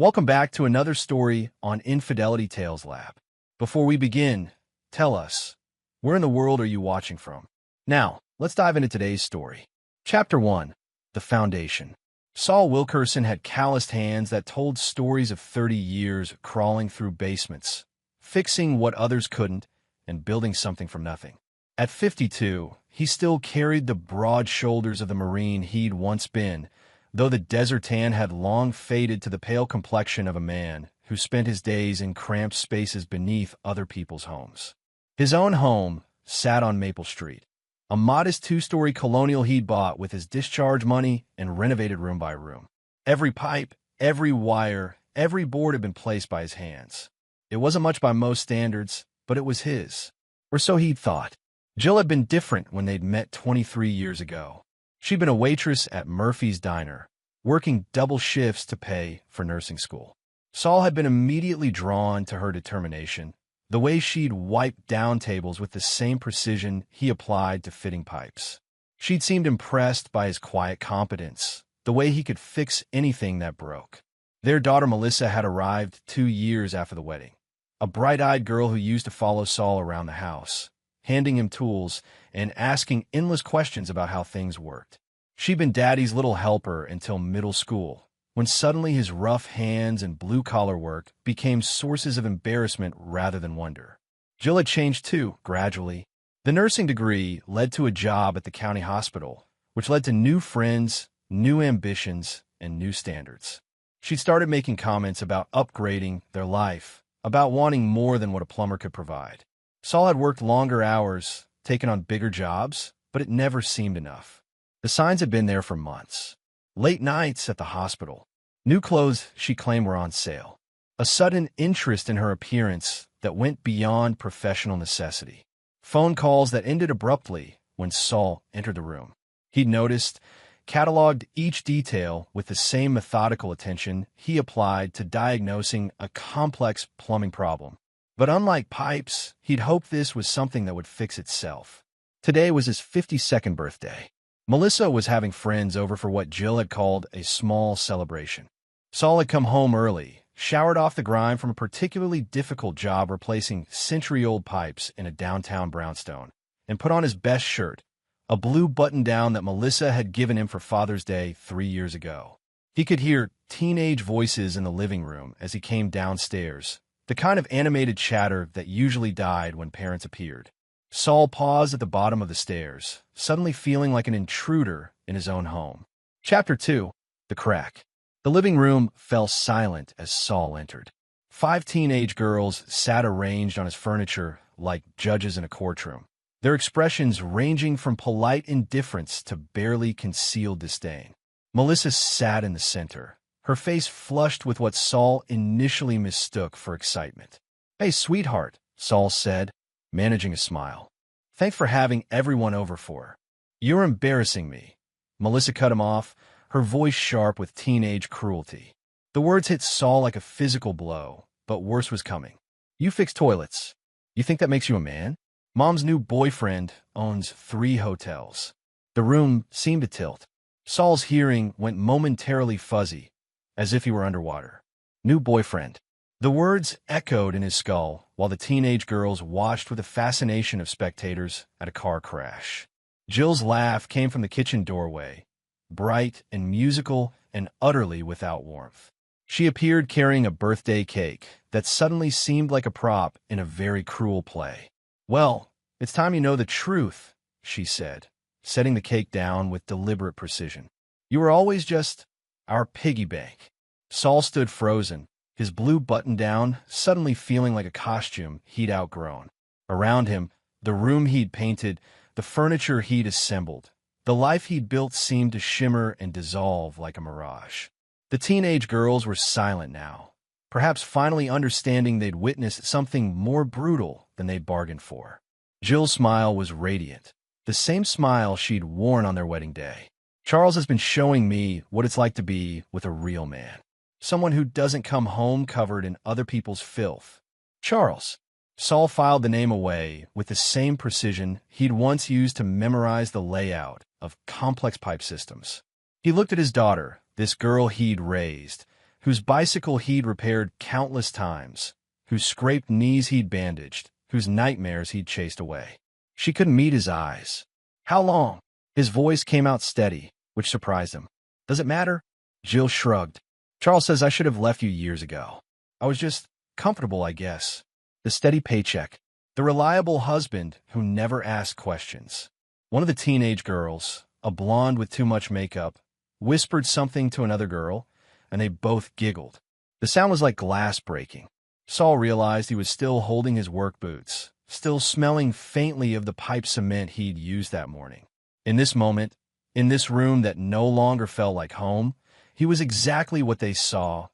Welcome back to another story on Infidelity Tales Lab. Before we begin, tell us, where in the world are you watching from? Now, let's dive into today's story. Chapter 1. The Foundation. Saul Wilkerson had calloused hands that told stories of 30 years crawling through basements, fixing what others couldn't, and building something from nothing. At 52, he still carried the broad shoulders of the Marine he'd once been, though the desert tan had long faded to the pale complexion of a man who spent his days in cramped spaces beneath other people's homes. His own home sat on Maple Street, a modest two-story colonial he'd bought with his discharge money and renovated room by room. Every pipe, every wire, every board had been placed by his hands. It wasn't much by most standards, but it was his. Or so he'd thought. Jill had been different when they'd met 23 years ago. She'd been a waitress at Murphy's Diner, working double shifts to pay for nursing school. Saul had been immediately drawn to her determination, the way she'd wiped down tables with the same precision he applied to fitting pipes. She'd seemed impressed by his quiet competence, the way he could fix anything that broke. Their daughter Melissa had arrived 2 years after the wedding, a bright-eyed girl who used to follow Saul around the house, handing him tools and asking endless questions about how things worked. She'd been Daddy's little helper until middle school, when suddenly his rough hands and blue-collar work became sources of embarrassment rather than wonder. Jill had changed too, gradually. The nursing degree led to a job at the county hospital, which led to new friends, new ambitions, and new standards. She'd started making comments about upgrading their life, about wanting more than what a plumber could provide. Saul had worked longer hours, taken on bigger jobs, but it never seemed enough. The signs had been there for months. Late nights at the hospital. New clothes she claimed were on sale. A sudden interest in her appearance that went beyond professional necessity. Phone calls that ended abruptly when Saul entered the room. He'd noticed, cataloged each detail with the same methodical attention he applied to diagnosing a complex plumbing problem. But unlike pipes, he'd hoped this was something that would fix itself. Today was his 52nd birthday. Melissa was having friends over for what Jill had called a small celebration. Saul had come home early, showered off the grime from a particularly difficult job replacing century-old pipes in a downtown brownstone, and put on his best shirt, a blue button-down that Melissa had given him for Father's Day 3 years ago. He could hear teenage voices in the living room as he came downstairs, the kind of animated chatter that usually died when parents appeared. Saul paused at the bottom of the stairs, suddenly feeling like an intruder in his own home. Chapter 2. The Crack. The living room fell silent as Saul entered. 5 teenage girls sat arranged on his furniture like judges in a courtroom, their expressions ranging from polite indifference to barely concealed disdain. Melissa sat in the center, her face flushed with what Saul initially mistook for excitement. "Hey, sweetheart," Saul said, managing a smile. "Thanks for having everyone over for." "You're embarrassing me." Melissa cut him off, her voice sharp with teenage cruelty. The words hit Saul like a physical blow, but worse was coming. "You fix toilets. You think that makes you a man? Mom's new boyfriend owns 3 hotels." The room seemed to tilt. Saul's hearing went momentarily fuzzy, as if he were underwater. New boyfriend. The words echoed in his skull while the teenage girls watched with the fascination of spectators at a car crash. Jill's laugh came from the kitchen doorway, bright and musical and utterly without warmth. She appeared carrying a birthday cake that suddenly seemed like a prop in a very cruel play. "Well, it's time you know the truth," she said, setting the cake down with deliberate precision. "You were always just our piggy bank." Saul stood frozen, his blue button-down suddenly feeling like a costume he'd outgrown. Around him, the room he'd painted, the furniture he'd assembled, the life he'd built seemed to shimmer and dissolve like a mirage. The teenage girls were silent now, perhaps finally understanding they'd witnessed something more brutal than they'd bargained for. Jill's smile was radiant, the same smile she'd worn on their wedding day. "Charles has been showing me what it's like to be with a real man. Someone who doesn't come home covered in other people's filth." "Charles." Saul filed the name away with the same precision he'd once used to memorize the layout of complex pipe systems. He looked at his daughter, this girl he'd raised, whose bicycle he'd repaired countless times, whose scraped knees he'd bandaged, whose nightmares he'd chased away. She couldn't meet his eyes. How long? His voice came out steady, which surprised him. Does it matter? Jill shrugged. Charles says I should have left you years ago. I was just comfortable, I guess. The steady paycheck. The reliable husband who never asked questions. One of the teenage girls, a blonde with too much makeup, whispered something to another girl, and they both giggled. The sound was like glass breaking. Saul realized he was still holding his work boots, still smelling faintly of the pipe cement he'd used that morning. In this moment, in this room that no longer felt like home, he was exactly what they saw,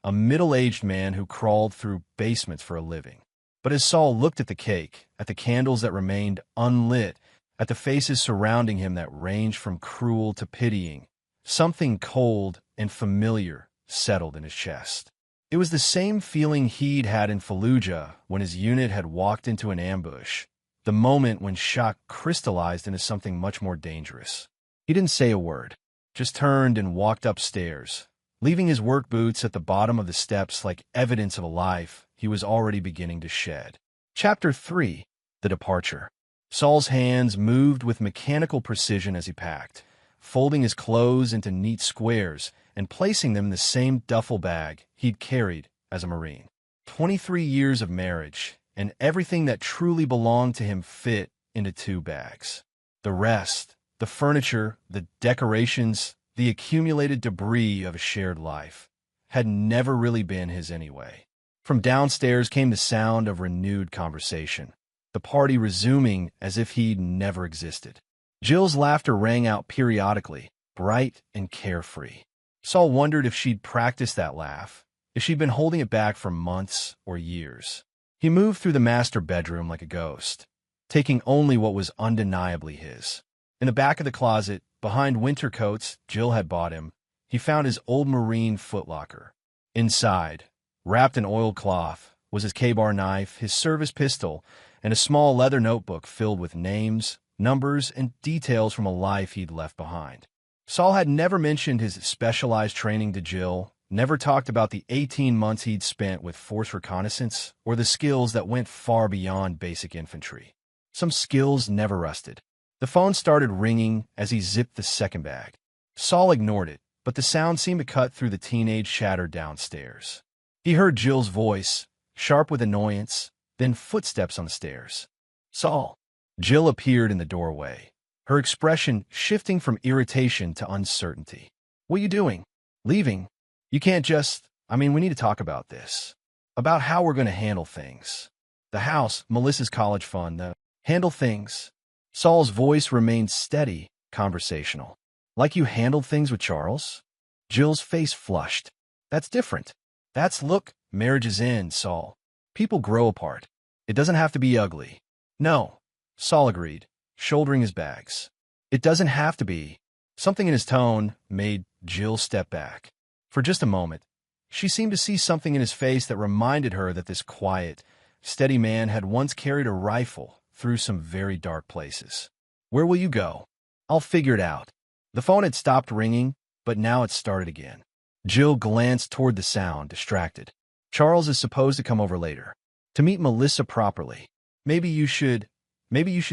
a middle-aged man who crawled through basements for a living. But as Saul looked at the cake, at the candles that remained unlit, at the faces surrounding him that ranged from cruel to pitying, something cold and familiar settled in his chest. It was the same feeling he'd had in Fallujah when his unit had walked into an ambush, the moment when shock crystallized into something much more dangerous. He didn't say a word, just turned and walked upstairs, leaving his work boots at the bottom of the steps like evidence of a life he was already beginning to shed. Chapter 3. The Departure. Saul's hands moved with mechanical precision as he packed, folding his clothes into neat squares and placing them in the same duffel bag he'd carried as a Marine. 23 years of marriage, and everything that truly belonged to him fit into 2 bags. The rest, the furniture, the decorations, the accumulated debris of a shared life, had never really been his anyway. From downstairs came the sound of renewed conversation, the party resuming as if he'd never existed. Jill's laughter rang out periodically, bright and carefree. Saul wondered if she'd practiced that laugh, if she'd been holding it back for months or years. He moved through the master bedroom like a ghost, taking only what was undeniably his. In the back of the closet, behind winter coats Jill had bought him, he found his old Marine footlocker. Inside, wrapped in oilcloth, was his K-bar knife, his service pistol, and a small leather notebook filled with names, numbers, and details from a life he'd left behind. Saul had never mentioned his specialized training to Jill, never talked about the 18 months he'd spent with force reconnaissance, or the skills that went far beyond basic infantry. Some skills never rusted. The phone started ringing as he zipped the second bag. Saul ignored it, but the sound seemed to cut through the teenage chatter downstairs. He heard Jill's voice, sharp with annoyance, then footsteps on the stairs. Saul. Jill appeared in the doorway, her expression shifting from irritation to uncertainty. What are you doing? Leaving? You can't just... we need to talk about this. About how we're going to handle things. The house, Melissa's college fund, handle things. Saul's voice remained steady, conversational. Like you handled things with Charles? Jill's face flushed. That's different. Look, marriage is in, Saul. People grow apart. It doesn't have to be ugly. No, Saul agreed, shouldering his bags. It doesn't have to be. Something in his tone made Jill step back. For just a moment, she seemed to see something in his face that reminded her that this quiet, steady man had once carried a rifle through some very dark places. Where will you go? I'll figure it out. The phone had stopped ringing, but now it started again. Jill glanced toward the sound, distracted. Charles is supposed to come over later. To meet Melissa properly. Maybe you should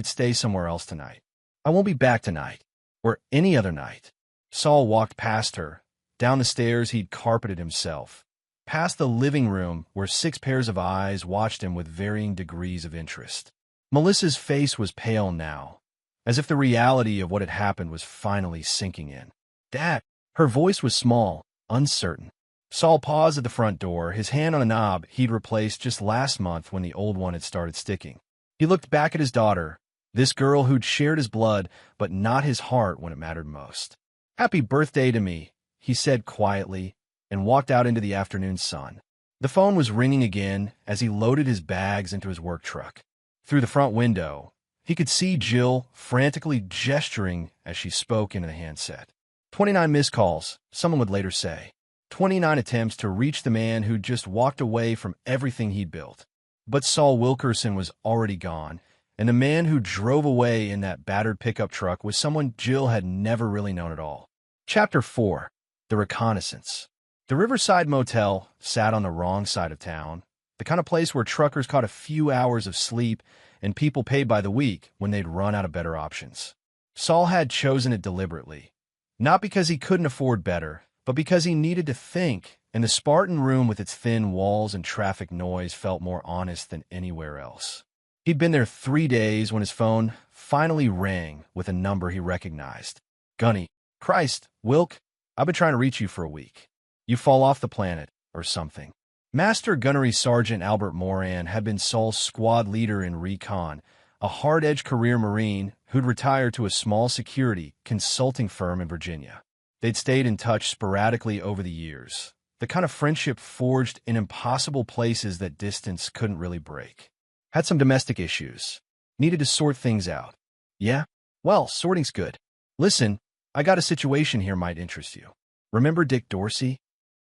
stay somewhere else tonight. I won't be back tonight. Or any other night. Saul walked past her, down the stairs he'd carpeted himself, past the living room where 6 pairs of eyes watched him with varying degrees of interest. Melissa's face was pale now, as if the reality of what had happened was finally sinking in. Dad! Her voice was small, uncertain. Saul paused at the front door, his hand on a knob he'd replaced just last month when the old one had started sticking. He looked back at his daughter, this girl who'd shared his blood, but not his heart when it mattered most. Happy birthday to me, he said quietly, and walked out into the afternoon sun. The phone was ringing again as he loaded his bags into his work truck. Through the front window, he could see Jill frantically gesturing as she spoke into the handset. 29 missed calls, someone would later say. 29 attempts to reach the man who'd just walked away from everything he'd built. But Saul Wilkerson was already gone, and the man who drove away in that battered pickup truck was someone Jill had never really known at all. Chapter 4. The Reconnaissance. The Riverside Motel sat on the wrong side of town, the kind of place where truckers caught a few hours of sleep and people paid by the week when they'd run out of better options. Saul had chosen it deliberately, not because he couldn't afford better, but because he needed to think, and the Spartan room with its thin walls and traffic noise felt more honest than anywhere else. He'd been there 3 days when his phone finally rang with a number he recognized. Gunny. Christ, Wilk, I've been trying to reach you for a week. You fall off the planet, or something. Master Gunnery Sergeant Albert Moran had been Saul's squad leader in recon, a hard-edged career Marine who'd retired to a small security consulting firm in Virginia. They'd stayed in touch sporadically over the years, the kind of friendship forged in impossible places that distance couldn't really break. Had some domestic issues. Needed to sort things out. Yeah? Well, sorting's good. Listen, I got a situation here might interest you. Remember Dick Dorsey?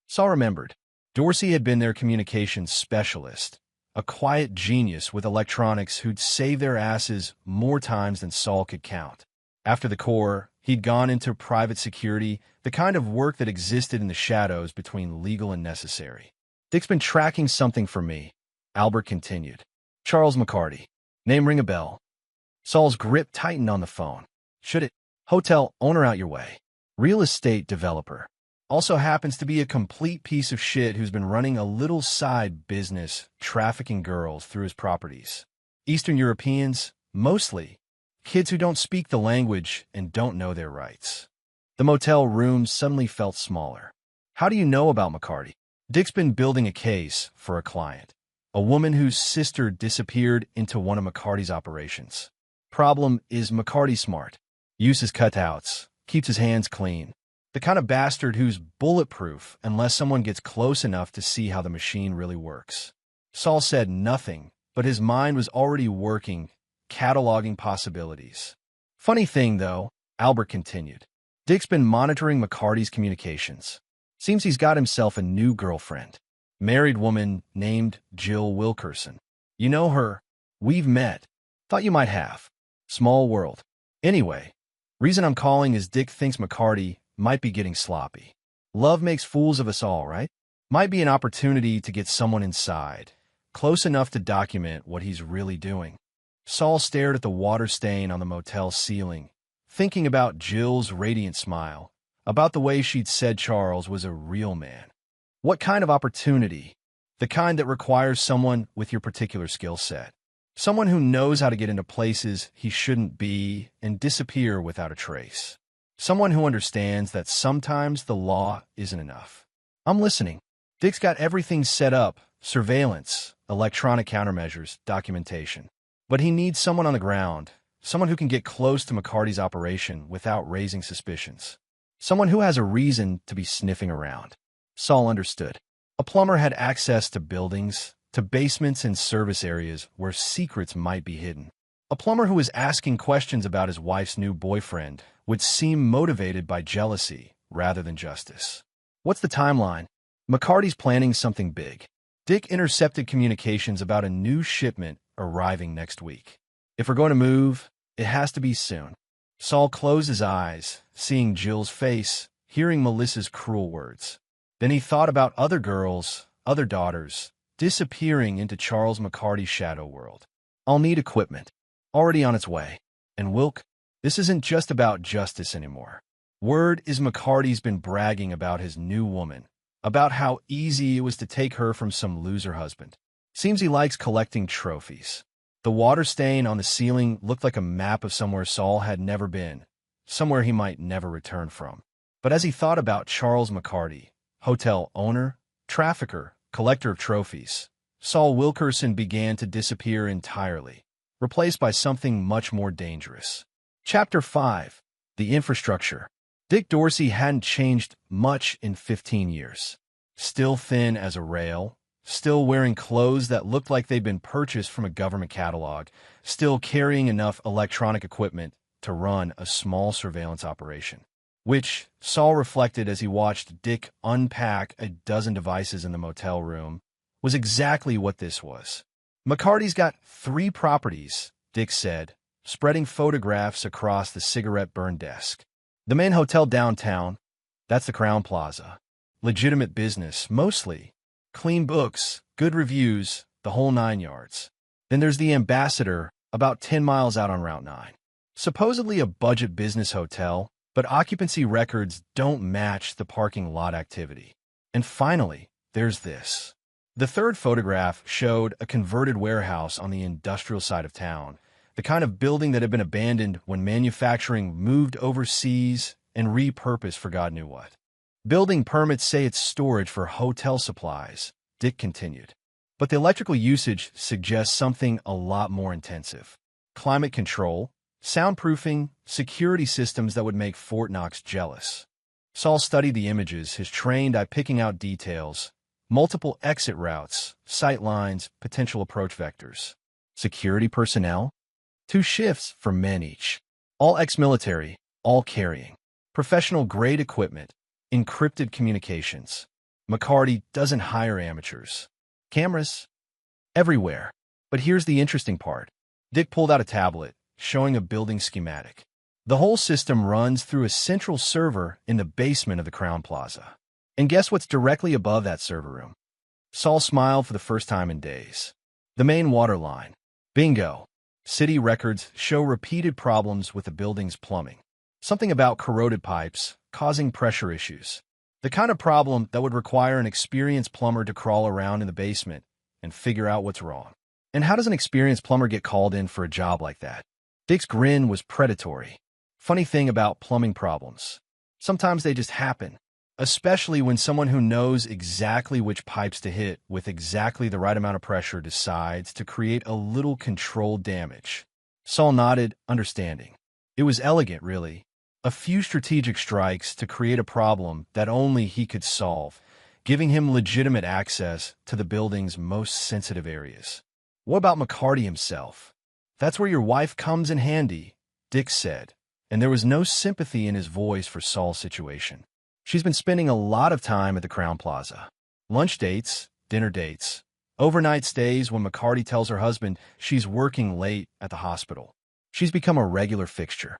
Saul remembered. Dorsey had been their communications specialist, a quiet genius with electronics who'd saved their asses more times than Saul could count. After the Corps, he'd gone into private security, the kind of work that existed in the shadows between legal and necessary. Dick's been tracking something for me, Albert continued. Charles McCarty. Name ring a bell. Saul's grip tightened on the phone. Should it? Hotel owner out your way. Real estate developer. Also happens to be a complete piece of shit who's been running a little side business trafficking girls through his properties. Eastern Europeans, mostly. Kids who don't speak the language and don't know their rights. The motel room suddenly felt smaller. How do you know about McCarty? Dick's been building a case for a client. A woman whose sister disappeared into one of McCarty's operations. Problem is McCarty smart. Uses cutouts. Keeps his hands clean. The kind of bastard who's bulletproof unless someone gets close enough to see how the machine really works. Saul said nothing, but his mind was already working, cataloging possibilities. Funny thing, though, Albert continued. Dick's been monitoring McCarty's communications. Seems he's got himself a new girlfriend. Married woman named Jill Wilkerson. You know her. We've met. Thought you might have. Small world. Anyway, reason I'm calling is Dick thinks McCarty might be getting sloppy. Love makes fools of us all, right? Might be an opportunity to get someone inside, close enough to document what he's really doing. Saul stared at the water stain on the motel ceiling, thinking about Jill's radiant smile, about the way she'd said Charles was a real man. What kind of opportunity? The kind that requires someone with your particular skill set. Someone who knows how to get into places he shouldn't be and disappear without a trace. Someone who understands that sometimes the law isn't enough. I'm listening. Dick's got everything set up, surveillance, electronic countermeasures, documentation. But he needs someone on the ground, someone who can get close to McCarty's operation without raising suspicions. Someone who has a reason to be sniffing around. Saul understood. A plumber had access to buildings, to basements and service areas where secrets might be hidden. A plumber who was asking questions about his wife's new boyfriend would seem motivated by jealousy rather than justice. What's the timeline? McCarty's planning something big. Dick intercepted communications about a new shipment arriving next week. If we're going to move, it has to be soon. Saul closed his eyes, seeing Jill's face, hearing Melissa's cruel words. Then he thought about other girls, other daughters, disappearing into Charles McCarty's shadow world. I'll need equipment. Already on its way. And Wilk, this isn't just about justice anymore. Word is McCarty's been bragging about his new woman, about how easy it was to take her from some loser husband. Seems he likes collecting trophies. The water stain on the ceiling looked like a map of somewhere Saul had never been, somewhere he might never return from. But as he thought about Charles McCarty, hotel owner, trafficker, collector of trophies, Saul Wilkerson began to disappear entirely, replaced by something much more dangerous. Chapter 5. The Infrastructure. Dick Dorsey hadn't changed much in 15 years. Still thin as a rail, still wearing clothes that looked like they'd been purchased from a government catalog, still carrying enough electronic equipment to run a small surveillance operation. Which, Saul reflected as he watched Dick unpack a dozen devices in the motel room, was exactly what this was. McCarty's got 3 properties, Dick said, spreading photographs across the cigarette-burned desk. The main hotel downtown, that's the Crown Plaza. legitimate business, mostly. Clean books, good reviews, the whole 9 yards. Then there's the Ambassador, about 10 miles out on Route 9. Supposedly a budget business hotel, but occupancy records don't match the parking lot activity. And finally, there's this. The third photograph showed a converted warehouse on the industrial side of town, the kind of building that had been abandoned when manufacturing moved overseas and repurposed for God knew what. Building permits say it's storage for hotel supplies, Dick continued. But the electrical usage suggests something a lot more intensive. Climate control, soundproofing, security systems that would make Fort Knox jealous. Saul studied the images, his trained eye picking out details, multiple exit routes, sight lines, potential approach vectors. Security personnel? 2 shifts for men each. All ex-military, all carrying professional-grade equipment, encrypted communications. McCarty doesn't hire amateurs. Cameras? Everywhere. But here's the interesting part. Dick pulled out a tablet, showing a building schematic. The whole system runs through a central server in the basement of the Crowne Plaza. And guess what's directly above that server room? Saul smiled for the first time in days. The main water line. Bingo. City records show repeated problems with the building's plumbing. Something about corroded pipes, causing pressure issues. The kind of problem that would require an experienced plumber to crawl around in the basement and figure out what's wrong. And how does an experienced plumber get called in for a job like that? Dick's grin was predatory. Funny thing about plumbing problems. Sometimes they just happen, especially when someone who knows exactly which pipes to hit with exactly the right amount of pressure decides to create a little controlled damage. Saul nodded, understanding. It was elegant, really. A few strategic strikes to create a problem that only he could solve, giving him legitimate access to the building's most sensitive areas. What about McCarty himself? That's where your wife comes in handy, Dick said, and there was no sympathy in his voice for Saul's situation. She's been spending a lot of time at the Crowne Plaza. Lunch dates, dinner dates, overnight stays when McCarty tells her husband she's working late at the hospital. She's become a regular fixture.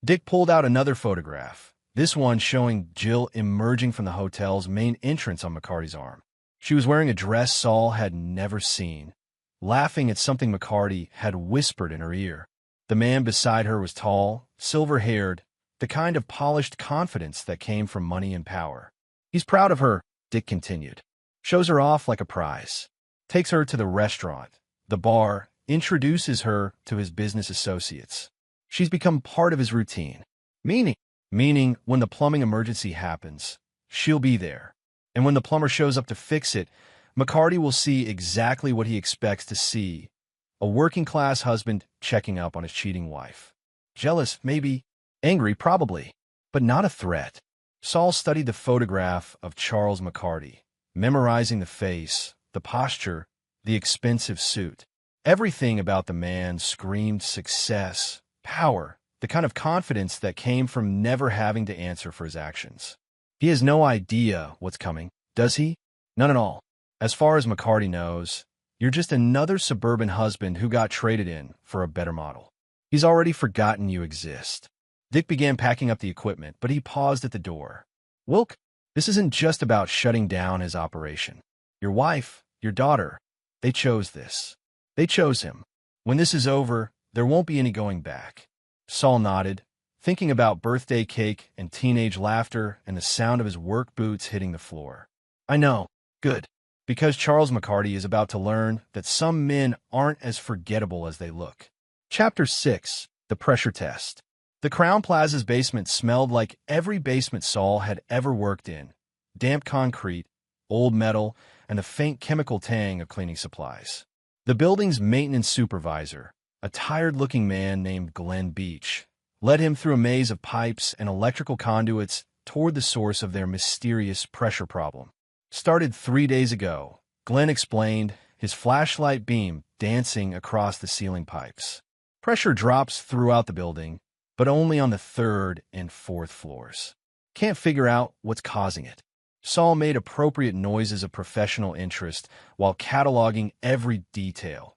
Dick pulled out another photograph, this one showing Jill emerging from the hotel's main entrance on McCarty's arm. She was wearing a dress Saul had never seen, laughing at something McCarty had whispered in her ear. The man beside her was tall, silver-haired, the kind of polished confidence that came from money and power. He's proud of her, Dick continued. Shows her off like a prize. Takes her to the restaurant, the bar, introduces her to his business associates. She's become part of his routine. Meaning, when the plumbing emergency happens, she'll be there. And when the plumber shows up to fix it, McCarty will see exactly what he expects to see. A working-class husband checking up on his cheating wife. Jealous, maybe. Angry, probably. But not a threat. Saul studied the photograph of Charles McCarty, memorizing the face, the posture, the expensive suit. Everything about the man screamed success, power, the kind of confidence that came from never having to answer for his actions. He has no idea what's coming, does he? None at all. As far as McCarty knows, you're just another suburban husband who got traded in for a better model. He's already forgotten you exist. Dick began packing up the equipment, but he paused at the door. Wilk, this isn't just about shutting down his operation. Your wife, your daughter, they chose this. They chose him. When this is over, there won't be any going back. Saul nodded, thinking about birthday cake and teenage laughter and the sound of his work boots hitting the floor. I know. Good. Because Charles McCarty is about to learn that some men aren't as forgettable as they look. Chapter 6. The Pressure Test. The Crowne Plaza's basement smelled like every basement Saul had ever worked in. Damp concrete, old metal, and the faint chemical tang of cleaning supplies. The building's maintenance supervisor, a tired-looking man named Glenn Beach, led him through a maze of pipes and electrical conduits toward the source of their mysterious pressure problem. Started 3 days ago, Glenn explained, his flashlight beam dancing across the ceiling pipes. Pressure drops throughout the building, but only on the 3rd and 4th floors. Can't figure out what's causing it. Saul made appropriate noises of professional interest while cataloging every detail.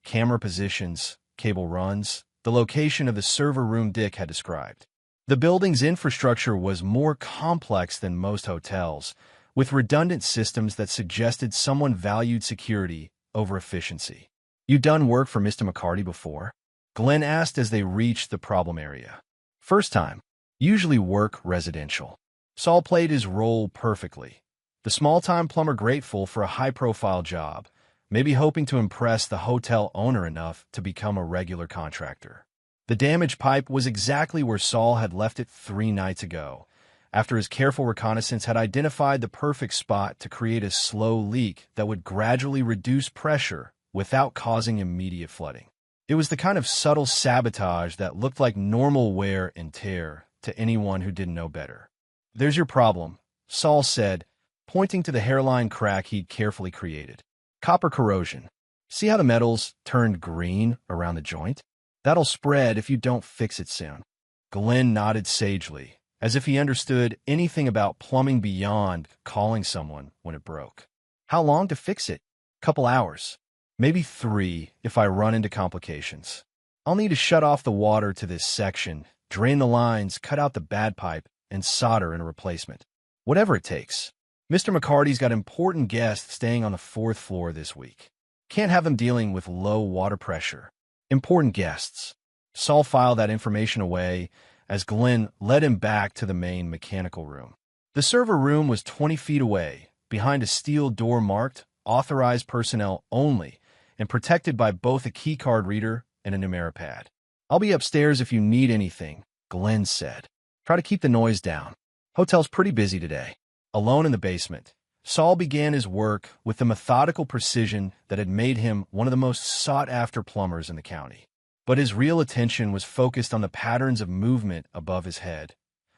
Camera positions, cable runs, the location of the server room Dick had described. The building's infrastructure was more complex than most hotels, with redundant systems that suggested someone valued security over efficiency. "You done work for Mr. McCarty before?" Glenn asked as they reached the problem area. "First time. Usually work residential." Saul played his role perfectly. The small-time plumber grateful for a high-profile job, maybe hoping to impress the hotel owner enough to become a regular contractor. The damaged pipe was exactly where Saul had left it 3 nights ago, after his careful reconnaissance had identified the perfect spot to create a slow leak that would gradually reduce pressure without causing immediate flooding. It was the kind of subtle sabotage that looked like normal wear and tear to anyone who didn't know better. "There's your problem," Saul said, pointing to the hairline crack he'd carefully created. "Copper corrosion. See how the metal's turned green around the joint? That'll spread if you don't fix it soon." Glenn nodded sagely, as if he understood anything about plumbing beyond calling someone when it broke. "How long to fix it?" "Couple hours. Maybe 3 if I run into complications. I'll need to shut off the water to this section, drain the lines, cut out the bad pipe, and solder in a replacement. Whatever it takes. Mr. McCarty's got important guests staying on the 4th floor this week. Can't have them dealing with low water pressure." Important guests. Saul filed that information away as Glenn led him back to the main mechanical room. The server room was 20 feet away, behind a steel door marked "Authorized Personnel Only" and protected by both a keycard reader and a numeripad. "I'll be upstairs if you need anything," Glenn said. "Try to keep the noise down. Hotel's pretty busy today." Alone in the basement, Saul began his work with the methodical precision that had made him one of the most sought-after plumbers in the county. But his real attention was focused on the patterns of movement above his head.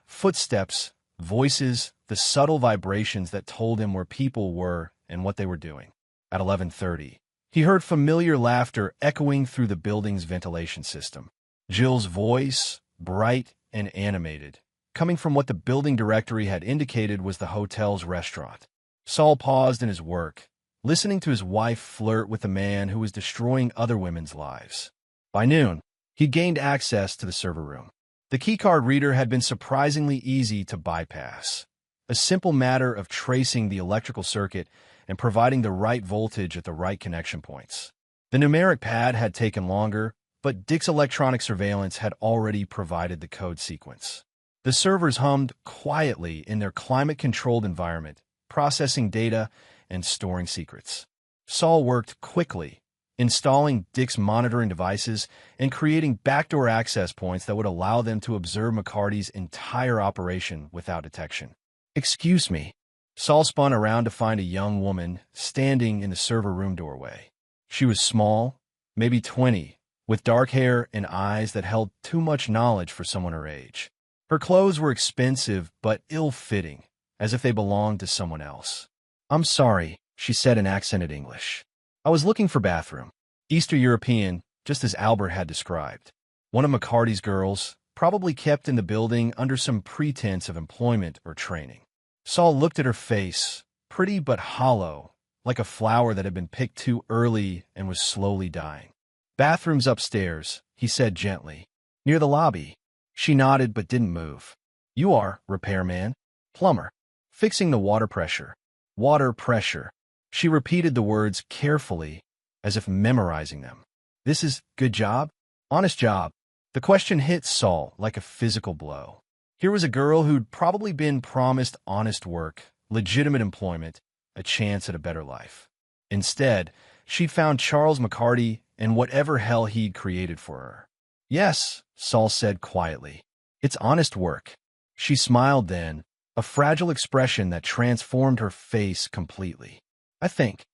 Footsteps, voices, the subtle vibrations that told him where people were and what they were doing. At 11:30, he heard familiar laughter echoing through the building's ventilation system. Jill's voice, bright and animated, coming from what the building directory had indicated was the hotel's restaurant. Saul paused in his work, listening to his wife flirt with a man who was destroying other women's lives. By noon, he'd gained access to the server room. The keycard reader had been surprisingly easy to bypass. A simple matter of tracing the electrical circuit and providing the right voltage at the right connection points. The numeric pad had taken longer, but Dick's electronic surveillance had already provided the code sequence. The servers hummed quietly in their climate-controlled environment, processing data and storing secrets. Saul worked quickly, installing Dick's monitoring devices and creating backdoor access points that would allow them to observe McCarty's entire operation without detection. "Excuse me." Saul spun around to find a young woman standing in the server room doorway. She was small, maybe 20, with dark hair and eyes that held too much knowledge for someone her age. Her clothes were expensive but ill-fitting, as if they belonged to someone else. "I'm sorry," she said in accented English. "I was looking for bathroom." Eastern European, just as Albert had described. One of McCarty's girls, probably kept in the building under some pretense of employment or training. Saul looked at her face, pretty but hollow, like a flower that had been picked too early and was slowly dying. "Bathroom's upstairs," he said gently. "Near the lobby." She nodded but didn't move. "You are, repairman?" "Plumber. Fixing the water pressure." "Water pressure." She repeated the words carefully, as if memorizing them. "This is good job?" "Honest job." The question hit Saul like a physical blow. Here was a girl who'd probably been promised honest work, legitimate employment, a chance at a better life. Instead, she'd found Charles McCarty and whatever hell he'd created for her. "Yes," Saul said quietly. "It's honest work." She smiled then, a fragile expression that transformed her face completely. I think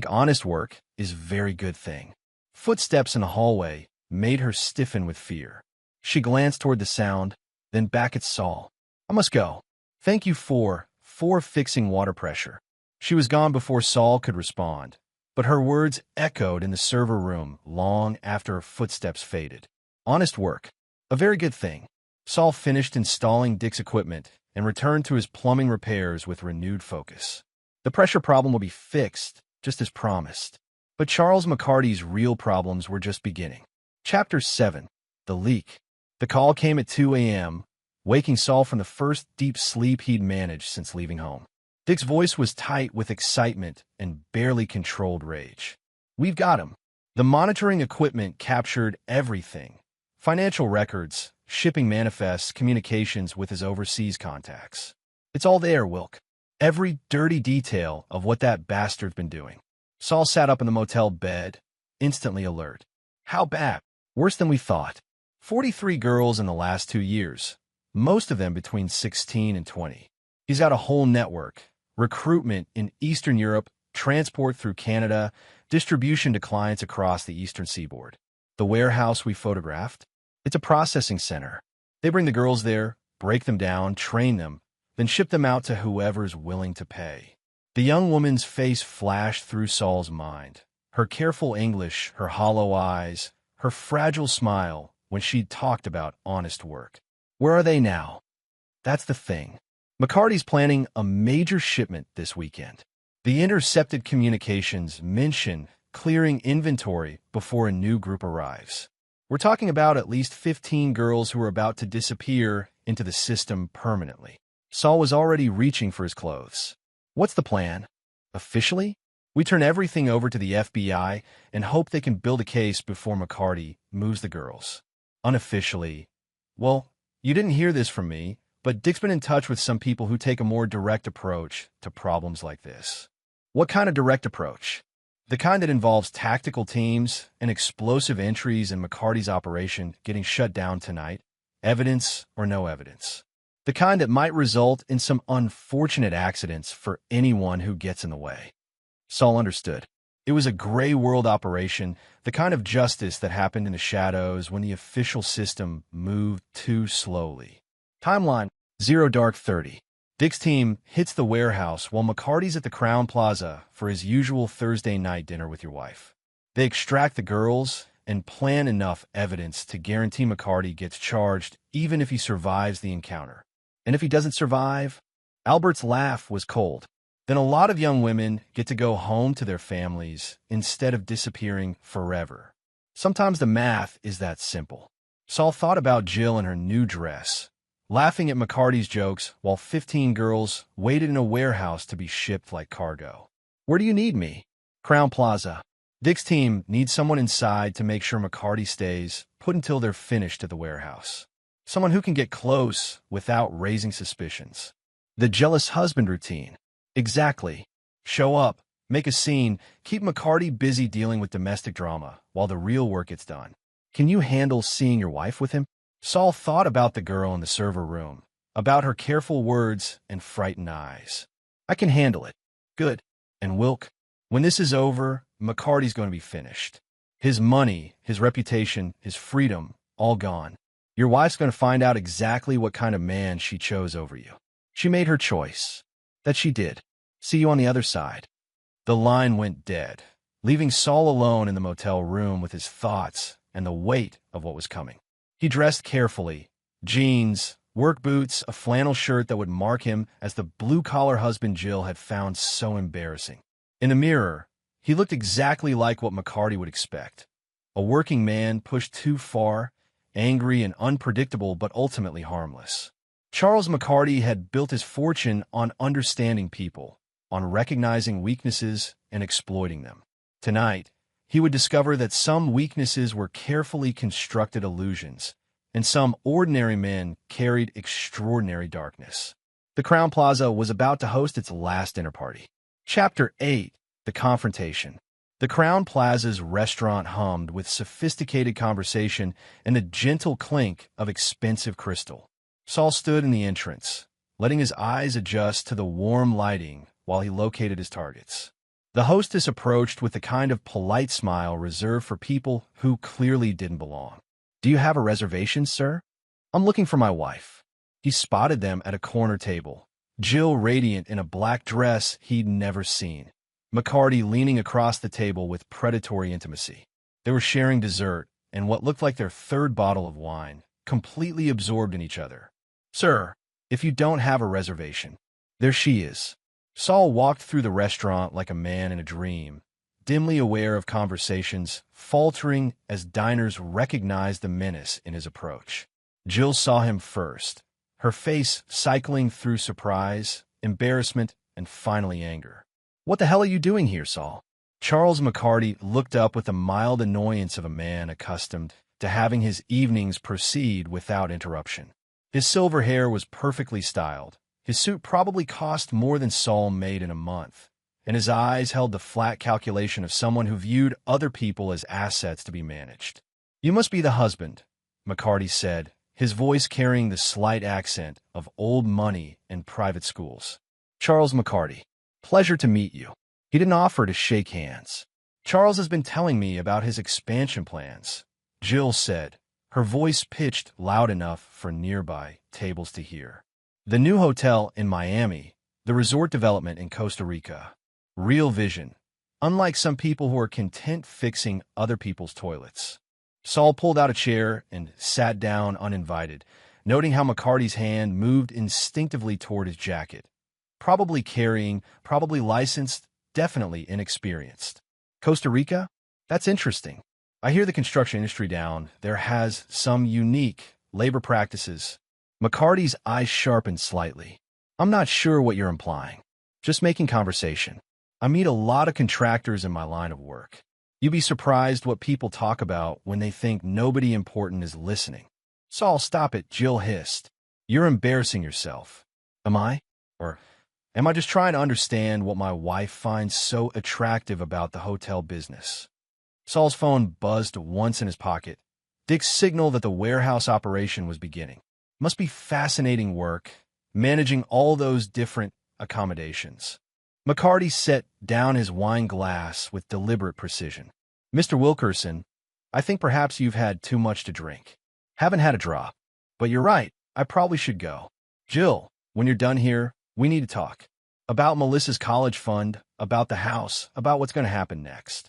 honest work is a very good thing." Footsteps in the hallway made her stiffen with fear. She glanced toward the sound, then back at Saul. "I must go. Thank you for fixing water pressure." She was gone before Saul could respond, but her words echoed in the server room long after her footsteps faded. Honest work. A very good thing. Saul finished installing Dick's equipment and returned to his plumbing repairs with renewed focus. The pressure problem will be fixed, just as promised. But Charles McCarty's real problems were just beginning. Chapter 7. The Leak. The call came at 2 a.m., waking Saul from the first deep sleep he'd managed since leaving home. Dick's voice was tight with excitement and barely controlled rage. "We've got him." The monitoring equipment captured everything: financial records, shipping manifests, communications with his overseas contacts. "It's all there, Wilk. Every dirty detail of what that bastard's been doing." Saul sat up in the motel bed, instantly alert. "How bad?" "Worse than we thought. 43 girls in the last 2 years, most of them between 16 and 20. He's got a whole network: recruitment in Eastern Europe, transport through Canada, distribution to clients across the Eastern Seaboard. The warehouse we photographed? It's a processing center. They bring the girls there, break them down, train them, then ship them out to whoever's willing to pay." The young woman's face flashed through Saul's mind. Her careful English, her hollow eyes, her fragile smile when she'd talked about honest work. "Where are they now?" "That's the thing. McCarty's planning a major shipment this weekend. The intercepted communications mention clearing inventory before a new group arrives. We're talking about at least 15 girls who are about to disappear into the system permanently." Saul was already reaching for his clothes. "What's the plan? Officially, we turn everything over to the FBI and hope they can build a case before McCarty moves the girls. Unofficially, well, you didn't hear this from me, but Dick's been in touch with some people who take a more direct approach to problems like this." "What kind of direct approach?" "The kind that involves tactical teams and explosive entries in McCarty's operation getting shut down tonight, evidence or no evidence. The kind that might result in some unfortunate accidents for anyone who gets in the way." Saul understood. It was a gray world operation, the kind of justice that happened in the shadows when the official system moved too slowly. Timeline: 0:30. Dick's team hits the warehouse while McCarty's at the Crown Plaza for his usual Thursday night dinner with your wife. They extract the girls and plan enough evidence to guarantee McCarty gets charged even if he survives the encounter. And if he doesn't survive? Albert's laugh was cold. Then a lot of young women get to go home to their families instead of disappearing forever. Sometimes the math is that simple. Saul thought about Jill in her new dress, laughing at McCarty's jokes while 15 girls waited in a warehouse to be shipped like cargo. "Where do you need me?" "Crown Plaza. Dick's team needs someone inside to make sure McCarty stays put until they're finished at the warehouse. Someone who can get close without raising suspicions. The jealous husband routine." "Exactly. Show up, make a scene, keep McCarty busy dealing with domestic drama while the real work gets done. Can you handle seeing your wife with him?" Saul thought about the girl in the server room, about her careful words and frightened eyes. "I can handle it." "Good. And Wilk, when this is over, McCarty's going to be finished. His money, his reputation, his freedom, all gone. Your wife's going to find out exactly what kind of man she chose over you. She made her choice." "That she did. See you on the other side." The line went dead, leaving Saul alone in the motel room with his thoughts and the weight of what was coming. He dressed carefully: jeans, work boots, a flannel shirt that would mark him as the blue-collar husband Jill had found so embarrassing. In the mirror, he looked exactly like what McCarty would expect. A working man pushed too far, angry and unpredictable but ultimately harmless. Charles McCarty had built his fortune on understanding people, on recognizing weaknesses and exploiting them. Tonight, he would discover that some weaknesses were carefully constructed illusions, and some ordinary men carried extraordinary darkness. The Crown Plaza was about to host its last dinner party. Chapter 8: The Confrontation. The Crown Plaza's restaurant hummed with sophisticated conversation and the gentle clink of expensive crystal. Saul stood in the entrance, letting his eyes adjust to the warm lighting while he located his targets. The hostess approached with the kind of polite smile reserved for people who clearly didn't belong. "Do you have a reservation, sir?" "I'm looking for my wife." He spotted them at a corner table, Jill radiant in a black dress he'd never seen, McCarty leaning across the table with predatory intimacy. They were sharing dessert and what looked like their third bottle of wine, completely absorbed in each other. "Sir, if you don't have a reservation." "There she is." Saul walked through the restaurant like a man in a dream, dimly aware of conversations faltering as diners recognized the menace in his approach. Jill saw him first, her face cycling through surprise, embarrassment, and finally anger. "What the hell are you doing here, Saul?" Charles McCarty looked up with the mild annoyance of a man accustomed to having his evenings proceed without interruption. His silver hair was perfectly styled. His suit probably cost more than Saul made in a month, and his eyes held the flat calculation of someone who viewed other people as assets to be managed. "You must be the husband," McCarty said, his voice carrying the slight accent of old money and private schools. "Charles McCarty. Pleasure to meet you." He didn't offer to shake hands. "Charles has been telling me about his expansion plans," Jill said, her voice pitched loud enough for nearby tables to hear. "The new hotel in Miami, the resort development in Costa Rica. Real vision, unlike some people who are content fixing other people's toilets." Saul pulled out a chair and sat down uninvited, noting how McCarty's hand moved instinctively toward his jacket. Probably carrying, probably licensed, definitely inexperienced. "Costa Rica? That's interesting. I hear the construction industry down there has some unique labor practices." McCarty's eyes sharpened slightly. "I'm not sure what you're implying. Just making conversation. I meet a lot of contractors in my line of work. You'd be surprised what people talk about when they think nobody important is listening." "Saul, stop it," Jill hissed. "You're embarrassing yourself." "Am I? Or am I just trying to understand what my wife finds so attractive about the hotel business?" Saul's phone buzzed once in his pocket. Dick's signal that the warehouse operation was beginning. Must be fascinating work, managing all those different accommodations. McCarty set down his wine glass with deliberate precision. "Mr. Wilkerson, I think perhaps you've had too much to drink." "Haven't had a drop. But you're right, I probably should go." "Jill, when you're done here, we need to talk. About Melissa's college fund, about the house, about what's going to happen next."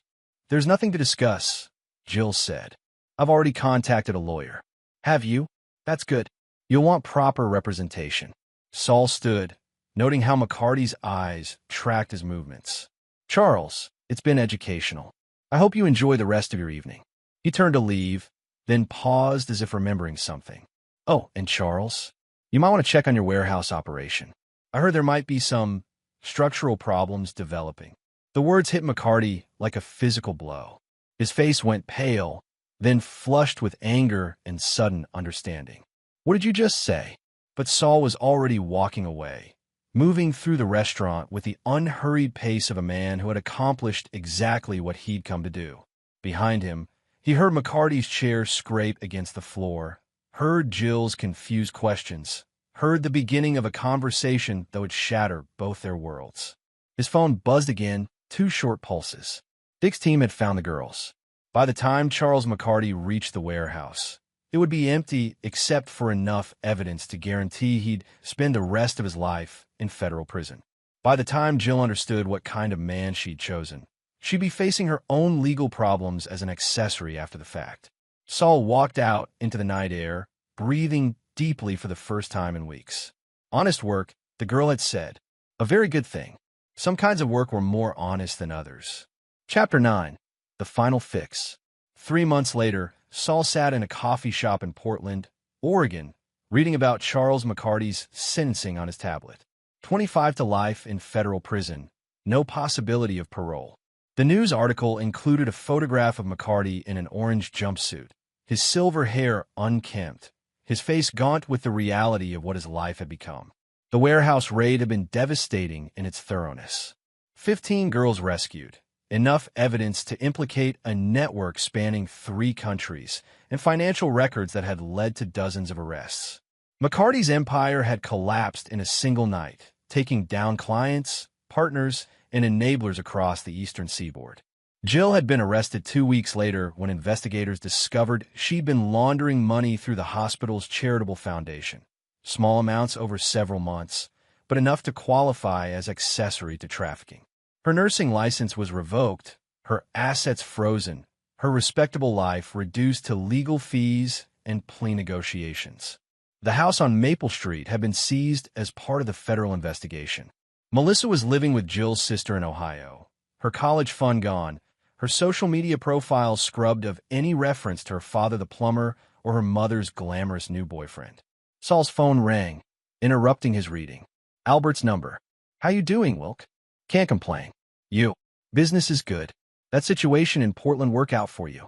"There's nothing to discuss," Jill said. "I've already contacted a lawyer." "Have you? That's good. You'll want proper representation." Saul stood, noting how McCarty's eyes tracked his movements. "Charles, it's been educational. I hope you enjoy the rest of your evening." He turned to leave, then paused as if remembering something. "Oh, and Charles, you might want to check on your warehouse operation. I heard there might be some structural problems developing." The words hit McCarty like a physical blow. His face went pale, then flushed with anger and sudden understanding. "What did you just say?" But Saul was already walking away, moving through the restaurant with the unhurried pace of a man who had accomplished exactly what he'd come to do. Behind him, he heard McCarty's chair scrape against the floor, heard Jill's confused questions, heard the beginning of a conversation that would shatter both their worlds. His phone buzzed again, 2 short pulses. Dick's team had found the girls. By the time Charles McCarty reached the warehouse, it would be empty except for enough evidence to guarantee he'd spend the rest of his life in federal prison. By the time Jill understood what kind of man she'd chosen, she'd be facing her own legal problems as an accessory after the fact. Saul walked out into the night air, breathing deeply for the first time in weeks. Honest work, the girl had said. A very good thing. Some kinds of work were more honest than others. Chapter 9. The Final Fix. 3 months later, Saul sat in a coffee shop in Portland, Oregon, reading about Charles McCarty's sentencing on his tablet. 25 to life in federal prison. No possibility of parole. The news article included a photograph of McCarty in an orange jumpsuit, his silver hair unkempt, his face gaunt with the reality of what his life had become. The warehouse raid had been devastating in its thoroughness. 15 girls rescued, enough evidence to implicate a network spanning 3 countries, and financial records that had led to dozens of arrests. McCarty's empire had collapsed in a single night, taking down clients, partners, and enablers across the eastern seaboard. Jill had been arrested 2 weeks later when investigators discovered she'd been laundering money through the hospital's charitable foundation. Small amounts over several months, but enough to qualify as accessory to trafficking. Her nursing license was revoked, her assets frozen, her respectable life reduced to legal fees and plea negotiations. The house on Maple Street had been seized as part of the federal investigation. Melissa was living with Jill's sister in Ohio, her college fund gone, her social media profile scrubbed of any reference to her father the plumber or her mother's glamorous new boyfriend. Saul's phone rang, interrupting his reading. Albert's number. How you doing, Wilk? Can't complain. You. Business is good. That situation in Portland work out for you.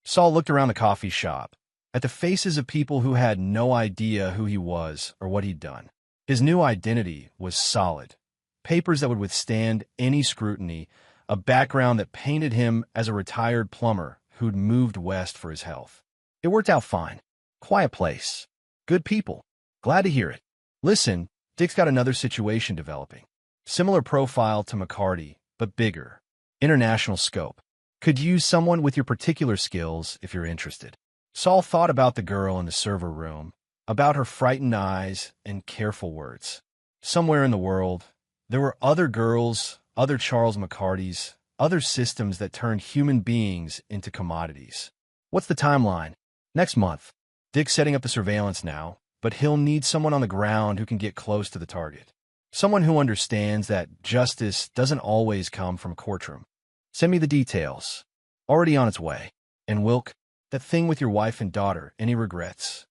Saul looked around the coffee shop, at the faces of people who had no idea who he was or what he'd done. His new identity was solid. Papers that would withstand any scrutiny, a background that painted him as a retired plumber who'd moved west for his health. It worked out fine. Quiet place. Good people. Glad to hear it. Listen, Dick's got another situation developing. Similar profile to McCarty, but bigger. International scope. Could use someone with your particular skills if you're interested. Saul thought about the girl in the server room, about her frightened eyes and careful words. Somewhere in the world, there were other girls, other Charles McCartys, other systems that turned human beings into commodities. What's the timeline? Next month. Dick's setting up the surveillance now, but he'll need someone on the ground who can get close to the target. Someone who understands that justice doesn't always come from a courtroom. Send me the details. Already on its way. And Wilk, that thing with your wife and daughter, any regrets?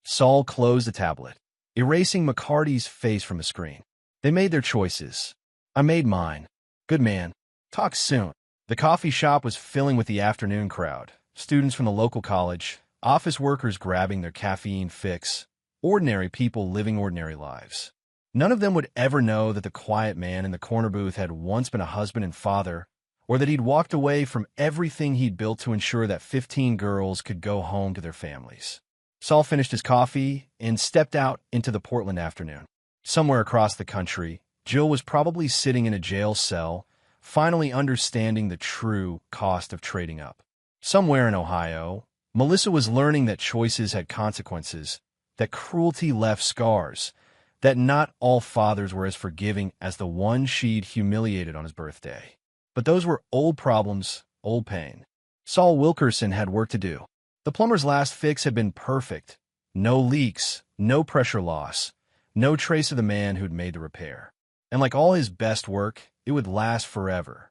Saul closed the tablet, erasing McCarty's face from the screen. They made their choices. I made mine. Good man. Talk soon. The coffee shop was filling with the afternoon crowd. Students from the local college, office workers grabbing their caffeine fix, ordinary people living ordinary lives. None of them would ever know that the quiet man in the corner booth had once been a husband and father, or that he'd walked away from everything he'd built to ensure that 15 girls could go home to their families. Saul finished his coffee and stepped out into the Portland afternoon. Somewhere across the country, Jill was probably sitting in a jail cell, finally understanding the true cost of trading up. Somewhere in Ohio, Melissa was learning that choices had consequences, that cruelty left scars, that not all fathers were as forgiving as the one she'd humiliated on his birthday. But those were old problems, old pain. Saul Wilkerson had work to do. The plumber's last fix had been perfect. No leaks, no pressure loss, no trace of the man who'd made the repair. And like all his best work, it would last forever.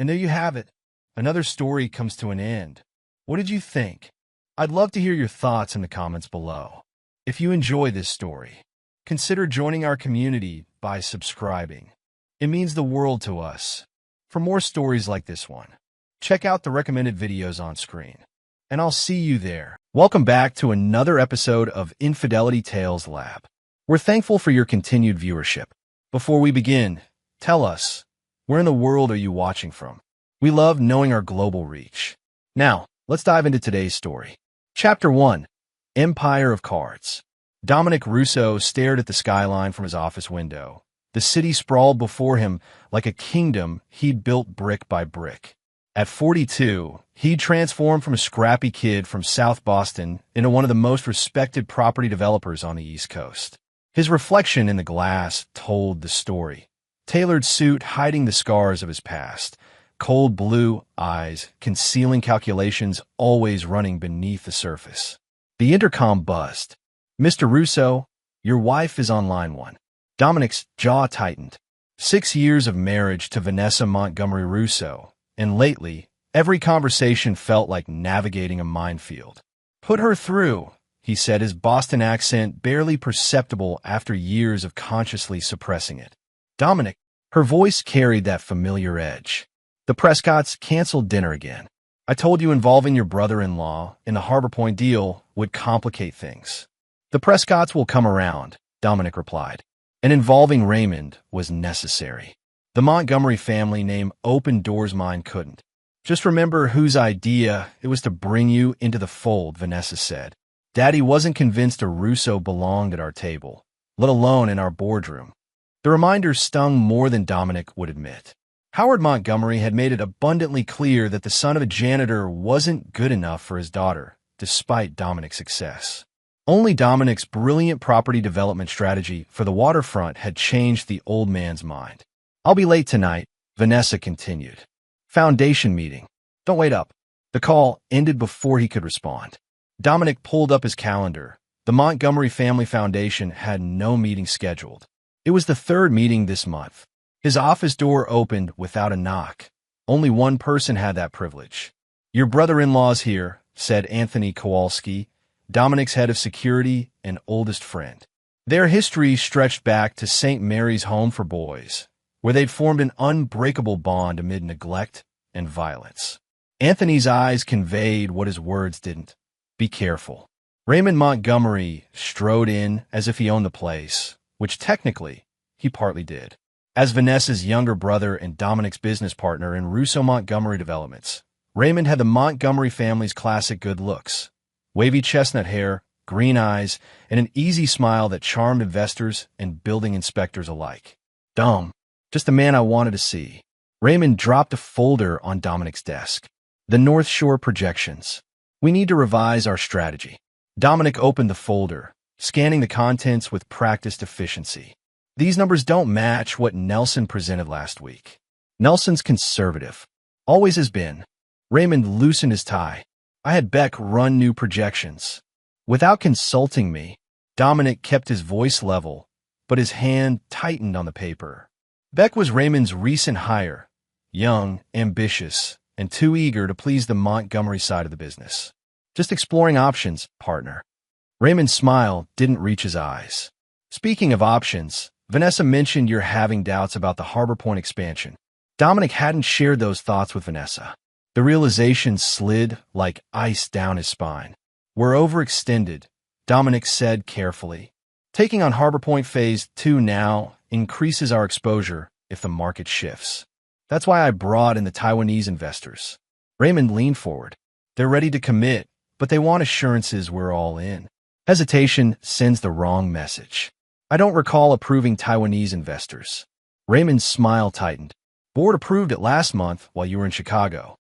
And there you have it. Another story comes to an end. What did you think? I'd love to hear your thoughts in the comments below. If you enjoy this story, consider joining our community by subscribing. It means the world to us. For more stories like this one, check out the recommended videos on screen. And I'll see you there. Welcome back to another episode of Infidelity Tales Lab. We're thankful for your continued viewership. Before we begin, tell us, where in the world are you watching from? We love knowing our global reach. Now, let's dive into today's story. Chapter 1, Empire of Cards. Dominic Russo stared at the skyline from his office window. The city sprawled before him like a kingdom he'd built brick by brick. At 42, he transformed from a scrappy kid from South Boston into one of the most respected property developers on the East Coast. His reflection in the glass told the story. Tailored suit hiding the scars of his past. Cold blue eyes concealing calculations always running beneath the surface. The intercom buzzed. Mr. Russo, your wife is on line 1. Dominic's jaw tightened. 6 years of marriage to Vanessa Montgomery Russo, and lately, every conversation felt like navigating a minefield. Put her through, he said, his Boston accent barely perceptible after years of consciously suppressing it. Dominic, her voice carried that familiar edge. The Prescotts canceled dinner again. I told you involving your brother-in-law in the Harbor Point deal would complicate things. The Prescotts will come around, Dominic replied. And involving Raymond was necessary. The Montgomery family name opened doors mine couldn't. Just remember whose idea it was to bring you into the fold, Vanessa said. Daddy wasn't convinced a Russo belonged at our table, let alone in our boardroom. The reminder stung more than Dominic would admit. Howard Montgomery had made it abundantly clear that the son of a janitor wasn't good enough for his daughter, despite Dominic's success. Only Dominic's brilliant property development strategy for the waterfront had changed the old man's mind. I'll be late tonight, Vanessa continued. Foundation meeting. Don't wait up. The call ended before he could respond. Dominic pulled up his calendar. The Montgomery Family Foundation had no meeting scheduled. It was the third meeting this month. His office door opened without a knock. Only one person had that privilege. Your brother-in-law's here, said Anthony Kowalski, Dominic's head of security and oldest friend. Their history stretched back to St. Mary's Home for Boys, where they'd formed an unbreakable bond amid neglect and violence. Anthony's eyes conveyed what his words didn't. Be careful. Raymond Montgomery strode in as if he owned the place, which technically he partly did. As Vanessa's younger brother and Dominic's business partner in Russo Montgomery Developments, Raymond had the Montgomery family's classic good looks. Wavy chestnut hair, green eyes, and an easy smile that charmed investors and building inspectors alike. Dumb. Just the man I wanted to see. Raymond dropped a folder on Dominic's desk. The North Shore projections. We need to revise our strategy. Dominic opened the folder, scanning the contents with practiced efficiency. These numbers don't match what Nelson presented last week. Nelson's conservative. Always has been. Raymond loosened his tie. I had Beck run new projections. Without consulting me, Dominic kept his voice level, but his hand tightened on the paper. Beck was Raymond's recent hire, young, ambitious, and too eager to please the Montgomery side of the business. Just exploring options, partner. Raymond's smile didn't reach his eyes. Speaking of options, Vanessa mentioned you're having doubts about the Harbor Point expansion. Dominic hadn't shared those thoughts with Vanessa. The realization slid like ice down his spine. We're overextended, Dominic said carefully. Taking on Harbor Point Phase 2 now increases our exposure if the market shifts. That's why I brought in the Taiwanese investors. Raymond leaned forward. They're ready to commit, but they want assurances we're all in. Hesitation sends the wrong message. I don't recall approving Taiwanese investors. Raymond's smile tightened. Board approved it last month while you were in Chicago.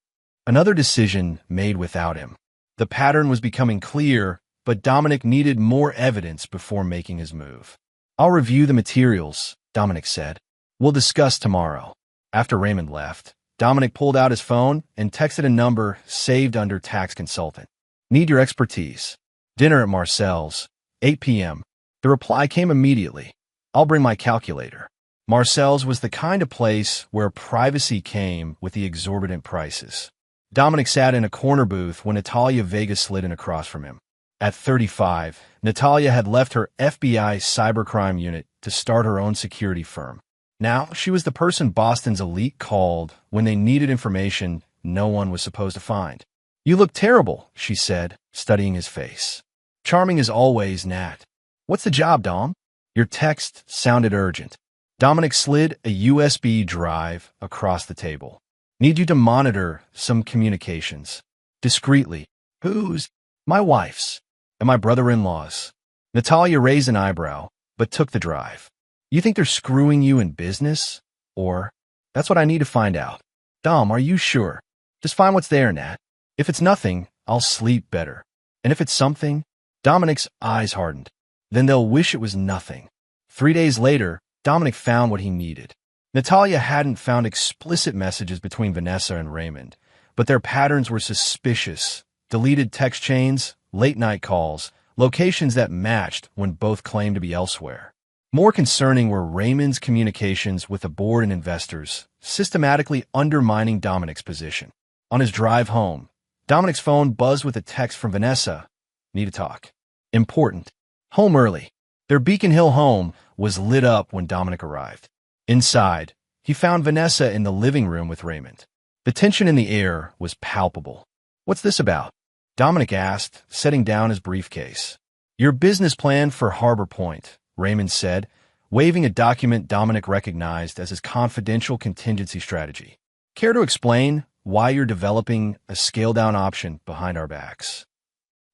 Another decision made without him. The pattern was becoming clear, but Dominic needed more evidence before making his move. I'll review the materials, Dominic said. We'll discuss tomorrow. After Raymond left, Dominic pulled out his phone and texted a number saved under tax consultant. Need your expertise. Dinner at Marcel's, 8 p.m. The reply came immediately. I'll bring my calculator. Marcel's was the kind of place where privacy came with the exorbitant prices. Dominic sat in a corner booth when Natalia Vega slid in across from him. At 35, Natalia had left her FBI cybercrime unit to start her own security firm. Now, she was the person Boston's elite called when they needed information no one was supposed to find. You look terrible, she said, studying his face. Charming as always, Nat. What's the job, Dom? Your text sounded urgent. Dominic slid a USB drive across the table. Need you to monitor some communications. Discreetly. Whose? My wife's. And my brother-in-law's. Natalia raised an eyebrow, but took the drive. You think they're screwing you in business? Or, that's what I need to find out. Dom, are you sure? Just find what's there, Nat. If it's nothing, I'll sleep better. And if it's something, Dominic's eyes hardened. Then they'll wish it was nothing. 3 days later, Dominic found what he needed. Natalia hadn't found explicit messages between Vanessa and Raymond, but their patterns were suspicious. Deleted text chains, late-night calls, locations that matched when both claimed to be elsewhere. More concerning were Raymond's communications with the board and investors, systematically undermining Dominic's position. On his drive home, Dominic's phone buzzed with a text from Vanessa. Need to talk. Important. Home early. Their Beacon Hill home was lit up when Dominic arrived. Inside, he found Vanessa in the living room with Raymond. The tension in the air was palpable. What's this about? Dominic asked, setting down his briefcase. Your business plan for Harbor Point, Raymond said, waving a document Dominic recognized as his confidential contingency strategy. Care to explain why you're developing a scale-down option behind our backs?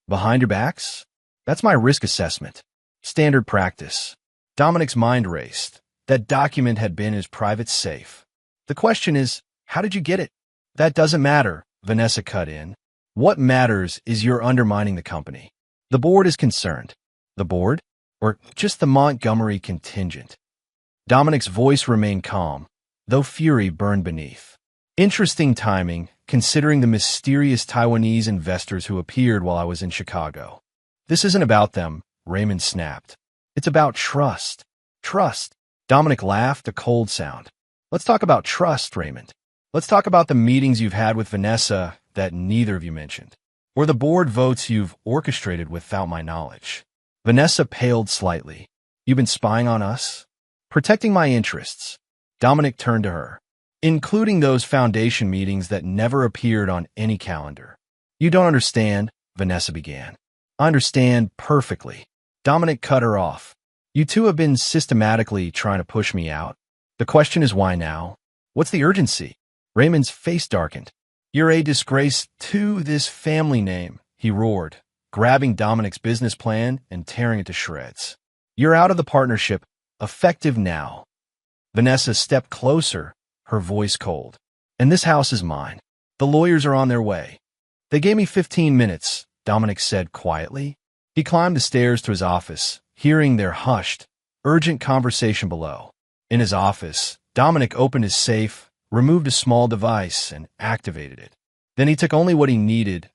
Behind your backs? That's my risk assessment. Standard practice. Dominic's mind raced. That document had been his private safe. The question is, how did you get it? That doesn't matter, Vanessa cut in. What matters is you're undermining the company. The board is concerned. The board? Or just the Montgomery contingent? Dominic's voice remained calm, though fury burned beneath. Interesting timing, considering the mysterious Taiwanese investors who appeared while I was in Chicago. This isn't about them, Raymond snapped. It's about trust. Trust. Dominic laughed, a cold sound. Let's talk about trust, Raymond. Let's talk about the meetings you've had with Vanessa that neither of you mentioned, or the board votes you've orchestrated without my knowledge. Vanessa paled slightly. You've been spying on us? Protecting my interests. Dominic turned to her, including those foundation meetings that never appeared on any calendar. You don't understand, Vanessa began. I understand perfectly. Dominic cut her off. You two have been systematically trying to push me out. The question is why now? What's the urgency? Raymond's face darkened. You're a disgrace to this family name, he roared, grabbing Dominic's business plan and tearing it to shreds. You're out of the partnership, effective now. Vanessa stepped closer, her voice cold. And this house is mine. The lawyers are on their way. They gave me 15 minutes, Dominic said quietly. He climbed the stairs to his office, hearing their hushed, urgent conversation below. In his office, Dominic opened his safe, removed a small device, and activated it. Then he took only what he needed,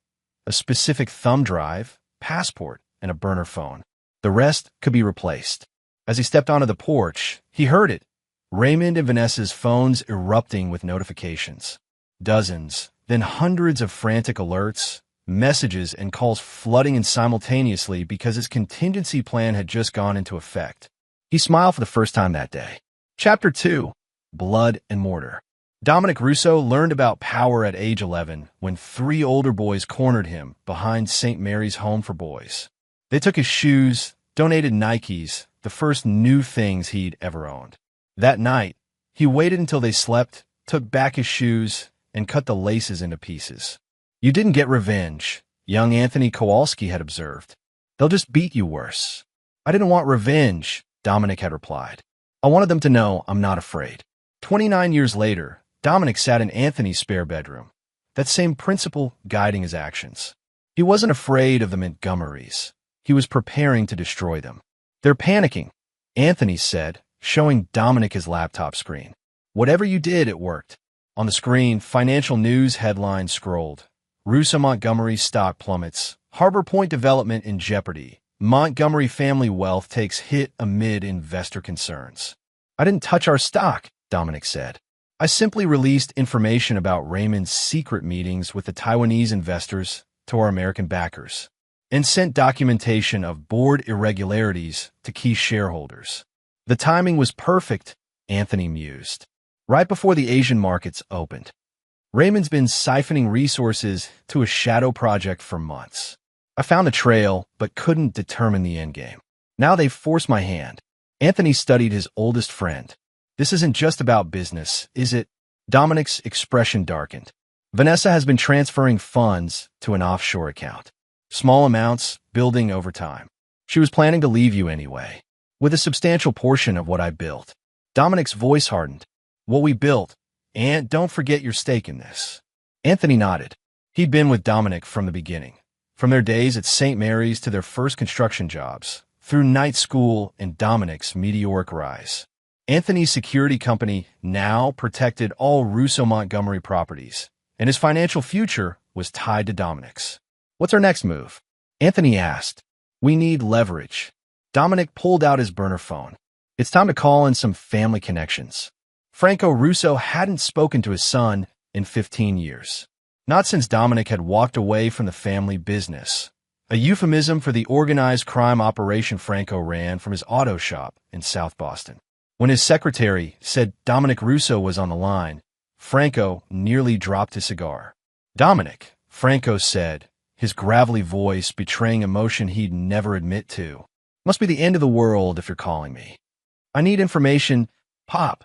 a specific thumb drive, passport, and a burner phone. The rest could be replaced. As he stepped onto the porch, he heard it. Raymond and Vanessa's phones erupting with notifications. Dozens, then hundreds of frantic alerts, messages, and calls flooding in simultaneously because his contingency plan had just gone into effect. He smiled for the first time that day. Chapter 2. Blood and Mortar. Dominic Russo learned about power at age 11 when 3 older boys cornered him behind St. Mary's Home for Boys. They took his shoes, donated Nikes, the first new things he'd ever owned. That night, he waited until they slept, took back his shoes, and cut the laces into pieces. You didn't get revenge, young Anthony Kowalski had observed. They'll just beat you worse. I didn't want revenge, Dominic had replied. I wanted them to know I'm not afraid. 29 years later, Dominic sat in Anthony's spare bedroom, that same principle guiding his actions. He wasn't afraid of the Montgomerys. He was preparing to destroy them. They're panicking, Anthony said, showing Dominic his laptop screen. Whatever you did, it worked. On the screen, financial news headlines scrolled. Russo Montgomery stock plummets. Harbor Point development in jeopardy. Montgomery family wealth takes hit amid investor concerns. I didn't touch our stock, Dominic said. I simply released information about Raymond's secret meetings with the Taiwanese investors to our American backers, and sent documentation of board irregularities to key shareholders. The timing was perfect, Anthony mused. Right before the Asian markets opened. Raymond's been siphoning resources to a shadow project for months. I found a trail, but couldn't determine the endgame. Now they've forced my hand. Anthony studied his oldest friend. This isn't just about business, is it? Dominic's expression darkened. Vanessa has been transferring funds to an offshore account. Small amounts, building over time. She was planning to leave you anyway, with a substantial portion of what I built. Dominic's voice hardened. What we built, and don't forget your stake in this. Anthony nodded. He'd been with Dominic from the beginning, from their days at St. Mary's to their first construction jobs, through night school and Dominic's meteoric rise. Anthony's security company now protected all Russo Montgomery properties, and his financial future was tied to Dominic's. What's our next move? Anthony asked. We need leverage. Dominic pulled out his burner phone. It's time to call in some family connections. Franco Russo hadn't spoken to his son in 15 years. Not since Dominic had walked away from the family business, a euphemism for the organized crime operation Franco ran from his auto shop in South Boston. When his secretary said Dominic Russo was on the line, Franco nearly dropped his cigar. Dominic, Franco said, his gravelly voice betraying emotion he'd never admit to. Must be the end of the world if you're calling me. I need information, Pop,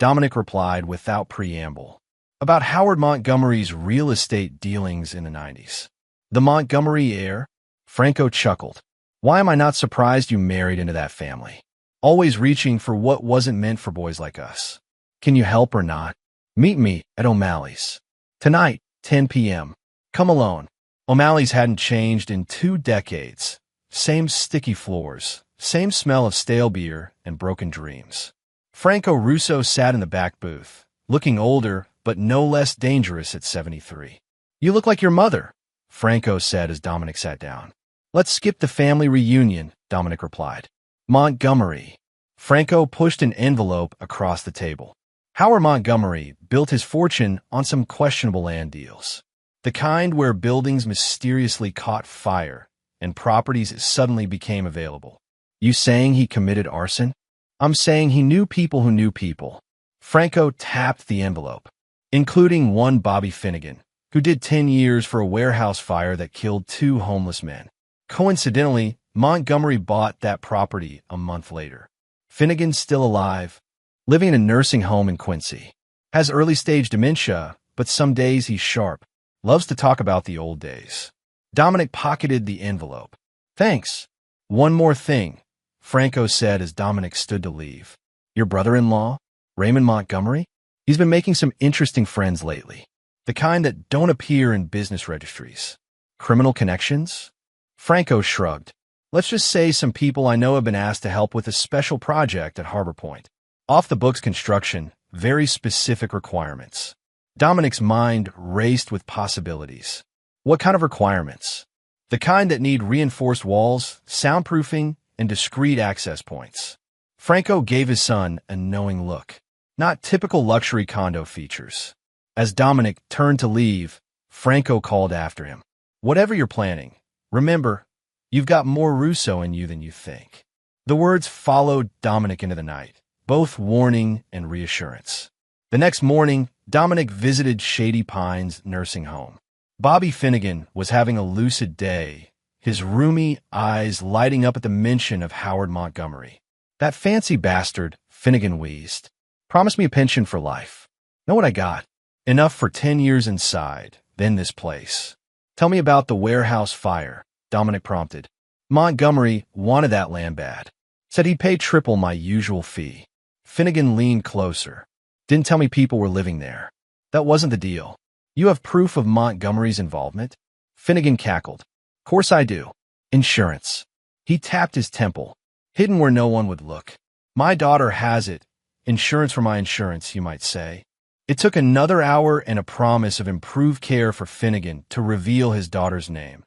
Dominic replied without preamble, about Howard Montgomery's real estate dealings in the 90s. The Montgomery heir? Franco chuckled. Why am I not surprised you married into that family? Always reaching for what wasn't meant for boys like us. Can you help or not? Meet me at O'Malley's. Tonight, 10 p.m. Come alone. O'Malley's hadn't changed in 2 decades. Same sticky floors, same smell of stale beer and broken dreams. Franco Russo sat in the back booth, looking older but no less dangerous at 73. You look like your mother, Franco said as Dominic sat down. Let's skip the family reunion, Dominic replied. Montgomery. Franco pushed an envelope across the table. Howard Montgomery built his fortune on some questionable land deals. The kind where buildings mysteriously caught fire and properties suddenly became available. You saying he committed arson? I'm saying he knew people who knew people. Franco tapped the envelope, including one Bobby Finnegan, who did 10 years for a warehouse fire that killed 2 homeless men. Coincidentally, Montgomery bought that property a month later. Finnegan's still alive, living in a nursing home in Quincy. Has early-stage dementia, but some days he's sharp. Loves to talk about the old days. Dominic pocketed the envelope. Thanks. One more thing, Franco said as Dominic stood to leave. Your brother-in-law, Raymond Montgomery? He's been making some interesting friends lately. The kind that don't appear in business registries. Criminal connections? Franco shrugged. Let's just say some people I know have been asked to help with a special project at Harbor Point. Off-the-books construction, very specific requirements. Dominic's mind raced with possibilities. What kind of requirements? The kind that need reinforced walls, soundproofing, and discrete access points. Franco gave his son a knowing look. Not typical luxury condo features. As Dominic turned to leave, Franco called after him. Whatever you're planning, remember, you've got more Russo in you than you think. The words followed Dominic into the night, both warning and reassurance. The next morning, Dominic visited Shady Pines nursing home. Bobby Finnegan was having a lucid day, his roomy eyes lighting up at the mention of Howard Montgomery. That fancy bastard, Finnegan wheezed. Promised me a pension for life. Know what I got? Enough for 10 years inside, then this place. Tell me about the warehouse fire, Dominic prompted. Montgomery wanted that land bad. Said he'd pay triple my usual fee. Finnegan leaned closer. Didn't tell me people were living there. That wasn't the deal. You have proof of Montgomery's involvement? Finnegan cackled. Course I do. Insurance. He tapped his temple, hidden where no one would look. My daughter has it. Insurance for my insurance, you might say. It took another hour and a promise of improved care for Finnegan to reveal his daughter's name.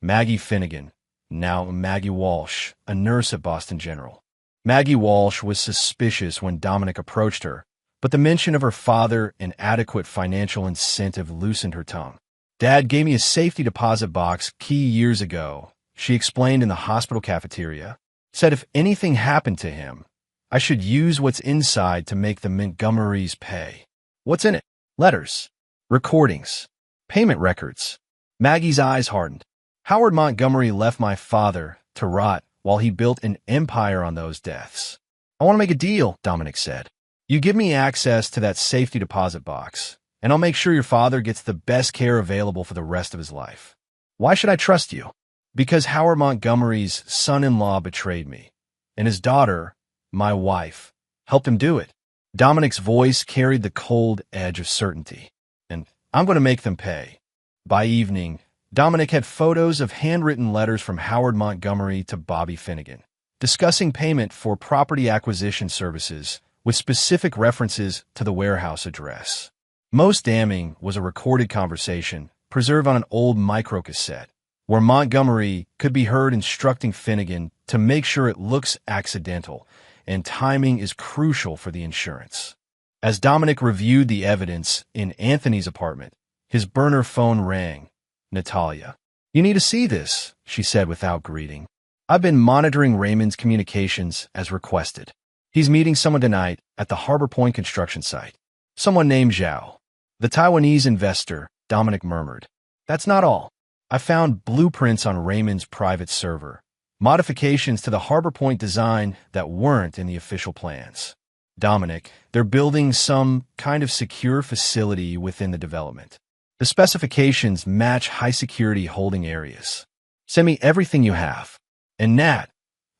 Maggie Finnegan, now Maggie Walsh, a nurse at Boston General. Maggie Walsh was suspicious when Dominic approached her, but the mention of her father and adequate financial incentive loosened her tongue. Dad gave me a safety deposit box key years ago, she explained in the hospital cafeteria. Said if anything happened to him, I should use what's inside to make the Montgomerys pay. What's in it? Letters, recordings, payment records. Maggie's eyes hardened. Howard Montgomery left my father to rot while he built an empire on those deaths. I want to make a deal, Dominic said. You give me access to that safety deposit box, and I'll make sure your father gets the best care available for the rest of his life. Why should I trust you? Because Howard Montgomery's son-in-law betrayed me, and his daughter, my wife, helped him do it. Dominic's voice carried the cold edge of certainty, and I'm going to make them pay. By evening, Dominic had photos of handwritten letters from Howard Montgomery to Bobby Finnegan, discussing payment for property acquisition services with specific references to the warehouse address. Most damning was a recorded conversation preserved on an old microcassette, where Montgomery could be heard instructing Finnegan to make sure it looks accidental and timing is crucial for the insurance. As Dominic reviewed the evidence in Anthony's apartment, his burner phone rang. Natalia. You need to see this, she said without greeting. I've been monitoring Raymond's communications as requested. He's meeting someone tonight at the Harbor Point construction site. Someone named Zhao. The Taiwanese investor, Dominic murmured. That's not all. I found blueprints on Raymond's private server. Modifications to the Harbor Point design that weren't in the official plans. Dominic, they're building some kind of secure facility within the development. The specifications match high-security holding areas. Send me everything you have. And Nat,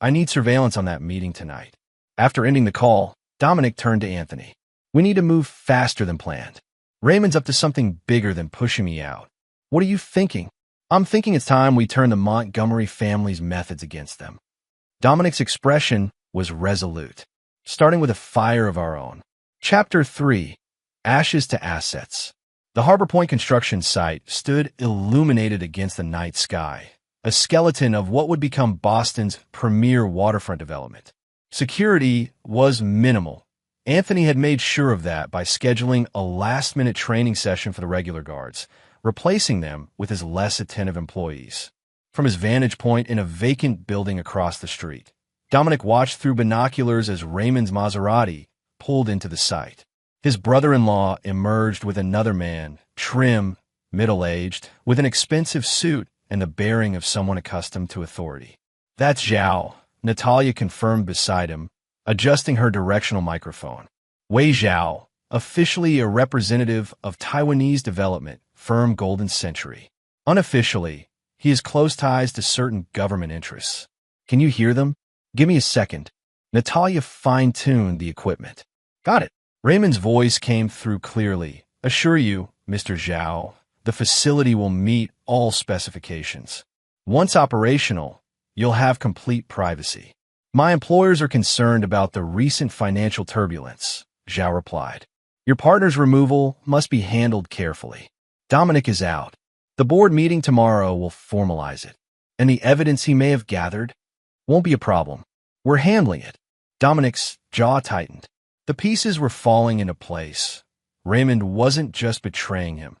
I need surveillance on that meeting tonight. After ending the call, Dominic turned to Anthony. We need to move faster than planned. Raymond's up to something bigger than pushing me out. What are you thinking? I'm thinking it's time we turn the Montgomery family's methods against them. Dominic's expression was resolute, starting with a fire of our own. Chapter 3. Ashes to Assets. The Harbor Point construction site stood illuminated against the night sky, a skeleton of what would become Boston's premier waterfront development. Security was minimal. Anthony had made sure of that by scheduling a last-minute training session for the regular guards, replacing them with his less attentive employees. From his vantage point in a vacant building across the street, Dominic watched through binoculars as Raymond's Maserati pulled into the site. His brother-in-law emerged with another man, trim, middle-aged, with an expensive suit and the bearing of someone accustomed to authority. "That's Zhao," Natalia confirmed beside him, adjusting her directional microphone. Wei Zhao, officially a representative of Taiwanese development firm Golden Century. Unofficially, he has close ties to certain government interests. "Can you hear them? Give me a second." Natalia fine-tuned the equipment. "Got it." Raymond's voice came through clearly. "Assure you, Mr. Zhao, the facility will meet all specifications. Once operational, you'll have complete privacy. My employers are concerned about the recent financial turbulence," Zhao replied. "Your partner's removal must be handled carefully. Dominic is out. The board meeting tomorrow will formalize it, and the evidence he may have gathered won't be a problem. We're handling it." Dominic's jaw tightened. The pieces were falling into place. Raymond wasn't just betraying him.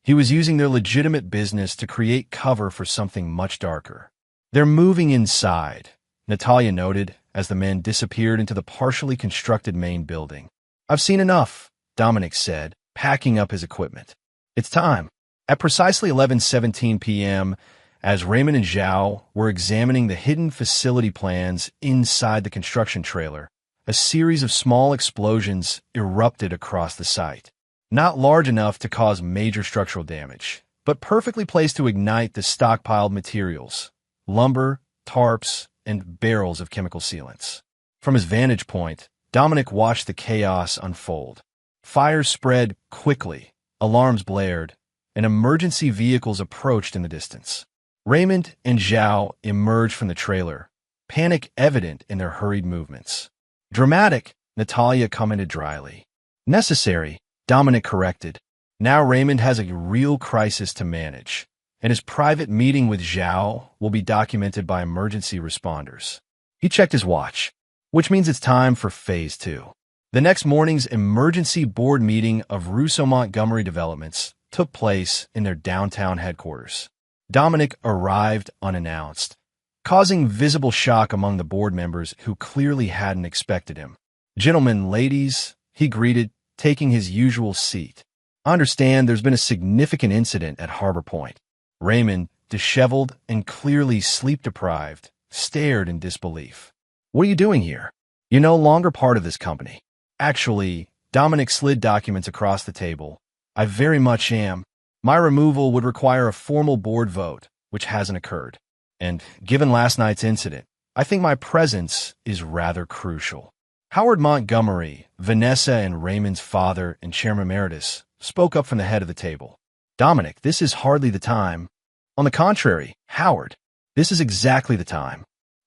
He was using their legitimate business to create cover for something much darker. "They're moving inside," Natalia noted as the men disappeared into the partially constructed main building. "I've seen enough," Dominic said, packing up his equipment. "It's time." At precisely 11:17 p.m., as Raymond and Zhao were examining the hidden facility plans inside the construction trailer, a series of small explosions erupted across the site. Not large enough to cause major structural damage, but perfectly placed to ignite the stockpiled materials: lumber, tarps, and barrels of chemical sealants. From his vantage point, Dominic watched the chaos unfold. Fires spread quickly, alarms blared, and emergency vehicles approached in the distance. Raymond and Zhao emerged from the trailer, panic evident in their hurried movements. "Dramatic," Natalia commented dryly. "Necessary," Dominic corrected. Now Raymond has a real crisis to manage, and his private meeting with Zhao will be documented by emergency responders. He checked his watch, which means it's time for Phase 2. The next morning's emergency board meeting of Russo-Montgomery Developments took place in their downtown headquarters. Dominic arrived unannounced, causing visible shock among the board members who clearly hadn't expected him. "Gentlemen, ladies," he greeted, taking his usual seat. "I understand there's been a significant incident at Harbor Point." Raymond, disheveled and clearly sleep-deprived, stared in disbelief. "What are you doing here? You're no longer part of this company." "Actually," Dominic slid documents across the table, "I very much am. My removal would require a formal board vote, which hasn't occurred. And given last night's incident, I think my presence is rather crucial." Howard Montgomery, Vanessa and Raymond's father and chairman emeritus, spoke up from the head of the table. "Dominic, this is hardly the time." "On the contrary, Howard, this is exactly the time."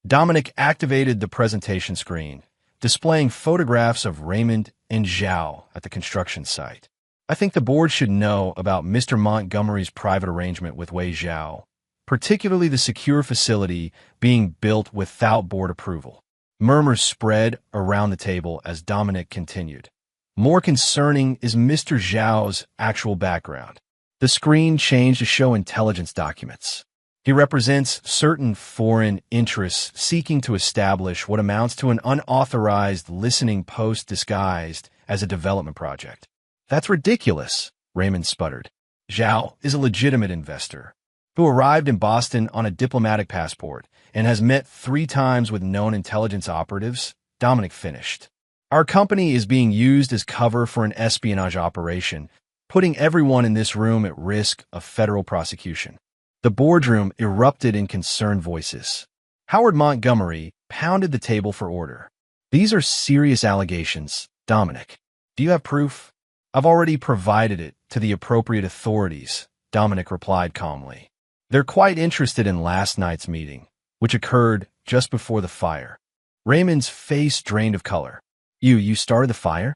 Dominic activated the presentation screen, displaying photographs of Raymond and Zhao at the construction site. "I think the board should know about Mr. Montgomery's private arrangement with Wei Zhao, particularly the secure facility being built without board approval." Murmurs spread around the table as Dominic continued. "More concerning is Mr. Zhao's actual background." The screen changed to show intelligence documents. "He represents certain foreign interests seeking to establish what amounts to an unauthorized listening post disguised as a development project." "That's ridiculous," Raymond sputtered. "Zhao is a legitimate investor who arrived in Boston on a diplomatic passport and has met 3 times with known intelligence operatives," Dominic finished. "Our company is being used as cover for an espionage operation, putting everyone in this room at risk of federal prosecution." The boardroom erupted in concerned voices. Howard Montgomery pounded the table for order. "These are serious allegations, Dominic. Do you have proof?" "I've already provided it to the appropriate authorities," Dominic replied calmly. "They're quite interested in last night's meeting, which occurred just before the fire." Raymond's face drained of color. You started the fire?"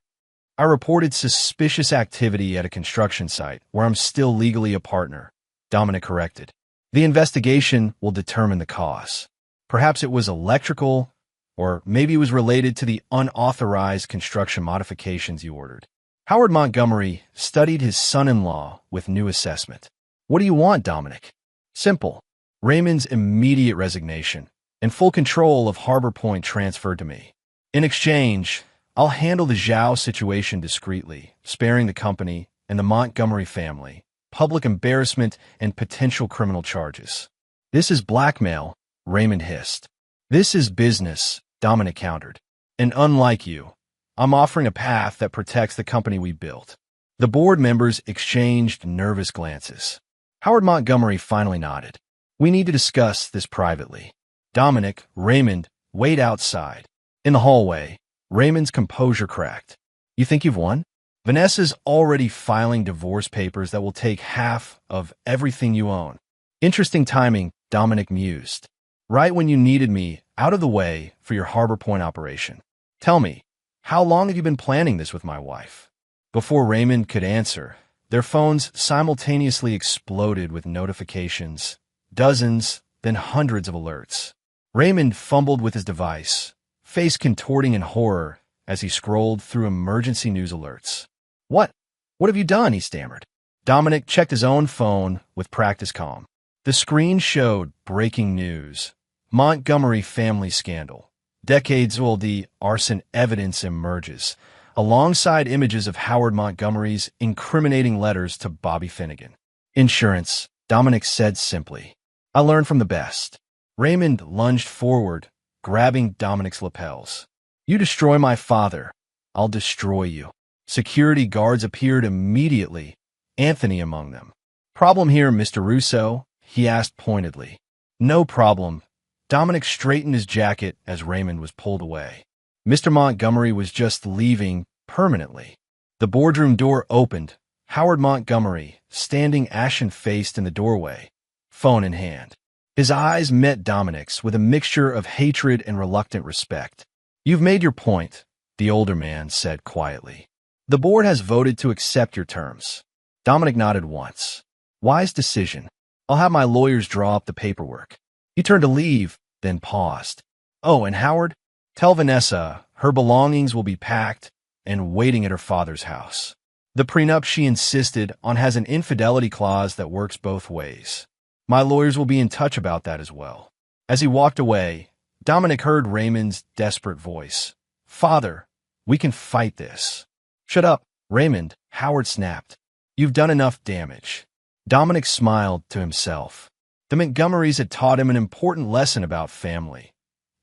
"I reported suspicious activity at a construction site where I'm still legally a partner," Dominic corrected. "The investigation will determine the cause. Perhaps it was electrical, or maybe it was related to the unauthorized construction modifications you ordered." Howard Montgomery studied his son-in-law with new assessment. "What do you want, Dominic?" "Simple." Raymond's immediate resignation, and full control of Harbor Point transferred to me. In exchange, I'll handle the Zhao situation discreetly, sparing the company and the Montgomery family public embarrassment and potential criminal charges. This is blackmail, Raymond hissed. This is business, Dominic countered. And unlike you, I'm offering a path that protects the company we built. The board members exchanged nervous glances. Howard Montgomery finally nodded. We need to discuss this privately. Dominic, Raymond, wait outside. In the hallway, Raymond's composure cracked. You think you've won? Vanessa's already filing divorce papers that will take half of everything you own. Interesting timing, Dominic mused. Right when you needed me out of the way for your Harbor Point operation. Tell me, how long have you been planning this with my wife? Before Raymond could answer, their phones simultaneously exploded with notifications, dozens, then hundreds of alerts. Raymond fumbled with his device, face contorting in horror as he scrolled through emergency news alerts. What have you done? He stammered. Dominic checked his own phone with practice calm. The screen showed breaking news. Montgomery family scandal. Decades-old arson evidence emerges, alongside images of Howard Montgomery's incriminating letters to Bobby Finnegan. Insurance, Dominic said simply. I learned from the best. Raymond lunged forward, grabbing Dominic's lapels. You destroy my father, I'll destroy you. Security guards appeared immediately, Anthony among them. Problem here, Mr. Russo? He asked pointedly. No problem. Dominic straightened his jacket as Raymond was pulled away. Mr. Montgomery was just leaving permanently. The boardroom door opened, Howard Montgomery, standing ashen-faced in the doorway, phone in hand. His eyes met Dominic's with a mixture of hatred and reluctant respect. You've made your point, the older man said quietly. The board has voted to accept your terms. Dominic nodded once. Wise decision. I'll have my lawyers draw up the paperwork. He turned to leave, then paused. Oh, and Howard? Tell Vanessa her belongings will be packed and waiting at her father's house. The prenup she insisted on has an infidelity clause that works both ways. My lawyers will be in touch about that as well. As he walked away, Dominic heard Raymond's desperate voice. Father, we can fight this. Shut up, Raymond, Howard snapped. You've done enough damage. Dominic smiled to himself. The Montgomerys had taught him an important lesson about family.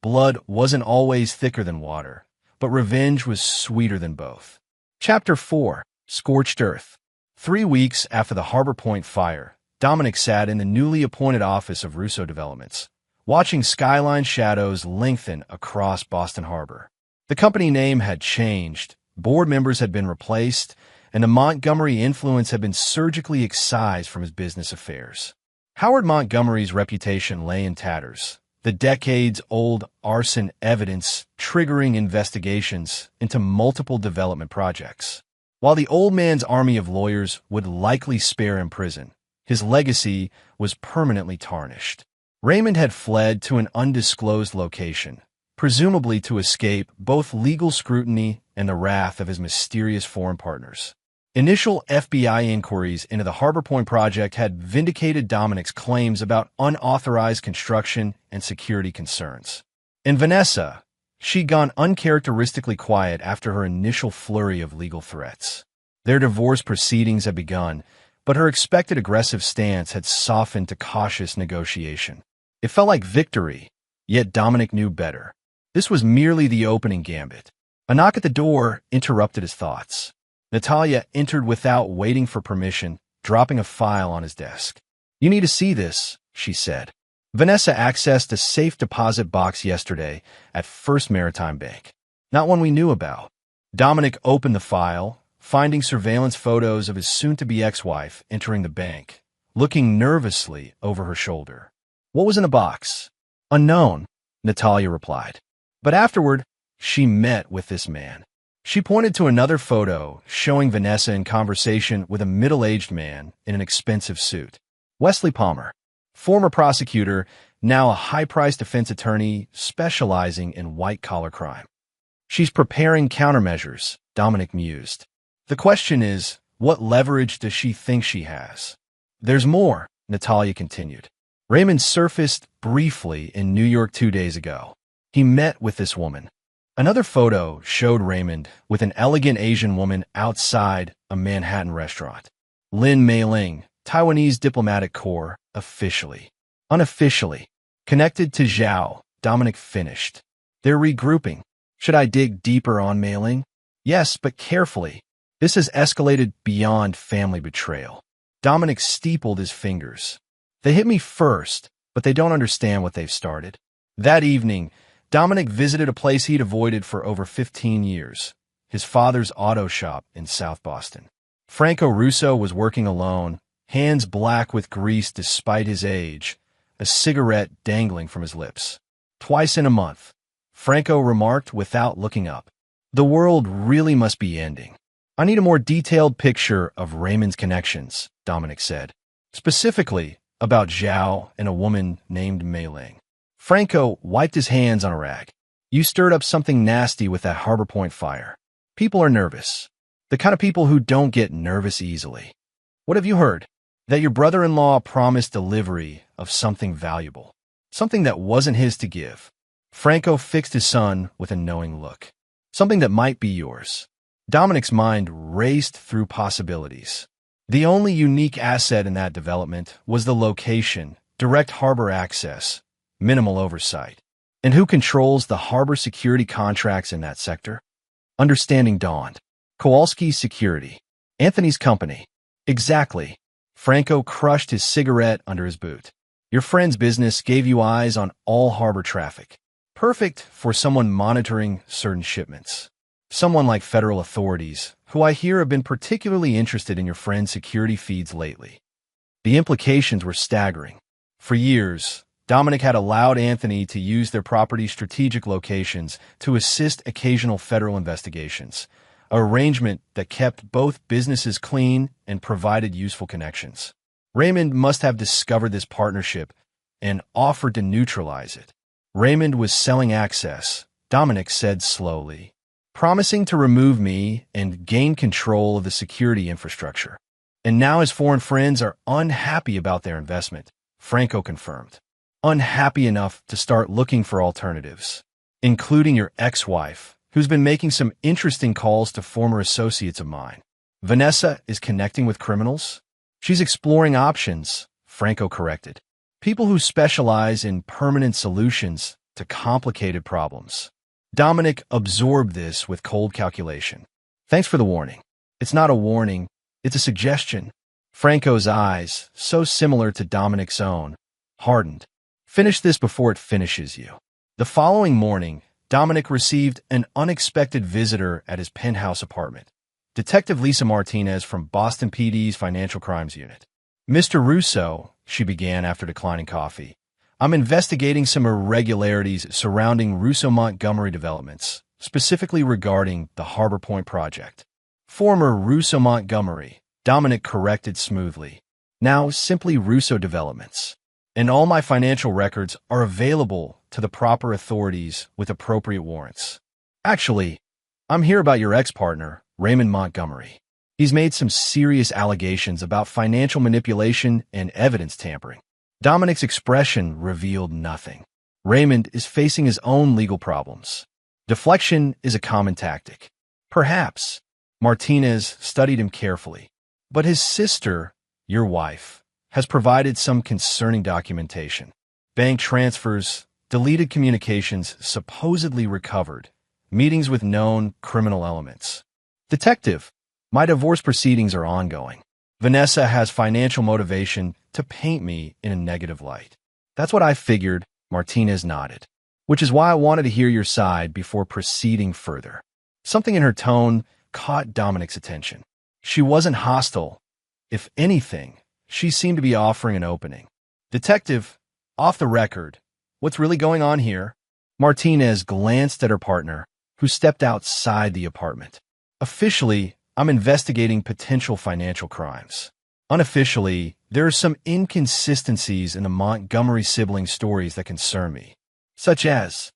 Blood wasn't always thicker than water, but revenge was sweeter than both. Chapter 4, Scorched Earth. 3 weeks after the Harbor Point fire, Dominic sat in the newly appointed office of Russo Developments, watching skyline shadows lengthen across Boston Harbor. The company name had changed, board members had been replaced, and the Montgomery influence had been surgically excised from his business affairs. Howard Montgomery's reputation lay in tatters, the decades-old arson evidence triggering investigations into multiple development projects. While the old man's army of lawyers would likely spare him prison, his legacy was permanently tarnished. Raymond had fled to an undisclosed location, presumably to escape both legal scrutiny and the wrath of his mysterious foreign partners. Initial FBI inquiries into the Harbor Point project had vindicated Dominic's claims about unauthorized construction and security concerns. And Vanessa, she'd gone uncharacteristically quiet after her initial flurry of legal threats. Their divorce proceedings had begun, but her expected aggressive stance had softened to cautious negotiation. It felt like victory, yet Dominic knew better. This was merely the opening gambit. A knock at the door interrupted his thoughts. Natalia entered without waiting for permission, dropping a file on his desk. You need to see this, she said. Vanessa accessed a safe deposit box yesterday at First Maritime Bank. Not one we knew about. Dominic opened the file, finding surveillance photos of his soon-to-be ex-wife entering the bank, looking nervously over her shoulder. What was in the box? Unknown, Natalia replied. But afterward, she met with this man. She pointed to another photo showing Vanessa in conversation with a middle-aged man in an expensive suit. Wesley Palmer, former prosecutor, now a high-priced defense attorney specializing in white-collar crime. She's preparing countermeasures, Dominic mused. The question is, what leverage does she think she has? There's more, Natalia continued. Raymond surfaced briefly in New York 2 days ago. He met with this woman. Another photo showed Raymond with an elegant Asian woman outside a Manhattan restaurant. Lin Mei-ling, Taiwanese diplomatic corps, officially. Unofficially. Connected to Zhao, Dominic finished. They're regrouping. Should I dig deeper on Mei-ling? Yes, but carefully. This has escalated beyond family betrayal. Dominic steepled his fingers. They hit me first, but they don't understand what they've started. That evening, Dominic visited a place he'd avoided for over 15 years, his father's auto shop in South Boston. Franco Russo was working alone, hands black with grease despite his age, a cigarette dangling from his lips. Twice in a month, Franco remarked without looking up. The world really must be ending. I need a more detailed picture of Raymond's connections, Dominic said. Specifically, about Zhao and a woman named Mei-ling. Franco wiped his hands on a rag. You stirred up something nasty with that Harbor Point fire. People are nervous. The kind of people who don't get nervous easily. What have you heard? That your brother-in-law promised delivery of something valuable. Something that wasn't his to give. Franco fixed his son with a knowing look. Something that might be yours. Dominic's mind raced through possibilities. The only unique asset in that development was the location, direct harbor access, minimal oversight. And who controls the harbor security contracts in that sector? Understanding dawned. Kowalski's Security. Anthony's company. Exactly. Franco crushed his cigarette under his boot. Your friend's business gave you eyes on all harbor traffic. Perfect for someone monitoring certain shipments. Someone like federal authorities, who I hear have been particularly interested in your friend's security feeds lately. The implications were staggering. For years, Dominic had allowed Anthony to use their property's strategic locations to assist occasional federal investigations, an arrangement that kept both businesses clean and provided useful connections. Raymond must have discovered this partnership and offered to neutralize it. Raymond was selling access, Dominic said slowly, promising to remove me and gain control of the security infrastructure. And now his foreign friends are unhappy about their investment, Franco confirmed. Unhappy enough to start looking for alternatives, including your ex-wife, who's been making some interesting calls to former associates of mine. Vanessa is connecting with criminals? She's exploring options, Franco corrected. People who specialize in permanent solutions to complicated problems. Dominic absorbed this with cold calculation. Thanks for the warning. It's not a warning, it's a suggestion. Franco's eyes, so similar to Dominic's own, hardened. Finish this before it finishes you. The following morning, Dominic received an unexpected visitor at his penthouse apartment. Detective Lisa Martinez from Boston PD's Financial Crimes Unit. Mr. Russo, she began after declining coffee, I'm investigating some irregularities surrounding Russo-Montgomery developments, specifically regarding the Harbor Point project. Former Russo-Montgomery, Dominic corrected smoothly. Now simply Russo Developments. And all my financial records are available to the proper authorities with appropriate warrants. Actually, I'm here about your ex-partner, Raymond Montgomery. He's made some serious allegations about financial manipulation and evidence tampering. Dominic's expression revealed nothing. Raymond is facing his own legal problems. Deflection is a common tactic. Perhaps. Martinez studied him carefully. But his sister, your wife, has provided some concerning documentation. Bank transfers, deleted communications supposedly recovered, meetings with known criminal elements. Detective, my divorce proceedings are ongoing. Vanessa has financial motivation to paint me in a negative light. That's what I figured, Martinez nodded. Which is why I wanted to hear your side before proceeding further. Something in her tone caught Dominic's attention. She wasn't hostile. If anything, she seemed to be offering an opening. Detective, off the record, what's really going on here? Martinez glanced at her partner, who stepped outside the apartment. Officially, I'm investigating potential financial crimes. Unofficially, there are some inconsistencies in the Montgomery sibling stories that concern me. Such as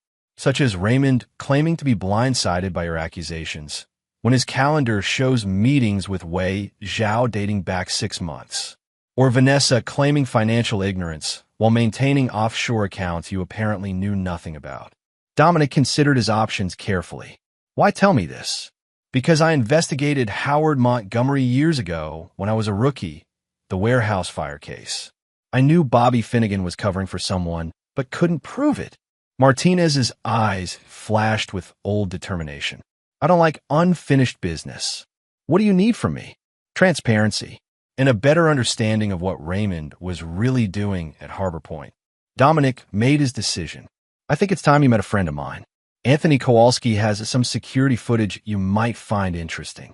Raymond claiming to be blindsided by your accusations, when his calendar shows meetings with Wei Zhao dating back 6 months. Or Vanessa claiming financial ignorance, while maintaining offshore accounts you apparently knew nothing about. Dominic considered his options carefully. Why tell me this? Because I investigated Howard Montgomery years ago when I was a rookie, the warehouse fire case. I knew Bobby Finnegan was covering for someone, but couldn't prove it. Martinez's eyes flashed with old determination. I don't like unfinished business. What do you need from me? Transparency, and a better understanding of what Raymond was really doing at Harbor Point. Dominic made his decision. I think it's time you met a friend of mine. Anthony Kowalski has some security footage you might find interesting.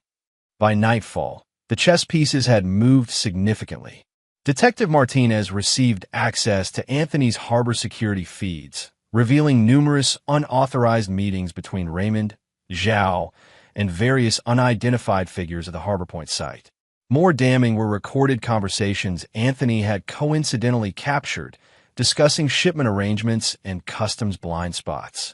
By nightfall, the chess pieces had moved significantly. Detective Martinez received access to Anthony's harbor security feeds, revealing numerous unauthorized meetings between Raymond, Zhao, and various unidentified figures of the Harbor Point site. More damning were recorded conversations Anthony had coincidentally captured, discussing shipment arrangements and customs blind spots.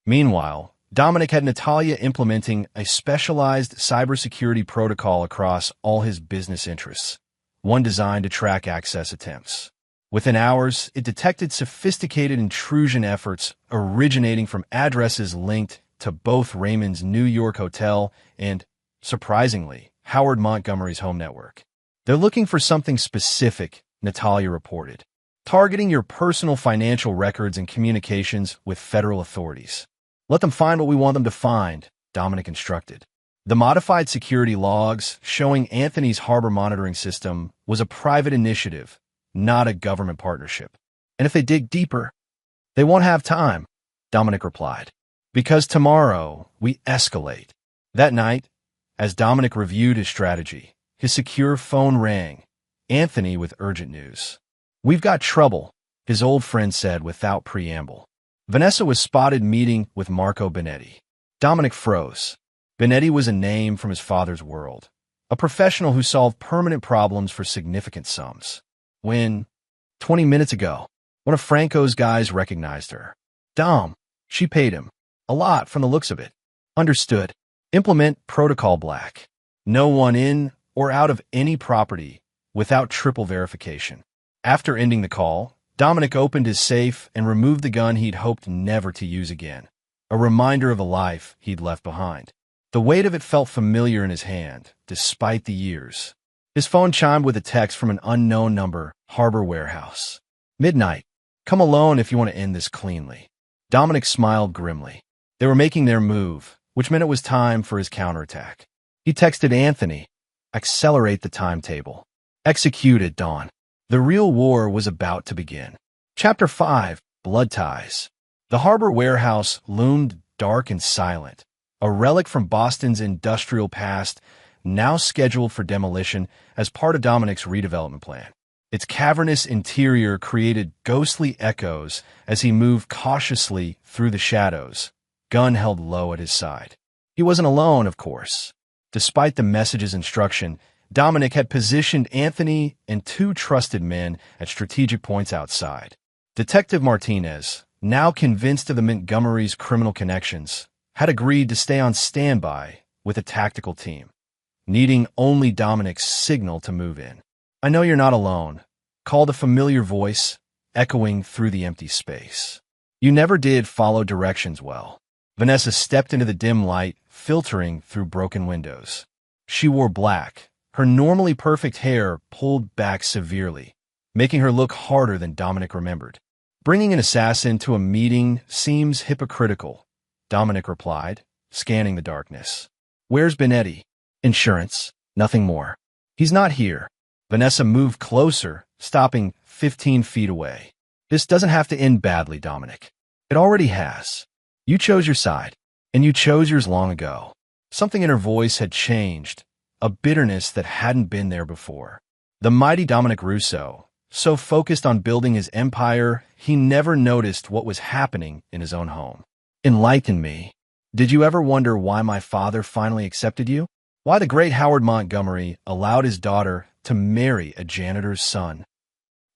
Meanwhile, Dominic had Natalia implementing a specialized cybersecurity protocol across all his business interests, one designed to track access attempts. Within hours, it detected sophisticated intrusion efforts originating from addresses linked to both Raymond's New York hotel and, surprisingly, Howard Montgomery's home network. They're looking for something specific, Natalia reported, targeting your personal financial records and communications with federal authorities. Let them find what we want them to find, Dominic instructed. The modified security logs showing Anthony's harbor monitoring system was a private initiative, not a government partnership. And if they dig deeper, they won't have time, Dominic replied. Because tomorrow, we escalate. That night, as Dominic reviewed his strategy, his secure phone rang, Anthony with urgent news. We've got trouble, his old friend said without preamble. Vanessa was spotted meeting with Marco Benetti. Dominic froze. Benetti was a name from his father's world, a professional who solved permanent problems for significant sums. When, 20 minutes ago, one of Franco's guys recognized her. Dom, she paid him. A lot from the looks of it. Understood. Implement Protocol Black. No one in or out of any property without triple verification. After ending the call, Dominic opened his safe and removed the gun he'd hoped never to use again, a reminder of the life he'd left behind. The weight of it felt familiar in his hand, despite the years. His phone chimed with a text from an unknown number, Harbor Warehouse. Midnight. Come alone if you want to end this cleanly. Dominic smiled grimly. They were making their move, which meant it was time for his counterattack. He texted Anthony, accelerate the timetable. Execute at dawn. The real war was about to begin. Chapter 5, Blood Ties. The Harbor Warehouse loomed dark and silent, a relic from Boston's industrial past, now scheduled for demolition as part of Dominic's redevelopment plan. Its cavernous interior created ghostly echoes as he moved cautiously through the shadows, gun held low at his side. He wasn't alone, of course. Despite the message's instruction, Dominic had positioned Anthony and two trusted men at strategic points outside. Detective Martinez, now convinced of the Montgomery's criminal connections, had agreed to stay on standby with a tactical team, needing only Dominic's signal to move in. I know you're not alone, called a familiar voice, echoing through the empty space. You never did follow directions well. Vanessa stepped into the dim light, filtering through broken windows. She wore black, her normally perfect hair pulled back severely, making her look harder than Dominic remembered. Bringing an assassin to a meeting seems hypocritical, Dominic replied, scanning the darkness. Where's Benetti? Insurance, nothing more. He's not here. Vanessa moved closer, stopping 15 feet away. This doesn't have to end badly, Dominic. It already has. You chose your side, and you chose yours long ago. Something in her voice had changed, a bitterness that hadn't been there before. The mighty Dominic Russo, so focused on building his empire, he never noticed what was happening in his own home. Enlighten me. Did you ever wonder why my father finally accepted you? Why the great Howard Montgomery allowed his daughter to marry a janitor's son?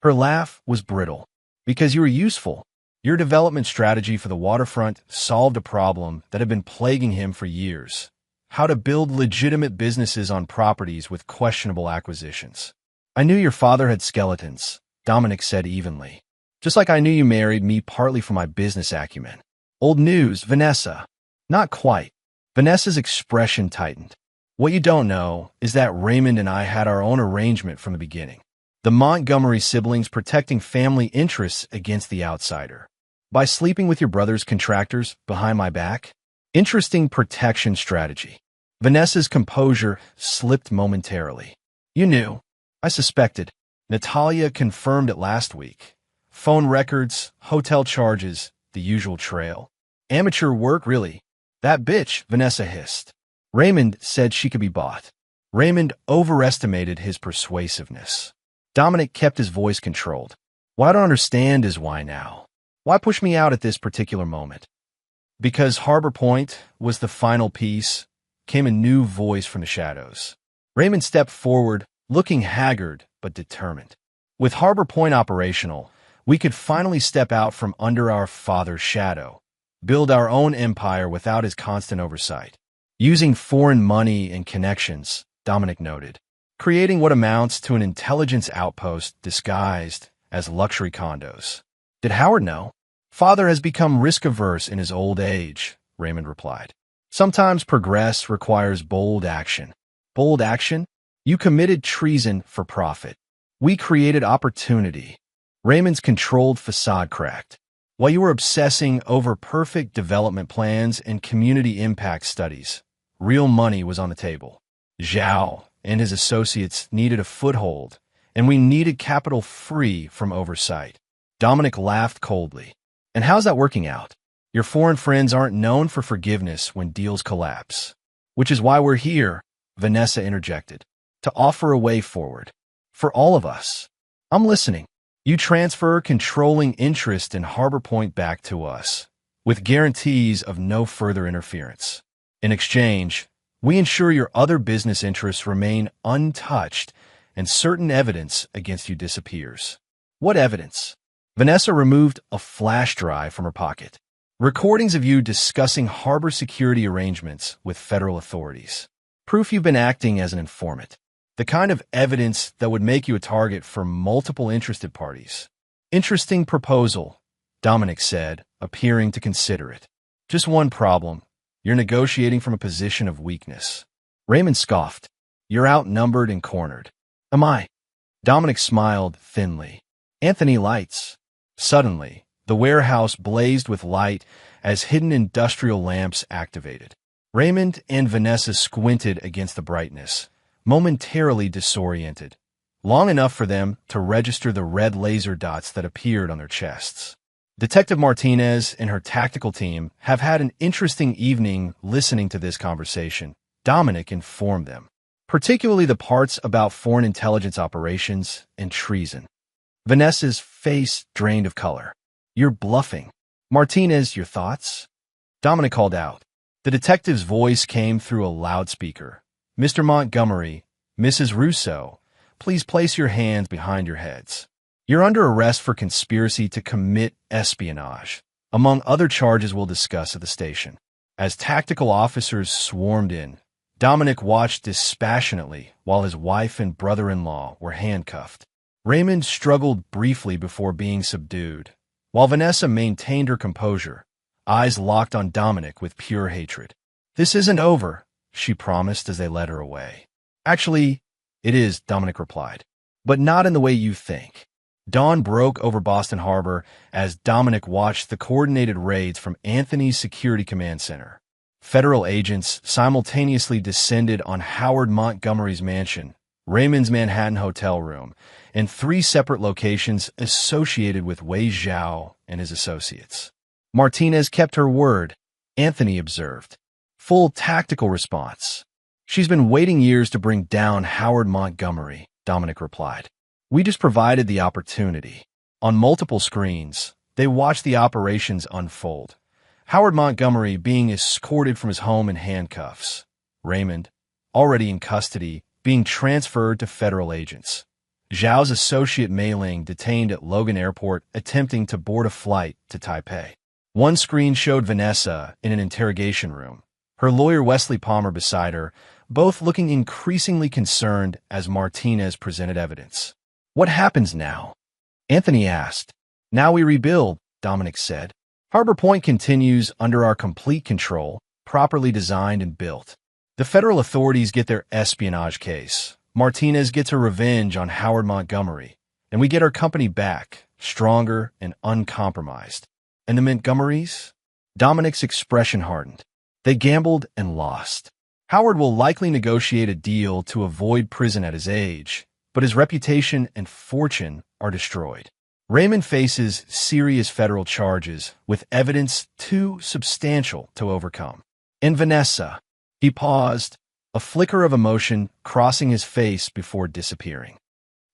Her laugh was brittle. Because you were useful. Your development strategy for the waterfront solved a problem that had been plaguing him for years. How to build legitimate businesses on properties with questionable acquisitions. I knew your father had skeletons, Dominic said evenly. Just like I knew you married me partly for my business acumen. Old news, Vanessa. Not quite. Vanessa's expression tightened. What you don't know is that Raymond and I had our own arrangement from the beginning. The Montgomery siblings protecting family interests against the outsider. By sleeping with your brother's contractors behind my back? Interesting protection strategy. Vanessa's composure slipped momentarily. You knew. I suspected. Natalia confirmed it last week. Phone records, hotel charges, the usual trail. Amateur work, really. That bitch, Vanessa hissed. Raymond said she could be bought. Raymond overestimated his persuasiveness. Dominic kept his voice controlled. What I don't understand is why now. Why push me out at this particular moment? Because Harbor Point was the final piece, came a new voice from the shadows. Raymond stepped forward, looking haggard but determined. With Harbor Point operational, we could finally step out from under our father's shadow, build our own empire without his constant oversight. Using foreign money and connections, Dominic noted, creating what amounts to an intelligence outpost disguised as luxury condos. Did Howard know? Father has become risk-averse in his old age, Raymond replied. Sometimes progress requires bold action. Bold action? You committed treason for profit. We created opportunity. Raymond's controlled facade cracked. While you were obsessing over perfect development plans and community impact studies, real money was on the table. Zhao and his associates needed a foothold, and we needed capital free from oversight. Dominic laughed coldly. And how's that working out? Your foreign friends aren't known for forgiveness when deals collapse. Which is why we're here, Vanessa interjected, to offer a way forward. For all of us. I'm listening. You transfer controlling interest in Harbor Point back to us, with guarantees of no further interference. In exchange, we ensure your other business interests remain untouched and certain evidence against you disappears. What evidence? Vanessa removed a flash drive from her pocket. Recordings of you discussing harbor security arrangements with federal authorities. Proof you've been acting as an informant. The kind of evidence that would make you a target for multiple interested parties. Interesting proposal, Dominic said, appearing to consider it. Just one problem. You're negotiating from a position of weakness. Raymond scoffed. You're outnumbered and cornered. Am I? Dominic smiled thinly. Anthony lights. Suddenly, the warehouse blazed with light as hidden industrial lamps activated. Raymond and Vanessa squinted against the brightness, momentarily disoriented, long enough for them to register the red laser dots that appeared on their chests. Detective Martinez and her tactical team have had an interesting evening listening to this conversation, Dominic informed them, particularly the parts about foreign intelligence operations and treason. Vanessa's face drained of color. You're bluffing. Martinez, your thoughts? Dominic called out. The detective's voice came through a loudspeaker. Mr. Montgomery, Mrs. Russo, please place your hands behind your heads. You're under arrest for conspiracy to commit espionage, among other charges we'll discuss at the station. As tactical officers swarmed in, Dominic watched dispassionately while his wife and brother-in-law were handcuffed. Raymond struggled briefly before being subdued, while Vanessa maintained her composure, eyes locked on Dominic with pure hatred. This isn't over, she promised as they led her away. Actually, it is, Dominic replied, but not in the way you think. Dawn broke over Boston Harbor as Dominic watched the coordinated raids from Anthony's Security Command Center. Federal agents simultaneously descended on Howard Montgomery's mansion, Raymond's Manhattan hotel room, and 3 separate locations associated with Wei Zhao and his associates. Martinez kept her word, Anthony observed. Full tactical response. She's been waiting years to bring down Howard Montgomery, Dominic replied. We just provided the opportunity. On multiple screens, they watched the operations unfold. Howard Montgomery being escorted from his home in handcuffs. Raymond, already in custody, being transferred to federal agents. Zhao's associate Mei Ling detained at Logan Airport attempting to board a flight to Taipei. One screen showed Vanessa in an interrogation room, her lawyer Wesley Palmer beside her, both looking increasingly concerned as Martinez presented evidence. What happens now? Anthony asked. Now we rebuild, Dominic said. Harbor Point continues under our complete control, properly designed and built. The federal authorities get their espionage case. Martinez gets her revenge on Howard Montgomery, and we get our company back, stronger and uncompromised. And the Montgomerys? Dominic's expression hardened. They gambled and lost. Howard will likely negotiate a deal to avoid prison at his age, but his reputation and fortune are destroyed. Raymond faces serious federal charges with evidence too substantial to overcome. And Vanessa, he paused, a flicker of emotion crossing his face before disappearing.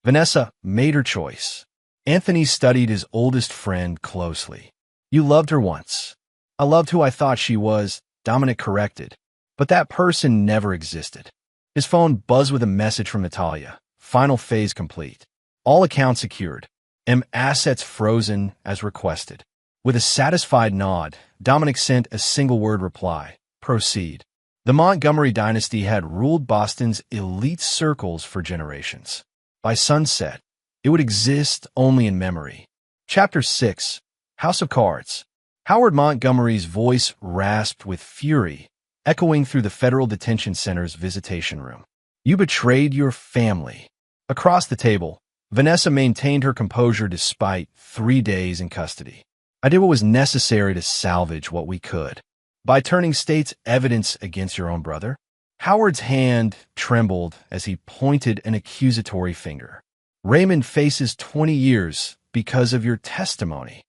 Vanessa made her choice. Anthony studied his oldest friend closely. You loved her once. I loved who I thought she was, Dominic corrected. But that person never existed. His phone buzzed with a message from Natalia. Final phase complete. All accounts secured. Assets frozen as requested. With a satisfied nod, Dominic sent a single-word reply. Proceed. The Montgomery dynasty had ruled Boston's elite circles for generations. By sunset, it would exist only in memory. Chapter 6. House of Cards. Howard Montgomery's voice rasped with fury, echoing through the Federal Detention Center's visitation room. You betrayed your family. Across the table, Vanessa maintained her composure despite 3 days in custody. I did what was necessary to salvage what we could. By turning state's evidence against your own brother? Howard's hand trembled as he pointed an accusatory finger. Raymond faces 20 years because of your testimony.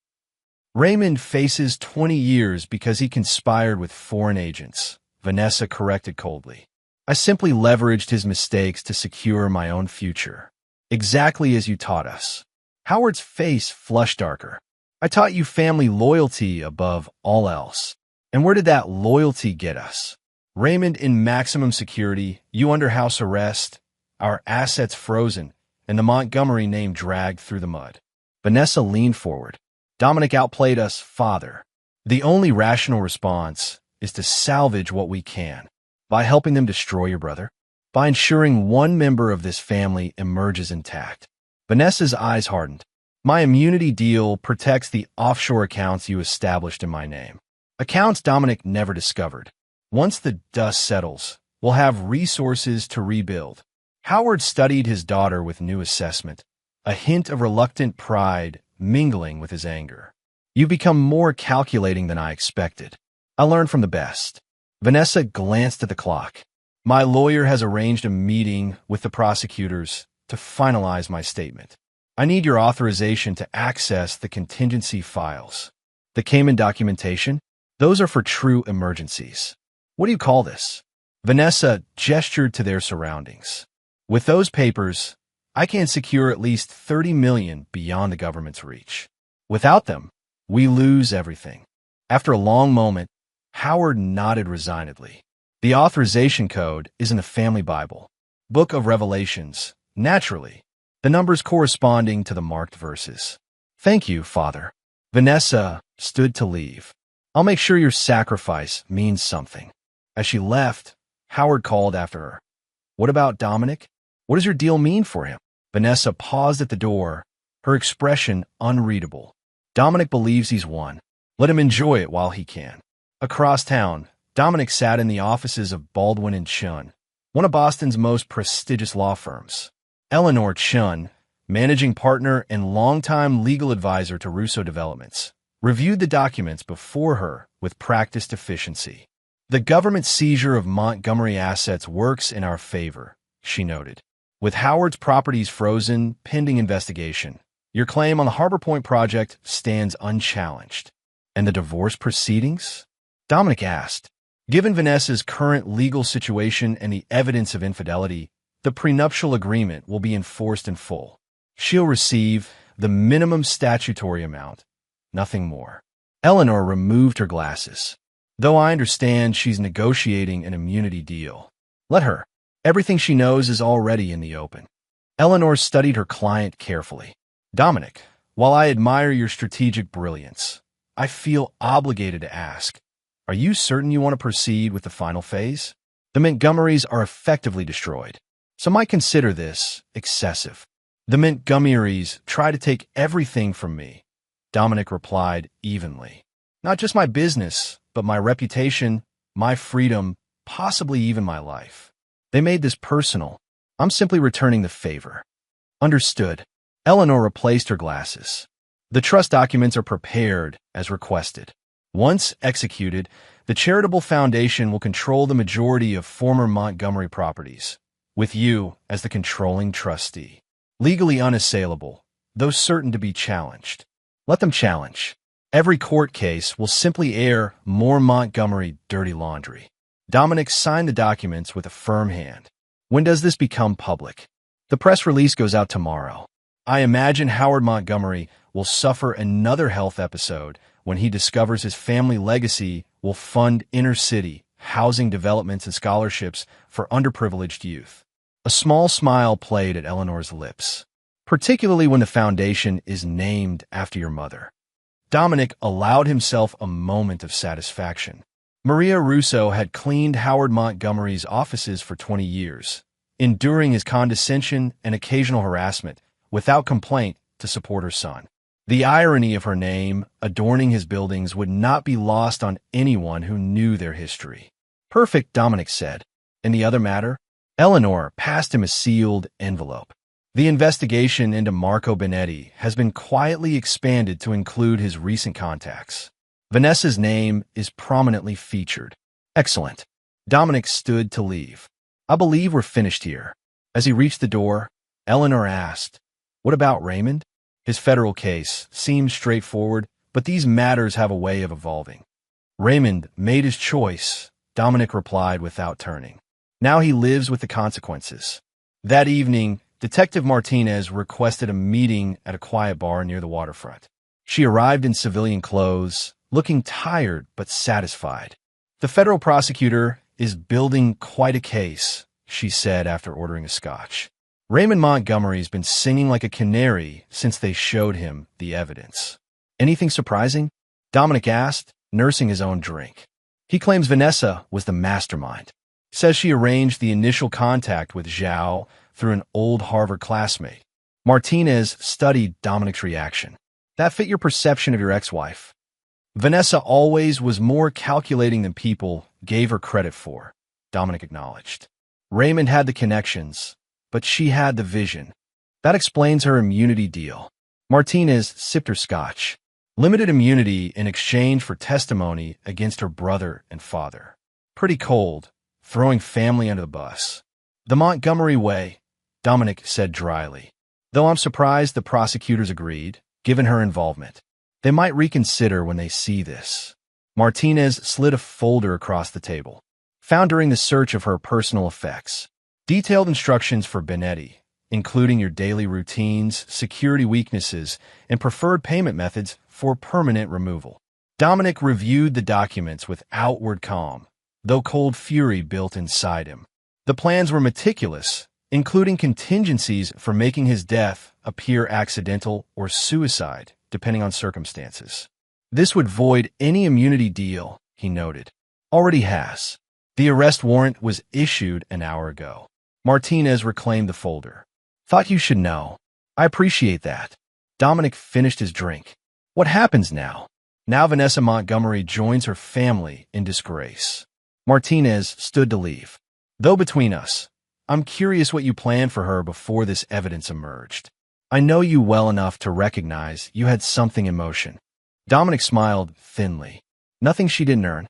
Raymond faces 20 years because he conspired with foreign agents, Vanessa corrected coldly. I simply leveraged his mistakes to secure my own future. Exactly as you taught us. Howard's face flushed darker. I taught you family loyalty above all else. And where did that loyalty get us? Raymond in maximum security, you under house arrest, our assets frozen, and the Montgomery name dragged through the mud. Vanessa leaned forward. Dominic outplayed us, father. The only rational response is to salvage what we can. By helping them destroy your brother? By ensuring one member of this family emerges intact. Vanessa's eyes hardened. My immunity deal protects the offshore accounts you established in my name. Accounts Dominic never discovered. Once the dust settles, we'll have resources to rebuild. Howard studied his daughter with new assessment, a hint of reluctant pride mingling with his anger. You've become more calculating than I expected. I learned from the best. Vanessa glanced at the clock. My lawyer has arranged a meeting with the prosecutors to finalize my statement. I need your authorization to access the contingency files. The Cayman documentation? Those are for true emergencies. What do you call this? Vanessa gestured to their surroundings. With those papers, I can secure at least $30 million beyond the government's reach. Without them, we lose everything. After a long moment, Howard nodded resignedly. The authorization code is in the family Bible, Book of Revelations, naturally, the numbers corresponding to the marked verses. Thank you, Father. Vanessa stood to leave. I'll make sure your sacrifice means something. As she left, Howard called after her. What about Dominic? What does your deal mean for him? Vanessa paused at the door, her expression unreadable. Dominic believes he's won. Let him enjoy it while he can. Across town, Dominic sat in the offices of Baldwin & Chun, one of Boston's most prestigious law firms. Eleanor Chun, managing partner and longtime legal advisor to Russo Developments, reviewed the documents before her with practiced efficiency. The government seizure of Montgomery assets works in our favor, she noted. With Howard's properties frozen pending investigation, your claim on the Harbor Point project stands unchallenged. And the divorce proceedings? Dominic asked. Given Vanessa's current legal situation and the evidence of infidelity, the prenuptial agreement will be enforced in full. She'll receive the minimum statutory amount, nothing more. Eleanor removed her glasses. Though I understand she's negotiating an immunity deal. Let her. Everything she knows is already in the open. Eleanor studied her client carefully. Dominic, while I admire your strategic brilliance, I feel obligated to ask, are you certain you want to proceed with the final phase? The Montgomerys are effectively destroyed. Some might consider this excessive. The Montgomerys try to take everything from me, Dominic replied evenly. Not just my business, but my reputation, my freedom, possibly even my life. They made this personal. I'm simply returning the favor. Understood. Eleanor replaced her glasses. The trust documents are prepared as requested. Once executed, the charitable foundation will control the majority of former Montgomery properties, with you as the controlling trustee. Legally unassailable, though certain to be challenged. Let them challenge. Every court case will simply air more Montgomery dirty laundry. Dominic signed the documents with a firm hand. When does this become public? The press release goes out tomorrow. I imagine Howard Montgomery will suffer another health episode when he discovers his family legacy will fund inner-city housing developments and scholarships for underprivileged youth. A small smile played at Eleanor's lips, particularly when the foundation is named after your mother. Dominic allowed himself a moment of satisfaction. Maria Russo had cleaned Howard Montgomery's offices for 20 years, enduring his condescension and occasional harassment without complaint to support her son. The irony of her name adorning his buildings would not be lost on anyone who knew their history. Perfect, Dominic said. In the other matter, Eleanor passed him a sealed envelope. The investigation into Marco Benetti has been quietly expanded to include his recent contacts. Vanessa's name is prominently featured. Excellent. Dominic stood to leave. I believe we're finished here. As he reached the door, Eleanor asked, "What about Raymond?" His federal case seems straightforward, but these matters have a way of evolving. Raymond made his choice, Dominic replied without turning. Now he lives with the consequences. That evening, Detective Martinez requested a meeting at a quiet bar near the waterfront. She arrived in civilian clothes, looking tired but satisfied. The federal prosecutor is building quite a case, she said after ordering a scotch. Raymond Montgomery's been singing like a canary since they showed him the evidence. Anything surprising? Dominic asked, nursing his own drink. He claims Vanessa was the mastermind. Says she arranged the initial contact with Zhao through an old Harvard classmate. Martinez studied Dominic's reaction. That fit your perception of your ex-wife. Vanessa always was more calculating than people gave her credit for, Dominic acknowledged. Raymond had the connections, but she had the vision. That explains her immunity deal. Martinez sipped her scotch. Limited immunity in exchange for testimony against her brother and father. Pretty cold, throwing family under the bus. The Montgomery way, Dominic said dryly. Though I'm surprised the prosecutors agreed, given her involvement. They might reconsider when they see this. Martinez slid a folder across the table. Found during the search of her personal effects. Detailed instructions for Benetti, including your daily routines, security weaknesses, and preferred payment methods for permanent removal. Dominic reviewed the documents with outward calm, though cold fury built inside him. The plans were meticulous, including contingencies for making his death appear accidental or suicide, depending on circumstances. This would void any immunity deal, he noted. Already has. The arrest warrant was issued an hour ago. Martinez reclaimed the folder. Thought you should know. I appreciate that. Dominic finished his drink. What happens now? Now Vanessa Montgomery joins her family in disgrace. Martinez stood to leave. Though between us, I'm curious what you planned for her before this evidence emerged. I know you well enough to recognize you had something in motion. Dominic smiled thinly. Nothing she didn't earn.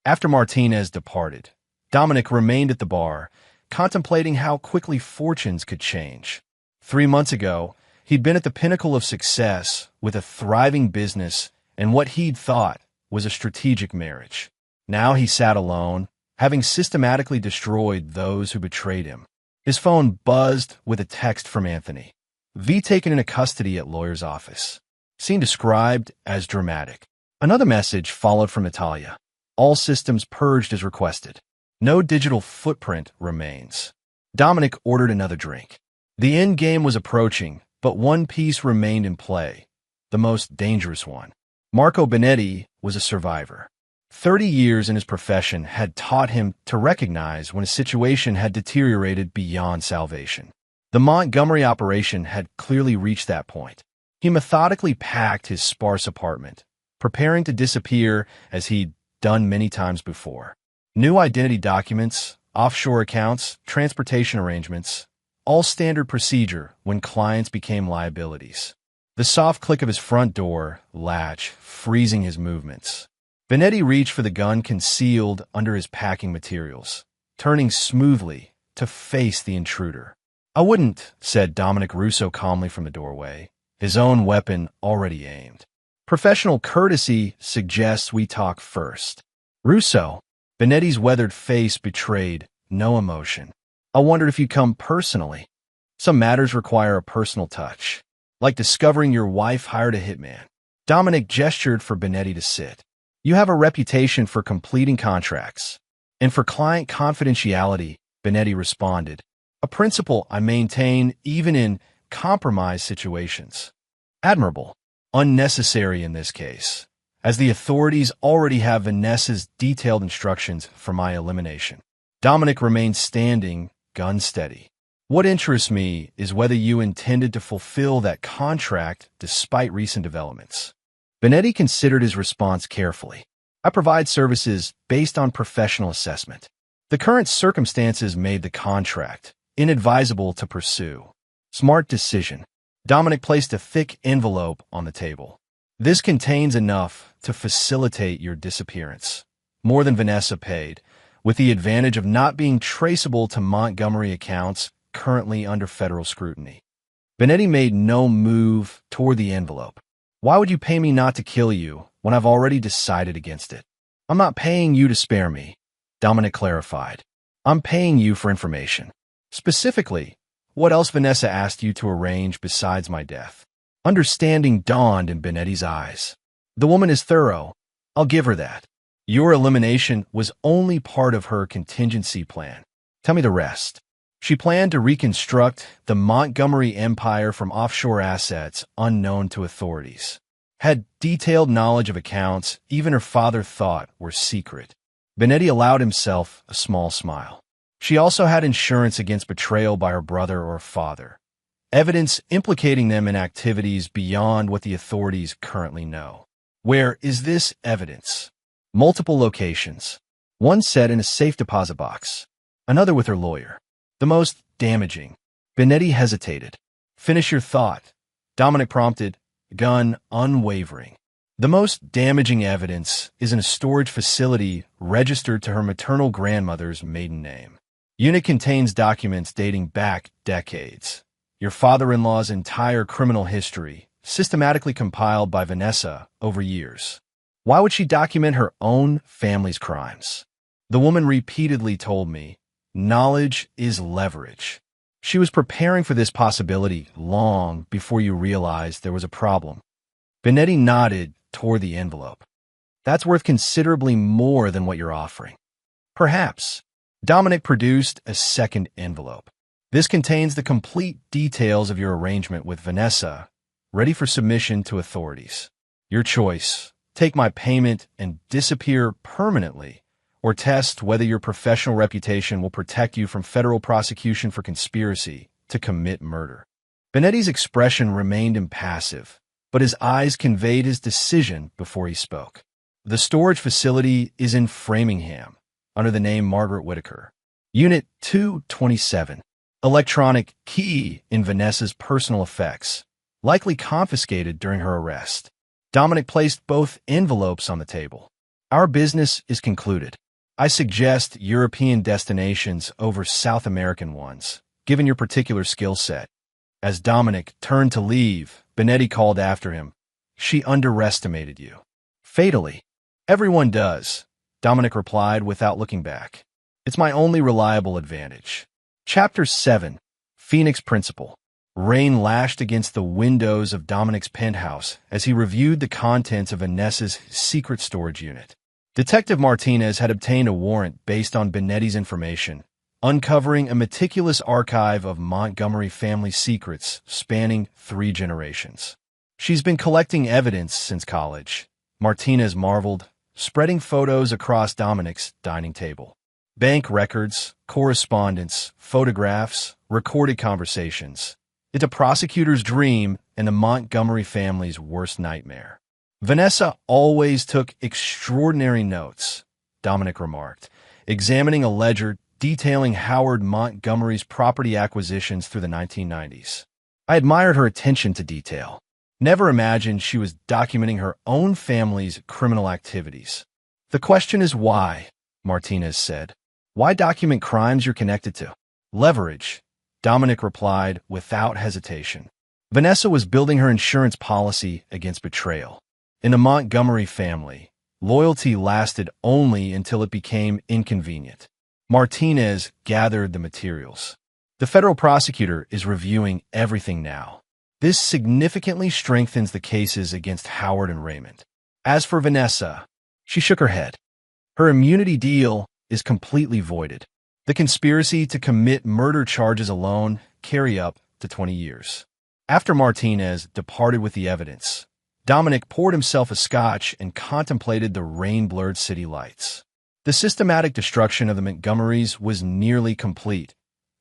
After Martinez departed, Dominic remained at the bar, contemplating how quickly fortunes could change. 3 months ago, he'd been at the pinnacle of success with a thriving business and what he'd thought was a strategic marriage. Now he sat alone, having systematically destroyed those who betrayed him. His phone buzzed with a text from Anthony. V taken into custody at lawyer's office. Scene described as dramatic. Another message followed from Natalia. All systems purged as requested. No digital footprint remains. Dominic ordered another drink. The end game was approaching, but one piece remained in play, the most dangerous one. Marco Benetti was a survivor. 30 years in his profession had taught him to recognize when a situation had deteriorated beyond salvation. The Montgomery operation had clearly reached that point. He methodically packed his sparse apartment, preparing to disappear as he'd done many times before. New identity documents, offshore accounts, transportation arrangements, all standard procedure when clients became liabilities. The soft click of his front door latch freezing his movements. Benetti reached for the gun concealed under his packing materials, turning smoothly to face the intruder. "I wouldn't," said Dominic Russo calmly from the doorway, his own weapon already aimed. "Professional courtesy suggests we talk first." "Russo?" Benetti's weathered face betrayed no emotion. "I wondered if you'd come personally. Some matters require a personal touch, like discovering your wife hired a hitman." Dominic gestured for Benetti to sit. "You have a reputation for completing contracts, and for client confidentiality," Benetti responded. "A principle I maintain even in compromise situations." "Admirable. Unnecessary in this case, as the authorities already have Vanessa's detailed instructions for my elimination." Dominic remained standing, gun steady. "What interests me is whether you intended to fulfill that contract despite recent developments." Benetti considered his response carefully. "I provide services based on professional assessment. The current circumstances made the contract inadvisable to pursue." "Smart decision." Dominic placed a thick envelope on the table. "This contains enough to facilitate your disappearance. More than Vanessa paid, with the advantage of not being traceable to Montgomery accounts currently under federal scrutiny." Benetti made no move toward the envelope. "Why would you pay me not to kill you when I've already decided against it?" "I'm not paying you to spare me," Dominic clarified. "I'm paying you for information. Specifically, what else Vanessa asked you to arrange besides my death?" Understanding dawned in Benetti's eyes. "The woman is thorough. I'll give her that. Your elimination was only part of her contingency plan. Tell me the rest." "She planned to reconstruct the Montgomery empire from offshore assets unknown to authorities. Had detailed knowledge of accounts even her father thought were secret." Benetti allowed himself a small smile. "She also had insurance against betrayal by her brother or father. Evidence implicating them in activities beyond what the authorities currently know." "Where is this evidence?" "Multiple locations. One set in a safe deposit box, another with her lawyer." "The most damaging." Benetti hesitated. "Finish your thought," Dominic prompted, gun unwavering. "The most damaging evidence is in a storage facility registered to her maternal grandmother's maiden name. Unit contains documents dating back decades. Your father-in-law's entire criminal history, systematically compiled by Vanessa over years." "Why would she document her own family's crimes?" "The woman repeatedly told me, knowledge is leverage. She was preparing for this possibility long before you realized there was a problem." Benetti nodded toward the envelope. "That's worth considerably more than what you're offering." "Perhaps." Dominic produced a second envelope. "This contains the complete details of your arrangement with Vanessa, ready for submission to authorities. Your choice: take my payment and disappear permanently, or test whether your professional reputation will protect you from federal prosecution for conspiracy to commit murder." Benetti's expression remained impassive, but his eyes conveyed his decision before he spoke. "The storage facility is in Framingham, under the name Margaret Whitaker. Unit 227. Electronic key in Vanessa's personal effects, likely confiscated during her arrest." Dominic placed both envelopes on the table. "Our business is concluded. I suggest European destinations over South American ones, given your particular skill set." As Dominic turned to leave, Benetti called after him, "She underestimated you." "Fatally." "Everyone does," Dominic replied without looking back. "It's my only reliable advantage." Chapter 7. Phoenix Principle. Rain lashed against the windows of Dominic's penthouse as he reviewed the contents of Vanessa's secret storage unit. Detective Martinez had obtained a warrant based on Benetti's information, uncovering a meticulous archive of Montgomery family secrets spanning 3 generations. "She's been collecting evidence since college," Martinez marveled, spreading photos across Dominic's dining table. Bank records, correspondence, photographs, recorded conversations. It's a prosecutor's dream and the Montgomery family's worst nightmare. Vanessa always took extraordinary notes, Dominic remarked, examining a ledger detailing Howard Montgomery's property acquisitions through the 1990s. I admired her attention to detail. Never imagined she was documenting her own family's criminal activities. The question is why, Martinez said. Why document crimes you're connected to? Leverage, Dominic replied without hesitation. Vanessa was building her insurance policy against betrayal. In the Montgomery family, loyalty lasted only until it became inconvenient. Martinez gathered the materials. The federal prosecutor is reviewing everything now. This significantly strengthens the cases against Howard and Raymond. As for Vanessa, she shook her head. Her immunity deal is completely voided. The conspiracy to commit murder charges alone carry up to 20 years. After Martinez departed with the evidence, Dominic poured himself a scotch and contemplated the rain-blurred city lights. The systematic destruction of the Montgomerys was nearly complete.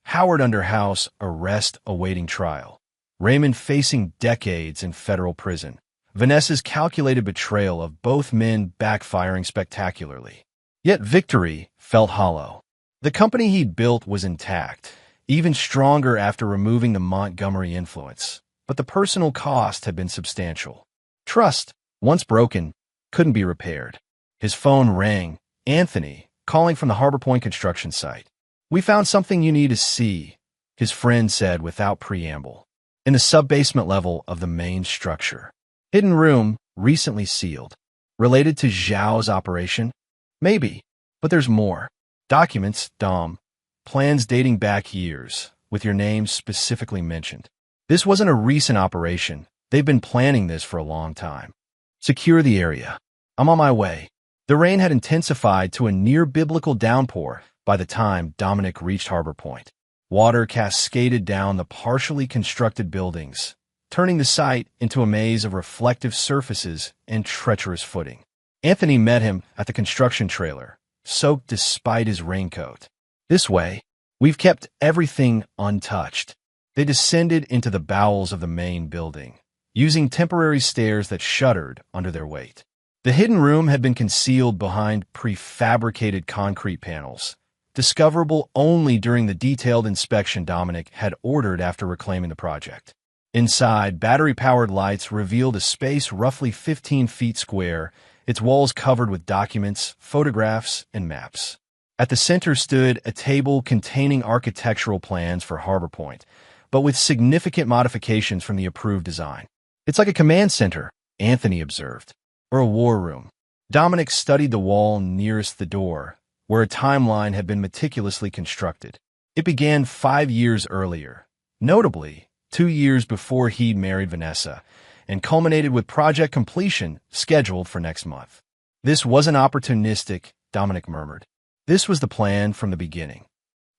Howard under house arrest awaiting trial. Raymond facing decades in federal prison. Vanessa's calculated betrayal of both men backfiring spectacularly. Yet victory felt hollow. The company he'd built was intact, even stronger after removing the Montgomery influence, but the personal cost had been substantial. Trust, once broken, couldn't be repaired. His phone rang. Anthony, calling from the Harbor Point construction site. "We found something you need to see," his friend said without preamble. In the sub-basement level of the main structure. Hidden room, recently sealed. Related to Zhao's operation? Maybe, but there's more. Documents, Dom. Plans dating back years, with your name specifically mentioned. This wasn't a recent operation. They've been planning this for a long time. Secure the area. I'm on my way. The rain had intensified to a near-biblical downpour by the time Dominic reached Harbor Point. Water cascaded down the partially constructed buildings, turning the site into a maze of reflective surfaces and treacherous footing. Anthony met him at the construction trailer, soaked despite his raincoat. "This way, we've kept everything untouched." They descended into the bowels of the main building, using temporary stairs that shuddered under their weight. The hidden room had been concealed behind prefabricated concrete panels, discoverable only during the detailed inspection Dominic had ordered after reclaiming the project. Inside, battery-powered lights revealed a space roughly 15 feet square, its walls covered with documents, photographs, and maps. At the center stood a table containing architectural plans for Harbor Point, but with significant modifications from the approved design. "It's like a command center," Anthony observed. "Or a war room." Dominic studied the wall nearest the door, where a timeline had been meticulously constructed. It began 5 years earlier, notably 2 years before he'd married Vanessa, and culminated with project completion scheduled for next month. "This wasn't opportunistic," Dominic murmured. "This was the plan from the beginning.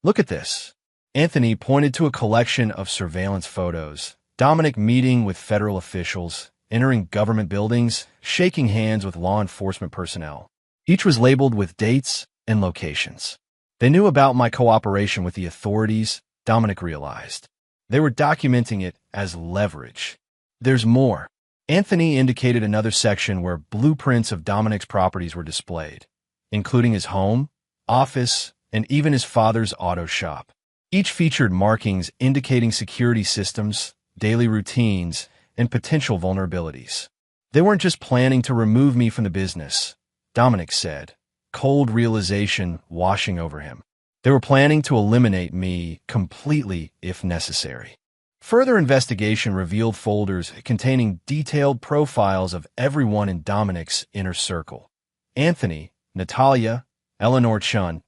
Look at this." Anthony pointed to a collection of surveillance photos, Dominic meeting with federal officials, entering government buildings, shaking hands with law enforcement personnel. Each was labeled with dates and locations. They knew about my cooperation with the authorities, Dominic realized. They were documenting it as leverage. "There's more." Anthony indicated another section where blueprints of Dominic's properties were displayed, including his home, office, and even his father's auto shop. Each featured markings indicating security systems, daily routines, and potential vulnerabilities. "They weren't just planning to remove me from the business," Dominic said, cold realization washing over him. "They were planning to eliminate me completely if necessary." Further investigation revealed folders containing detailed profiles of everyone in Dominic's inner circle. Anthony, Natalia, Eleanor Chun,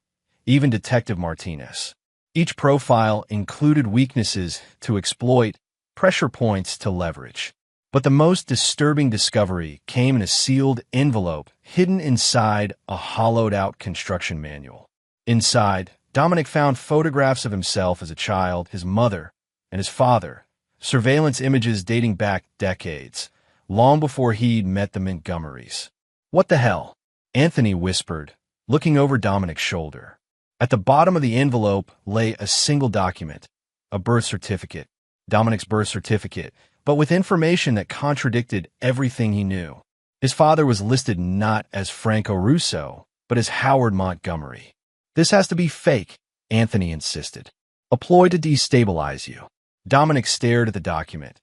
even Detective Martinez. Each profile included weaknesses to exploit, pressure points to leverage. But the most disturbing discovery came in a sealed envelope hidden inside a hollowed-out construction manual. Inside, Dominic found photographs of himself as a child, his mother, and his father, surveillance images dating back decades, long before he'd met the Montgomerys. "What the hell?" Anthony whispered, looking over Dominic's shoulder. At the bottom of the envelope lay a single document, a birth certificate, Dominic's birth certificate, but with information that contradicted everything he knew. His father was listed not as Franco Russo, but as Howard Montgomery. This has to be fake, Anthony insisted. A ploy to destabilize you. Dominic stared at the document,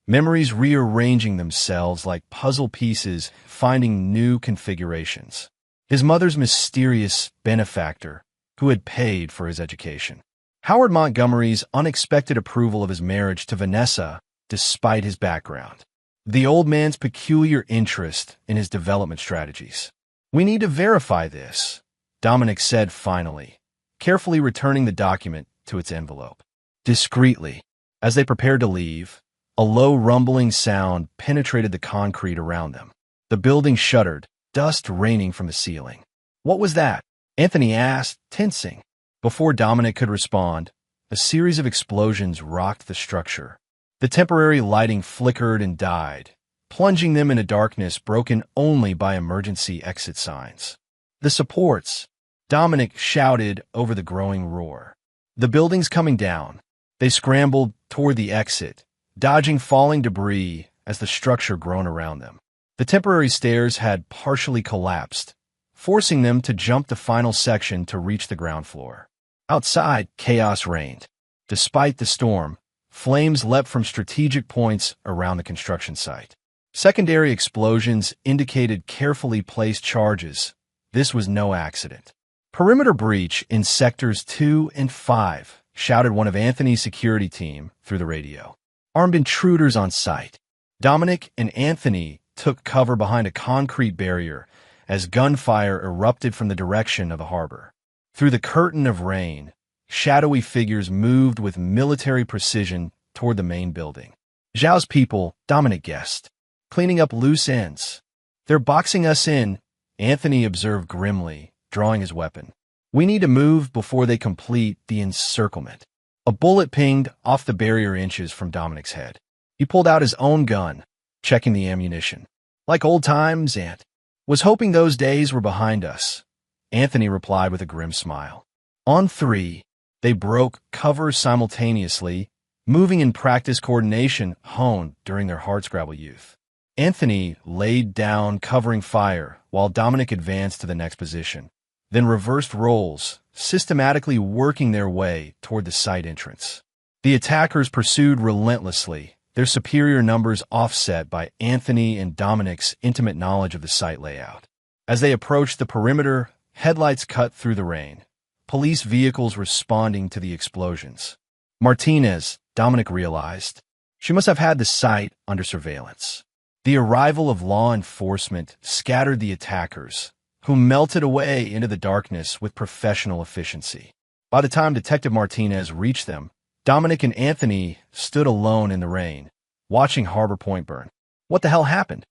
memories rearranging themselves like puzzle pieces, finding new configurations. His mother's mysterious benefactor, who had paid for his education. Howard Montgomery's unexpected approval of his marriage to Vanessa, despite his background. The old man's peculiar interest in his development strategies. We need to verify this, Dominic said finally, carefully returning the document to its envelope. Discreetly, as they prepared to leave, a low rumbling sound penetrated the concrete around them. The building shuddered, dust raining from the ceiling. What was that? Anthony asked, tensing. Before Dominic could respond, a series of explosions rocked the structure. The temporary lighting flickered and died, plunging them into darkness broken only by emergency exit signs. The supports, Dominic shouted over the growing roar. The building's coming down. They scrambled toward the exit, dodging falling debris as the structure groaned around them. The temporary stairs had partially collapsed, forcing them to jump the final section to reach the ground floor. Outside, chaos reigned. Despite the storm, flames leapt from strategic points around the construction site. Secondary explosions indicated carefully placed charges. This was no accident. Perimeter breach in sectors 2 and 5, shouted one of Anthony's security team through the radio. Armed intruders on site. Dominic and Anthony took cover behind a concrete barrier as gunfire erupted from the direction of the harbor. Through the curtain of rain, shadowy figures moved with military precision toward the main building. Zhao's people, Dominic guessed, cleaning up loose ends. They're boxing us in, Anthony observed grimly, drawing his weapon. We need to move before they complete the encirclement. A bullet pinged off the barrier inches from Dominic's head. He pulled out his own gun, checking the ammunition. Like old times, Ant. Was hoping those days were behind us. Anthony replied with a grim smile. On 3, they broke cover simultaneously, moving in practice coordination honed during their hardscrabble youth. Anthony laid down covering fire while Dominic advanced to the next position, then reversed roles, systematically working their way toward the site entrance. The attackers pursued relentlessly, their superior numbers offset by Anthony and Dominic's intimate knowledge of the site layout. As they approached the perimeter, headlights cut through the rain, police vehicles responding to the explosions. Martinez, Dominic realized, she must have had the site under surveillance. The arrival of law enforcement scattered the attackers, who melted away into the darkness with professional efficiency. By the time Detective Martinez reached them, Dominic and Anthony stood alone in the rain, watching Harbor Point burn. What the hell happened?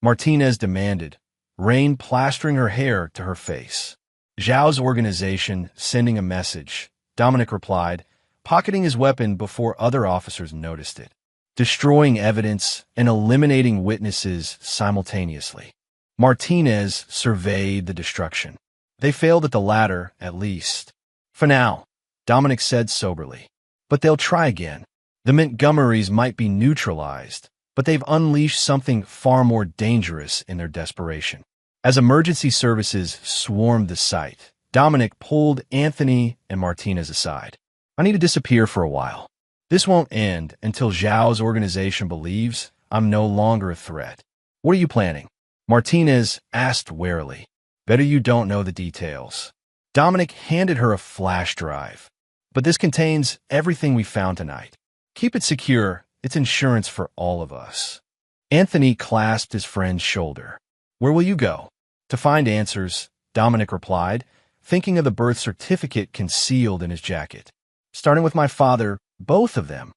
Martinez demanded, rain plastering her hair to her face. Zhao's organization sending a message, Dominic replied, pocketing his weapon before other officers noticed it, destroying evidence and eliminating witnesses simultaneously. Martinez surveyed the destruction. They failed at the latter, at least. For now, Dominic said soberly. But they'll try again. The Montgomerys might be neutralized, but they've unleashed something far more dangerous in their desperation. As emergency services swarmed the site, Dominic pulled Anthony and Martinez aside. I need to disappear for a while. This won't end until Zhao's organization believes I'm no longer a threat. What are you planning? Martinez asked warily. Better you don't know the details. Dominic handed her a flash drive. But this contains everything we found tonight. Keep it secure. It's insurance for all of us. Anthony clasped his friend's shoulder. Where will you go? To find answers, Dominic replied, thinking of the birth certificate concealed in his jacket. Starting with my father, both of them.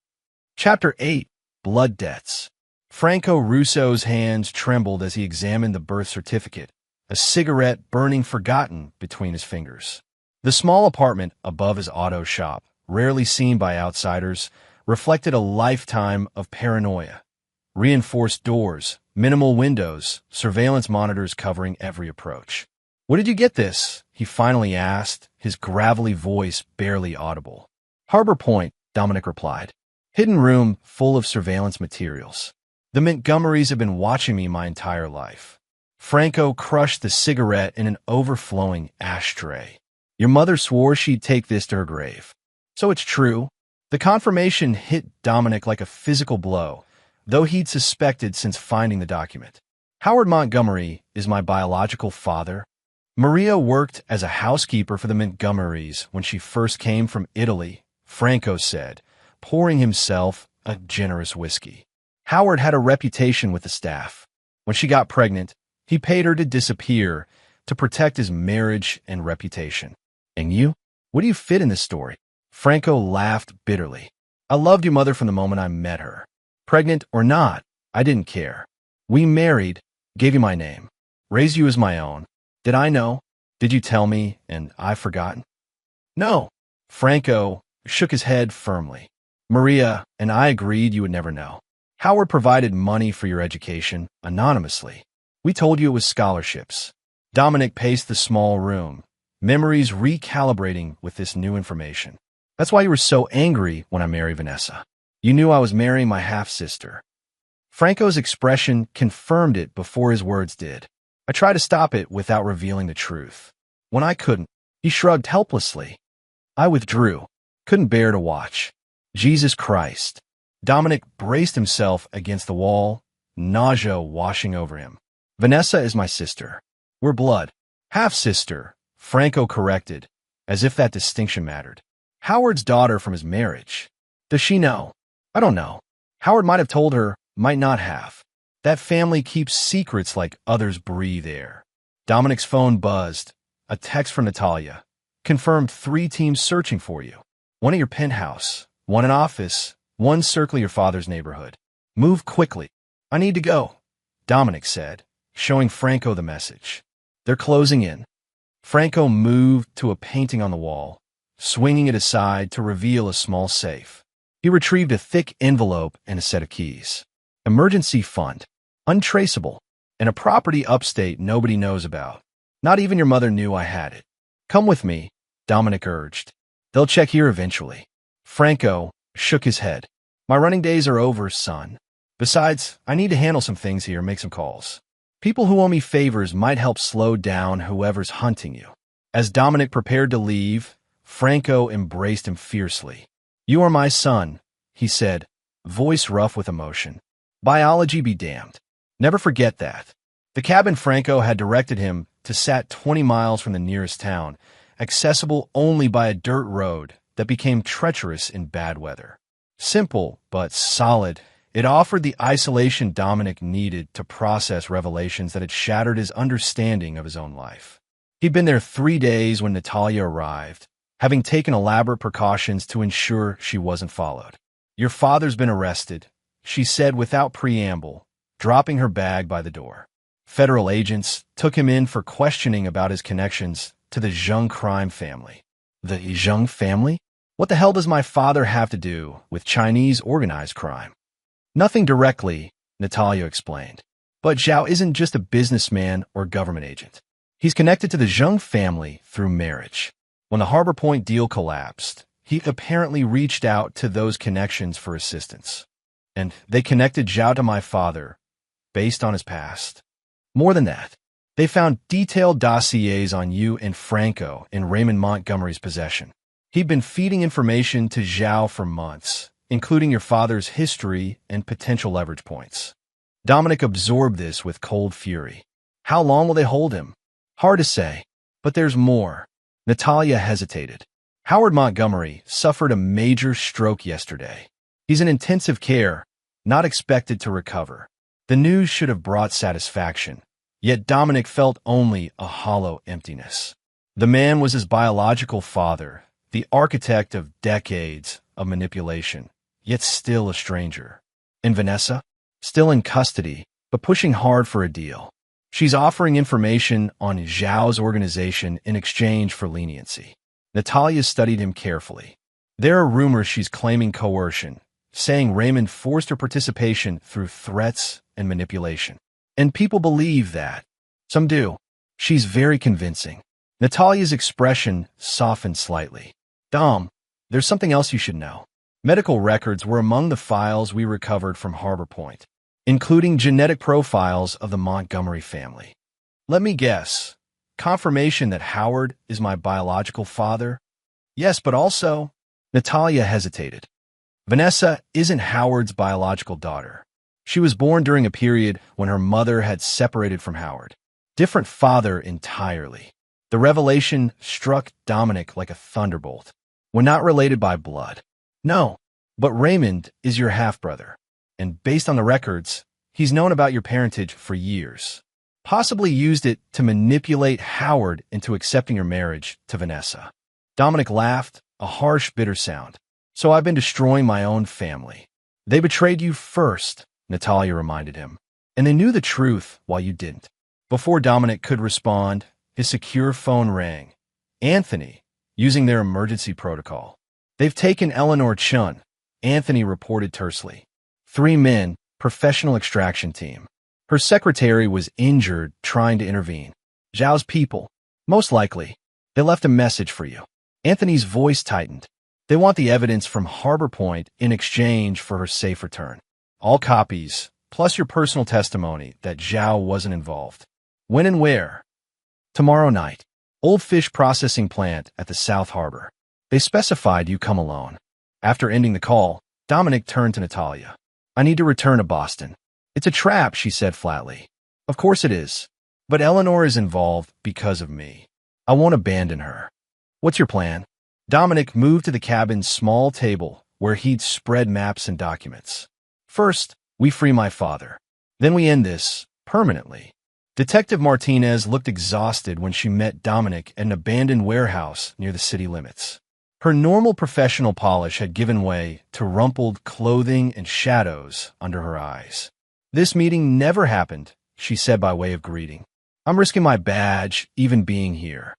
Chapter 8, Blood Debts. Franco Russo's hands trembled as he examined the birth certificate, a cigarette burning forgotten between his fingers. The small apartment above his auto shop, rarely seen by outsiders, reflected a lifetime of paranoia. Reinforced doors, minimal windows, surveillance monitors covering every approach. Where did you get this? He finally asked, his gravelly voice barely audible. Harbor Point, Dominic replied. Hidden room full of surveillance materials. The Montgomerys have been watching me my entire life. Franco crushed the cigarette in an overflowing ashtray. Your mother swore she'd take this to her grave. So it's true. The confirmation hit Dominic like a physical blow, though he'd suspected since finding the document. Howard Montgomery is my biological father. Maria worked as a housekeeper for the Montgomerys when she first came from Italy, Franco said, pouring himself a generous whiskey. Howard had a reputation with the staff. When she got pregnant, he paid her to disappear to protect his marriage and reputation. And you? What do you fit in this story? Franco laughed bitterly. I loved your mother from the moment I met her. Pregnant or not, I didn't care. We married, gave you my name, raised you as my own. Did I know? Did you tell me and I've forgotten? No. Franco shook his head firmly. Maria and I agreed you would never know. Howard provided money for your education, anonymously. We told you it was scholarships. Dominic paced the small room, memories recalibrating with this new information. That's why you were so angry when I married Vanessa. You knew I was marrying my half-sister. Franco's expression confirmed it before his words did. I tried to stop it without revealing the truth. When I couldn't, he shrugged helplessly. I withdrew. Couldn't bear to watch. Jesus Christ. Dominic braced himself against the wall, nausea washing over him. Vanessa is my sister. We're blood. Half-sister, Franco corrected, as if that distinction mattered. Howard's daughter from his marriage. Does she know? I don't know. Howard might have told her, might not have. That family keeps secrets like others breathe air. Dominic's phone buzzed. A text from Natalia. Confirmed 3 teams searching for you. 1 at your penthouse, 1 in office, 1 circling your father's neighborhood. Move quickly. I need to go, Dominic said, showing Franco the message. They're closing in. Franco moved to a painting on the wall, swinging it aside to reveal a small safe. He retrieved a thick envelope and a set of keys. Emergency fund. Untraceable. And a property upstate nobody knows about. Not even your mother knew I had it. Come with me, Dominic urged. They'll check here eventually. Franco shook his head. My running days are over, son. Besides, I need to handle some things here, make some calls. People who owe me favors might help slow down whoever's hunting you. As Dominic prepared to leave, Franco embraced him fiercely. You are my son, he said, voice rough with emotion. Biology be damned. Never forget that. The cabin Franco had directed him to sat 20 miles from the nearest town, accessible only by a dirt road that became treacherous in bad weather. Simple, but solid, it offered the isolation Dominic needed to process revelations that had shattered his understanding of his own life. He'd been there 3 days when Natalia arrived, having taken elaborate precautions to ensure she wasn't followed. Your father's been arrested, she said without preamble, dropping her bag by the door. Federal agents took him in for questioning about his connections to the Zheng crime family. The Zheng family? What the hell does my father have to do with Chinese organized crime? Nothing directly, Natalia explained. But Zhao isn't just a businessman or government agent. He's connected to the Zheng family through marriage. When the Harbor Point deal collapsed, he apparently reached out to those connections for assistance. And they connected Zhao to my father, based on his past. More than that, they found detailed dossiers on you and Franco in Raymond Montgomery's possession. He'd been feeding information to Zhao for months, including your father's history and potential leverage points. Dominic absorbed this with cold fury. How long will they hold him? Hard to say, but there's more. Natalia hesitated. Howard Montgomery suffered a major stroke yesterday. He's in intensive care, not expected to recover. The news should have brought satisfaction, yet Dominic felt only a hollow emptiness. The man was his biological father, the architect of decades of manipulation, yet still a stranger. And Vanessa? Still in custody, but pushing hard for a deal. She's offering information on Zhao's organization in exchange for leniency. Natalia studied him carefully. There are rumors she's claiming coercion, saying Raymond forced her participation through threats and manipulation. And people believe that. Some do. She's very convincing. Natalia's expression softened slightly. Dom, there's something else you should know. Medical records were among the files we recovered from Harbor Point, including genetic profiles of the Montgomery family. Let me guess. Confirmation that Howard is my biological father? Yes, but also... Natalia hesitated. Vanessa isn't Howard's biological daughter. She was born during a period when her mother had separated from Howard. Different father entirely. The revelation struck Dominic like a thunderbolt. We're not related by blood. No, but Raymond is your half-brother. And based on the records, he's known about your parentage for years. Possibly used it to manipulate Howard into accepting your marriage to Vanessa. Dominic laughed, a harsh, bitter sound. So I've been destroying my own family. They betrayed you first, Natalia reminded him. And they knew the truth while you didn't. Before Dominic could respond, his secure phone rang. Anthony, using their emergency protocol. They've taken Eleanor Chun, Anthony reported tersely. 3 men, professional extraction team. Her secretary was injured trying to intervene. Zhao's people, most likely. They left a message for you. Anthony's voice tightened. They want the evidence from Harbor Point in exchange for her safe return. All copies, plus your personal testimony that Zhao wasn't involved. When and where? Tomorrow night. Old fish processing plant at the South Harbor. They specified you come alone. After ending the call, Dominic turned to Natalia. I need to return to Boston. It's a trap, she said flatly. Of course it is. But Eleanor is involved because of me. I won't abandon her. What's your plan? Dominic moved to the cabin's small table where he'd spread maps and documents. First, we free my father. Then we end this, permanently. Detective Martinez looked exhausted when she met Dominic at an abandoned warehouse near the city limits. Her normal professional polish had given way to rumpled clothing and shadows under her eyes. This meeting never happened, she said by way of greeting. I'm risking my badge, even being here.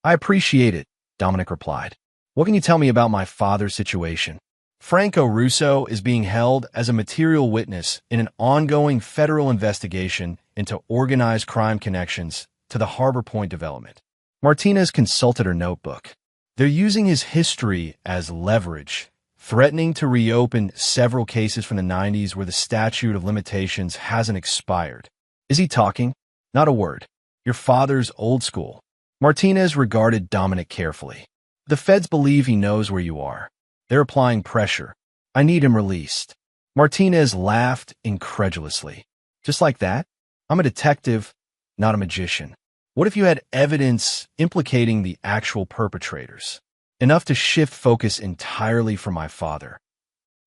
I appreciate it, Dominic replied. What can you tell me about my father's situation? Franco Russo is being held as a material witness in an ongoing federal investigation into organized crime connections to the Harbor Point development. Martinez consulted her notebook. They're using his history as leverage, threatening to reopen several cases from the 90s where the statute of limitations hasn't expired. Is he talking? Not a word. Your father's old school. Martinez regarded Dominic carefully. The feds believe he knows where you are. They're applying pressure. I need him released. Martinez laughed incredulously. Just like that? I'm a detective, not a magician. What if you had evidence implicating the actual perpetrators? Enough to shift focus entirely from my father.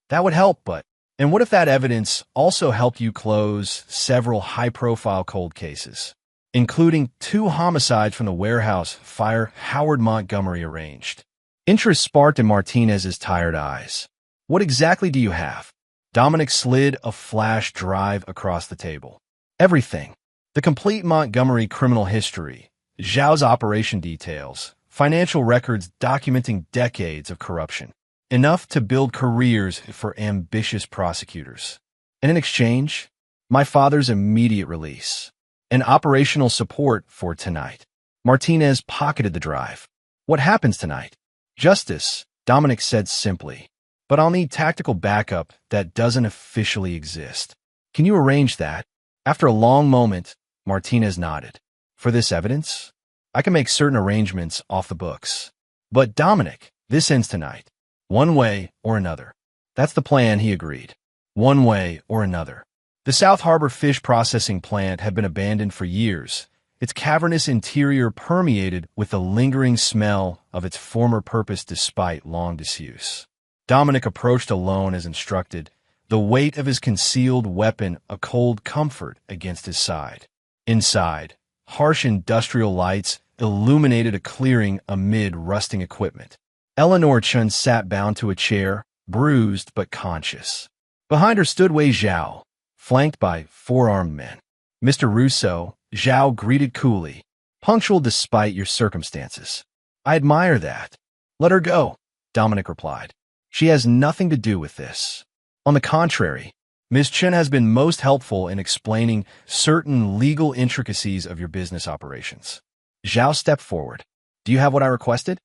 That would help, but... And what if that evidence also helped you close several high-profile cold cases, including 2 homicides from the warehouse fire Howard Montgomery arranged? Interest sparked in Martinez's tired eyes. What exactly do you have? Dominic slid a flash drive across the table. Everything. The complete Montgomery criminal history, Zhao's operation details, financial records documenting decades of corruption. Enough to build careers for ambitious prosecutors. And in exchange, my father's immediate release. And operational support for tonight. Martinez pocketed the drive. What happens tonight? Justice, Dominic said simply. But I'll need tactical backup that doesn't officially exist. Can you arrange that? After a long moment, Martinez nodded. For this evidence? I can make certain arrangements off the books. But Dominic, this ends tonight. One way or another. That's the plan, he agreed. One way or another. The South Harbor fish processing plant had been abandoned for years, its cavernous interior permeated with the lingering smell of its former purpose despite long disuse. Dominic approached alone as instructed, the weight of his concealed weapon a cold comfort against his side. Inside, harsh industrial lights illuminated a clearing amid rusting equipment. Eleanor Chun sat bound to a chair, bruised but conscious. Behind her stood Wei Zhao, flanked by 4 armed men. Mr. Russo, Zhao greeted coolly, punctual despite your circumstances. I admire that. Let her go, Dominic replied. She has nothing to do with this. On the contrary, Ms. Chen has been most helpful in explaining certain legal intricacies of your business operations. Zhao stepped forward. Do you have what I requested?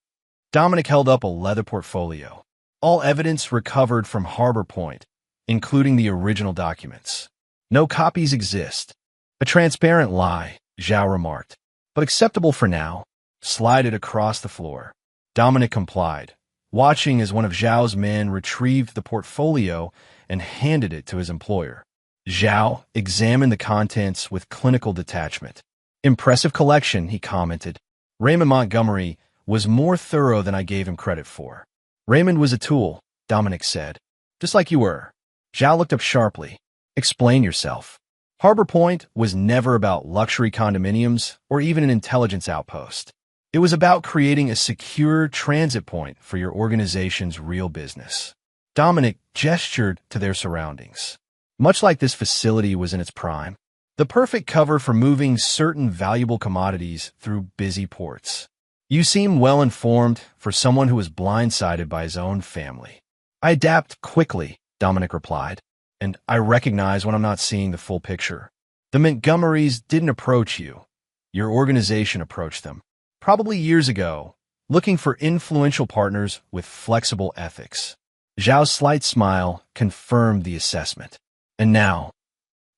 Dominic held up a leather portfolio. All evidence recovered from Harbor Point, including the original documents. No copies exist. A transparent lie, Zhao remarked. But acceptable for now. Slide it across the floor. Dominic complied, watching as one of Zhao's men retrieved the portfolio and handed it to his employer. Zhao examined the contents with clinical detachment. Impressive collection, he commented. Raymond Montgomery was more thorough than I gave him credit for. Raymond was a tool, Dominic said. Just like you were. Zhao looked up sharply. Explain yourself. Harbor Point was never about luxury condominiums or even an intelligence outpost. It was about creating a secure transit point for your organization's real business. Dominic gestured to their surroundings. Much like this facility was in its prime, the perfect cover for moving certain valuable commodities through busy ports. You seem well informed for someone who was blindsided by his own family. I adapt quickly, Dominic replied, and I recognize when I'm not seeing the full picture. The Montgomerys didn't approach you. Your organization approached them, probably years ago, looking for influential partners with flexible ethics. Zhao's slight smile confirmed the assessment. And now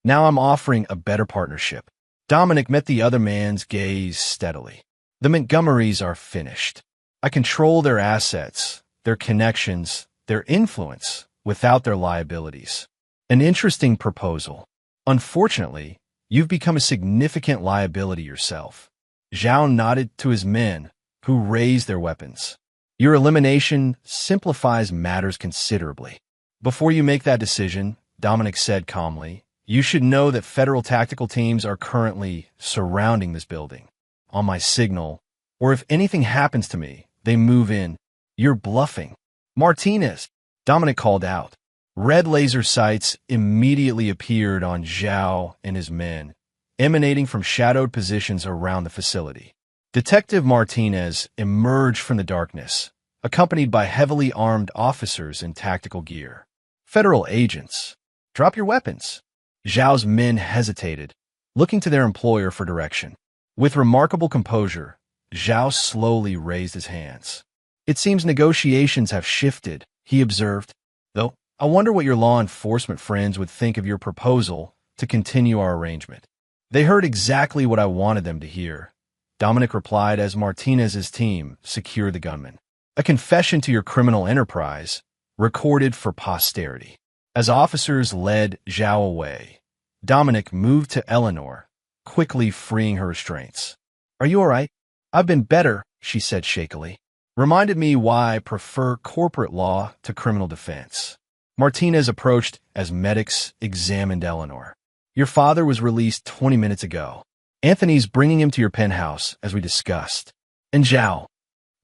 I'm offering a better partnership. Dominic met the other man's gaze steadily. The Montgomerys are finished. I control their assets, their connections, their influence, without their liabilities. An interesting proposal. Unfortunately, you've become a significant liability yourself. Zhao nodded to his men, who raised their weapons. Your elimination simplifies matters considerably. Before you make that decision, Dominic said calmly, you should know that federal tactical teams are currently surrounding this building. On my signal, or if anything happens to me, they move in. You're bluffing. Martinez, Dominic called out. Red laser sights immediately appeared on Zhao and his men, emanating from shadowed positions around the facility. Detective Martinez emerged from the darkness, accompanied by heavily armed officers in tactical gear. Federal agents. Drop your weapons. Zhao's men hesitated, looking to their employer for direction. With remarkable composure, Zhao slowly raised his hands. It seems negotiations have shifted, he observed, though I wonder what your law enforcement friends would think of your proposal to continue our arrangement. They heard exactly what I wanted them to hear, Dominic replied as Martinez's team secured the gunman. A confession to your criminal enterprise, recorded for posterity. As officers led Zhao away, Dominic moved to Eleanor, quickly freeing her restraints. Are you all right? I've been better, she said shakily. Reminded me why I prefer corporate law to criminal defense. Martinez approached as medics examined Eleanor. Your father was released 20 minutes ago. Anthony's bringing him to your penthouse, as we discussed. And Zhao,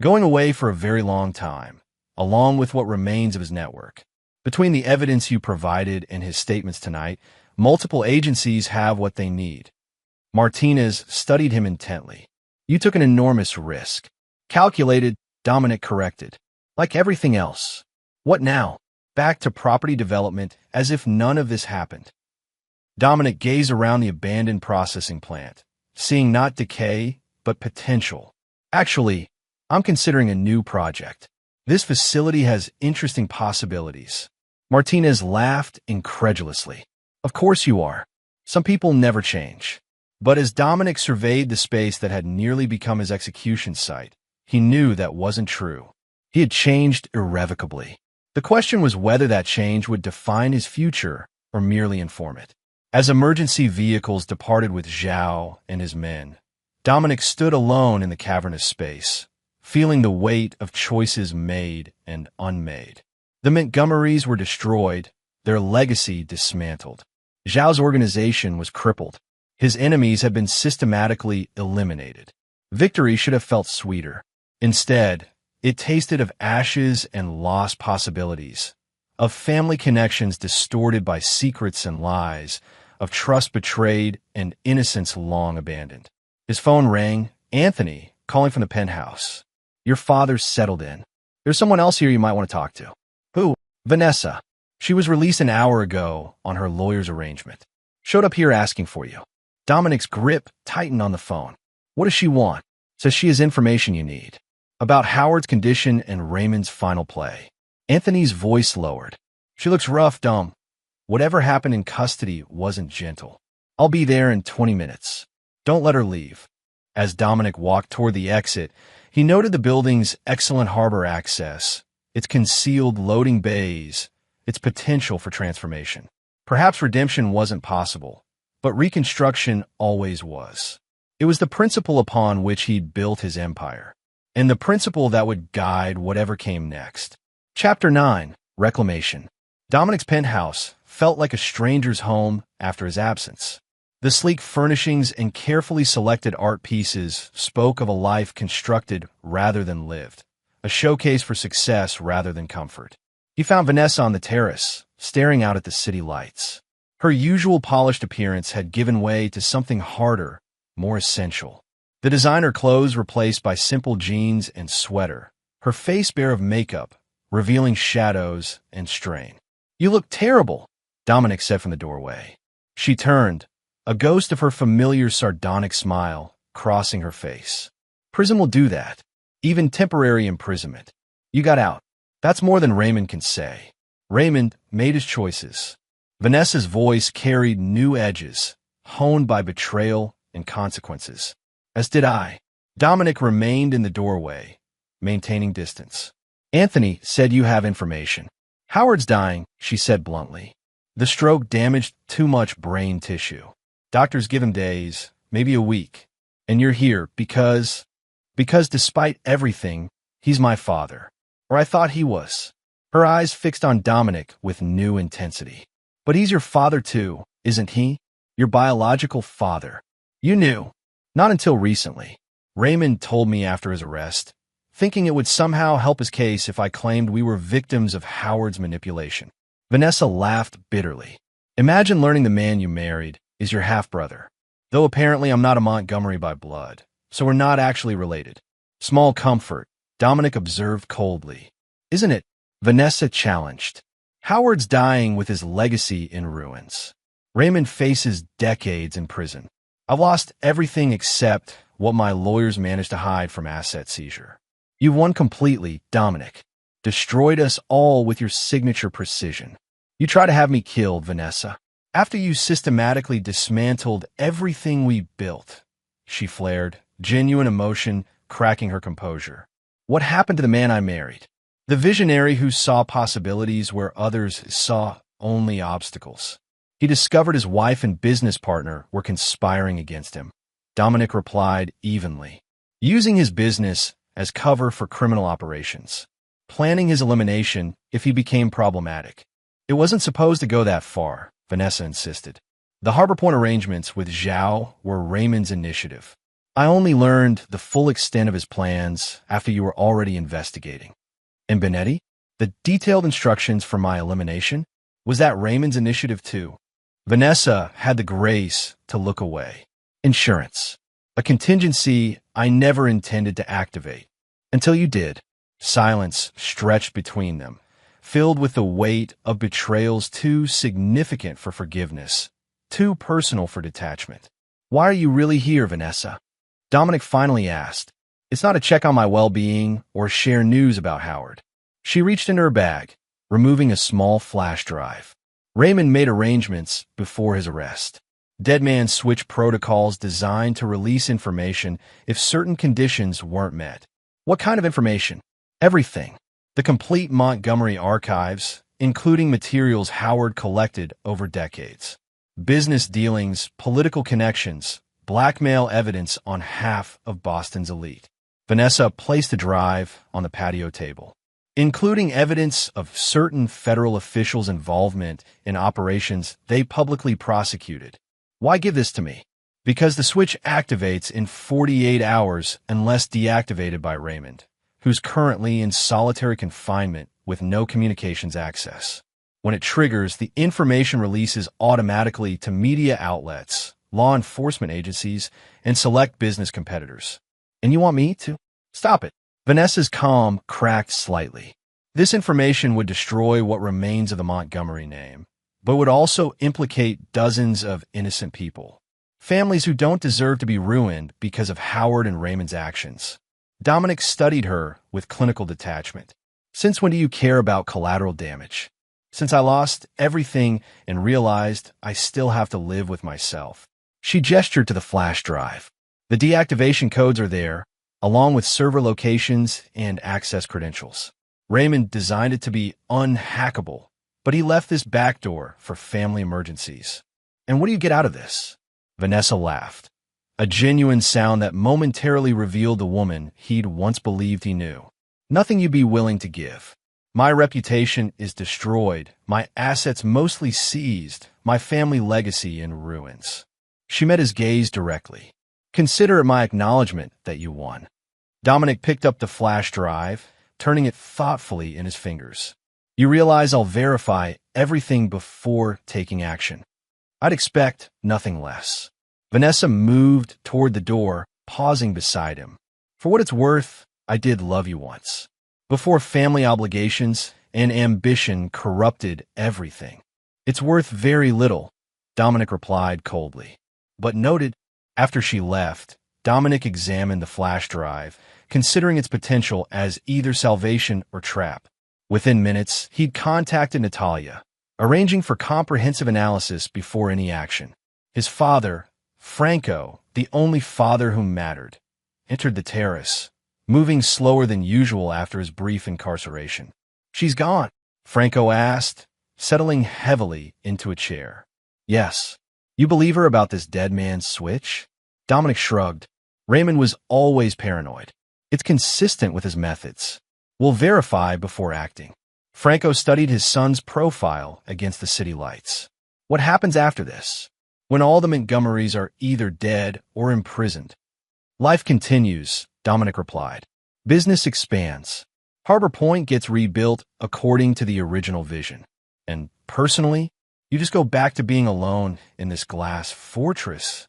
going away for a very long time, along with what remains of his network. Between the evidence you provided and his statements tonight, multiple agencies have what they need. Martinez studied him intently. You took an enormous risk. Calculated, Dominic corrected. Like everything else. What now? Back to property development as if none of this happened. Dominic gazed around the abandoned processing plant, seeing not decay, but potential. Actually, I'm considering a new project. This facility has interesting possibilities. Martinez laughed incredulously. Of course you are. Some people never change. But as Dominic surveyed the space that had nearly become his execution site, he knew that wasn't true. He had changed irrevocably. The question was whether that change would define his future or merely inform it. As emergency vehicles departed with Zhao and his men, Dominic stood alone in the cavernous space, feeling the weight of choices made and unmade. The Montgomerys were destroyed, their legacy dismantled. Zhao's organization was crippled. His enemies had been systematically eliminated. Victory should have felt sweeter. Instead, it tasted of ashes and lost possibilities, of family connections distorted by secrets and lies, of trust betrayed and innocence long abandoned. His phone rang. Anthony, calling from the penthouse. Your father's settled in. There's someone else here you might want to talk to. Who? Vanessa. She was released an hour ago on her lawyer's arrangement. Showed up here asking for you. Dominic's grip tightened on the phone. What does she want? Says she has information you need. About Howard's condition and Raymond's final play. Anthony's voice lowered. She looks rough, Dom. Whatever happened in custody wasn't gentle. I'll be there in 20 minutes. Don't let her leave. As Dominic walked toward the exit, he noted the building's excellent harbor access, its concealed loading bays, its potential for transformation. Perhaps redemption wasn't possible, but reconstruction always was. It was the principle upon which he'd built his empire, and the principle that would guide whatever came next. Chapter 9. Reclamation. Dominic's penthouse felt like a stranger's home after his absence. The sleek furnishings and carefully selected art pieces spoke of a life constructed rather than lived, a showcase for success rather than comfort. He found Vanessa on the terrace, staring out at the city lights. Her usual polished appearance had given way to something harder, more essential. The designer clothes replaced by simple jeans and sweater, her face bare of makeup, revealing shadows and strain. "You look terrible," Dominic said from the doorway. She turned, a ghost of her familiar sardonic smile crossing her face. "Prison will do that. Even temporary imprisonment. You got out. That's more than Raymond can say. Raymond made his choices." Vanessa's voice carried new edges, honed by betrayal and consequences. "As did I." Dominic remained in the doorway, maintaining distance. "Anthony said you have information." "Howard's dying," she said bluntly. "The stroke damaged too much brain tissue. Doctors give him days, maybe a week. And you're here because despite everything, he's my father. Or I thought he was." Her eyes fixed on Dominic with new intensity. "But he's your father too, isn't he? Your biological father. You knew." "Not until recently. Raymond told me after his arrest, thinking it would somehow help his case if I claimed we were victims of Howard's manipulation." Vanessa laughed bitterly. "Imagine learning the man you married is your half-brother. Though apparently I'm not a Montgomery by blood, so we're not actually related." "Small comfort," Dominic observed coldly. "Isn't it?" Vanessa challenged. "Howard's dying with his legacy in ruins. Raymond faces decades in prison. I've lost everything except what my lawyers managed to hide from asset seizure. You've won completely, Dominic. Destroyed us all with your signature precision. You try to have me killed, Vanessa. After you systematically dismantled everything we built," she flared, genuine emotion cracking her composure. "What happened to the man I married? The visionary who saw possibilities where others saw only obstacles. He discovered his wife and business partner were conspiring against him." Dominic replied evenly. "Using his business as cover for criminal operations. Planning his elimination if he became problematic." "It wasn't supposed to go that far," Vanessa insisted. "The Harbor Point arrangements with Zhao were Raymond's initiative. I only learned the full extent of his plans after you were already investigating." "And Benetti? The detailed instructions for my elimination? Was that Raymond's initiative too?" Vanessa had the grace to look away. "Insurance. A contingency I never intended to activate. Until you did." Silence stretched between them, filled with the weight of betrayals too significant for forgiveness, too personal for detachment. "Why are you really here, Vanessa?" Dominic finally asked. "It's not a check on my well-being or share news about Howard." She reached into her bag, removing a small flash drive. "Raymond made arrangements before his arrest. Dead man switch protocols designed to release information if certain conditions weren't met." "What kind of information?" "Everything. The complete Montgomery archives, including materials Howard collected over decades. Business dealings, political connections, blackmail evidence on half of Boston's elite." Vanessa placed the drive on the patio table. "Including evidence of certain federal officials' involvement in operations they publicly prosecuted." "Why give this to me?" "Because the switch activates in 48 hours unless deactivated by Raymond, who's currently in solitary confinement with no communications access. When it triggers, the information releases automatically to media outlets, law enforcement agencies, and select business competitors." "And you want me to?" "Stop it." Vanessa's calm cracked slightly. "This information would destroy what remains of the Montgomery name, but would also implicate dozens of innocent people. Families who don't deserve to be ruined because of Howard and Raymond's actions." Dominic studied her with clinical detachment. Since when do you care about collateral damage? Since I lost everything and realized I still have to live with myself. She gestured to the flash drive. The deactivation codes are there, along with server locations and access credentials. Raymond designed it to be unhackable, but he left this backdoor for family emergencies. And what do you get out of this? Vanessa laughed, a genuine sound that momentarily revealed the woman he'd once believed he knew. Nothing you'd be willing to give. My reputation is destroyed, my assets mostly seized, my family legacy in ruins. She met his gaze directly. Consider it my acknowledgement that you won. Dominic picked up the flash drive, turning it thoughtfully in his fingers. You realize I'll verify everything before taking action. I'd expect nothing less. Vanessa moved toward the door, pausing beside him. For what it's worth, I did love you once. Before family obligations and ambition corrupted everything. It's worth very little, Dominic replied coldly. But noted, after she left, Dominic examined the flash drive, considering its potential as either salvation or trap. Within minutes, he'd contacted Natalia, arranging for comprehensive analysis before any action. His father, Franco, the only father who mattered, entered the terrace, moving slower than usual after his brief incarceration. She's gone, Franco asked, settling heavily into a chair. Yes. You believe her about this dead man's switch? Dominic shrugged. Raymond was always paranoid. It's consistent with his methods. We'll verify before acting. Franco studied his son's profile against the city lights. What happens after this? When all the Montgomerys are either dead or imprisoned. Life continues, Dominic replied. Business expands. Harbor Point gets rebuilt according to the original vision. And personally, you just go back to being alone in this glass fortress.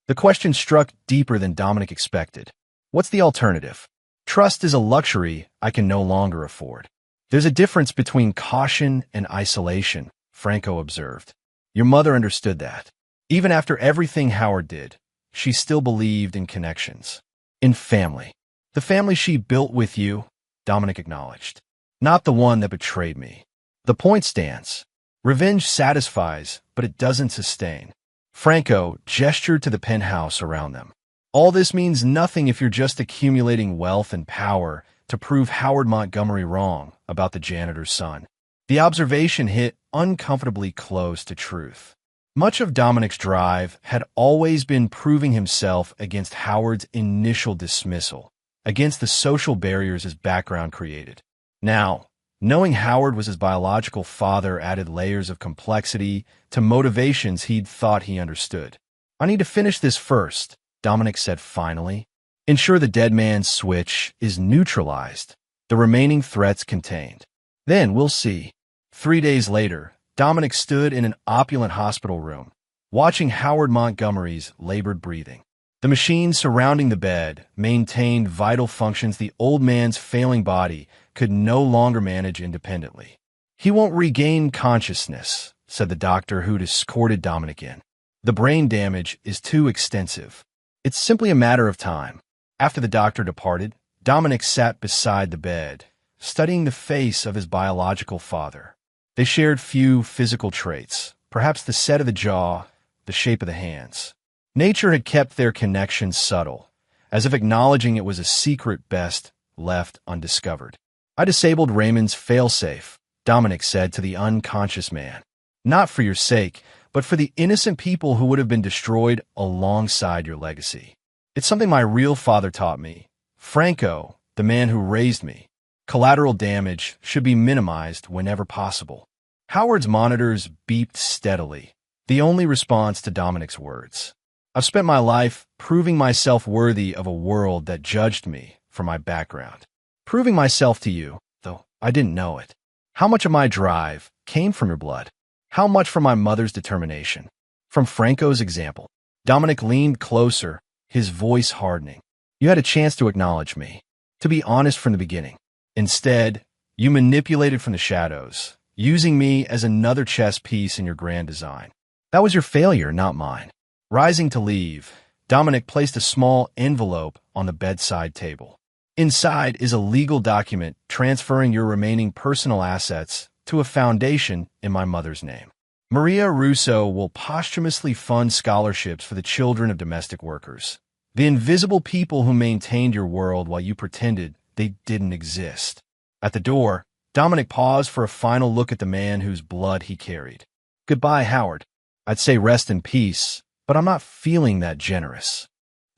The question struck deeper than Dominic expected. What's the alternative? Trust is a luxury I can no longer afford. There's a difference between caution and isolation, Franco observed. Your mother understood that. Even after everything Howard did, she still believed in connections. In family. The family she built with you, Dominic acknowledged. Not the one that betrayed me. The point stands. Revenge satisfies, but it doesn't sustain. Franco gestured to the penthouse around them. All this means nothing if you're just accumulating wealth and power to prove Howard Montgomery wrong about the janitor's son. The observation hit uncomfortably close to truth. Much of Dominic's drive had always been proving himself against Howard's initial dismissal, against the social barriers his background created. Now, knowing Howard was his biological father added layers of complexity to motivations he'd thought he understood. I need to finish this first, Dominic said finally. Ensure the dead man's switch is neutralized, the remaining threats contained. Then we'll see. 3 days later, Dominic stood in an opulent hospital room, watching Howard Montgomery's labored breathing. The machines surrounding the bed maintained vital functions the old man's failing body could no longer manage independently. He won't regain consciousness, said the doctor who'd escorted Dominic in. The brain damage is too extensive. It's simply a matter of time. After the doctor departed, Dominic sat beside the bed, studying the face of his biological father. They shared few physical traits, perhaps the set of the jaw, the shape of the hands. Nature had kept their connection subtle, as if acknowledging it was a secret best left undiscovered. I disabled Raymond's failsafe, Dominic said to the unconscious man. Not for your sake, but for the innocent people who would have been destroyed alongside your legacy. It's something my real father taught me. Franco, the man who raised me. Collateral damage should be minimized whenever possible. Howard's monitors beeped steadily, the only response to Dominic's words. I've spent my life proving myself worthy of a world that judged me for my background. Proving myself to you, though I didn't know it. How much of my drive came from your blood? How much from my mother's determination? From Franco's example? Dominic leaned closer, his voice hardening. You had a chance to acknowledge me, to be honest from the beginning. Instead, you manipulated from the shadows, using me as another chess piece in your grand design. That was your failure, not mine. Rising to leave, Dominic placed a small envelope on the bedside table. Inside is a legal document transferring your remaining personal assets to a foundation in my mother's name. Maria Russo will posthumously fund scholarships for the children of domestic workers, the invisible people who maintained your world while you pretended they didn't exist. At the door, Dominic paused for a final look at the man whose blood he carried. Goodbye, Howard. I'd say rest in peace, but I'm not feeling that generous.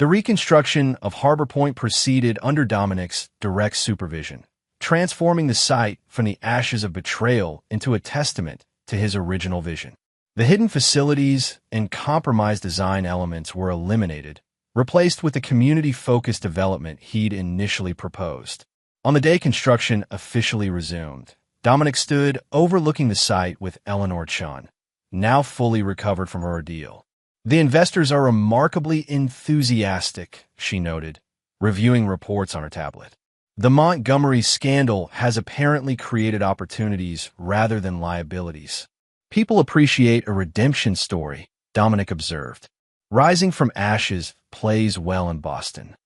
The reconstruction of Harbor Point proceeded under Dominic's direct supervision, transforming the site from the ashes of betrayal into a testament to his original vision. The hidden facilities and compromised design elements were eliminated, replaced with the community-focused development he'd initially proposed. On the day construction officially resumed, Dominic stood overlooking the site with Eleanor Chun, now fully recovered from her ordeal. The investors are remarkably enthusiastic, she noted, reviewing reports on her tablet. The Montgomery scandal has apparently created opportunities rather than liabilities. People appreciate a redemption story, Dominic observed. Rising from ashes plays well in Boston.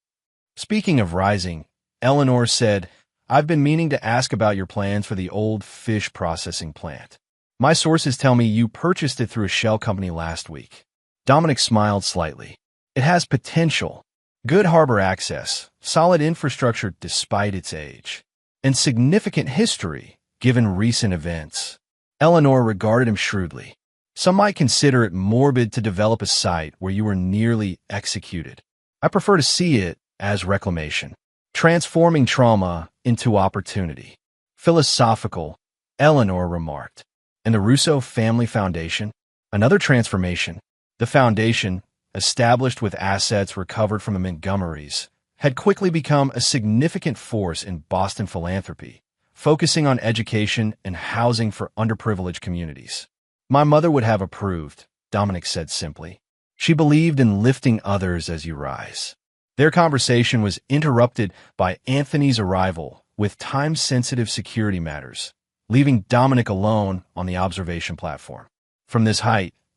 Speaking of rising, Eleanor said, I've been meaning to ask about your plans for the old fish processing plant. My sources tell me you purchased it through a shell company last week. Dominic smiled slightly. It has potential. Good harbor access, solid infrastructure despite its age, and significant history given recent events. Eleanor regarded him shrewdly. Some might consider it morbid to develop a site where you were nearly executed. I prefer to see it as reclamation, transforming trauma into opportunity. Philosophical, Eleanor remarked. And the Russo Family Foundation? Another transformation. The foundation, established with assets recovered from the Montgomerys, had quickly become a significant force in Boston philanthropy, focusing on education and housing for underprivileged communities. My mother would have approved, Dominic said simply. She believed in lifting others as you rise. Their conversation was interrupted by Anthony's arrival with time-sensitive security matters, leaving Dominic alone on the observation platform. From this height,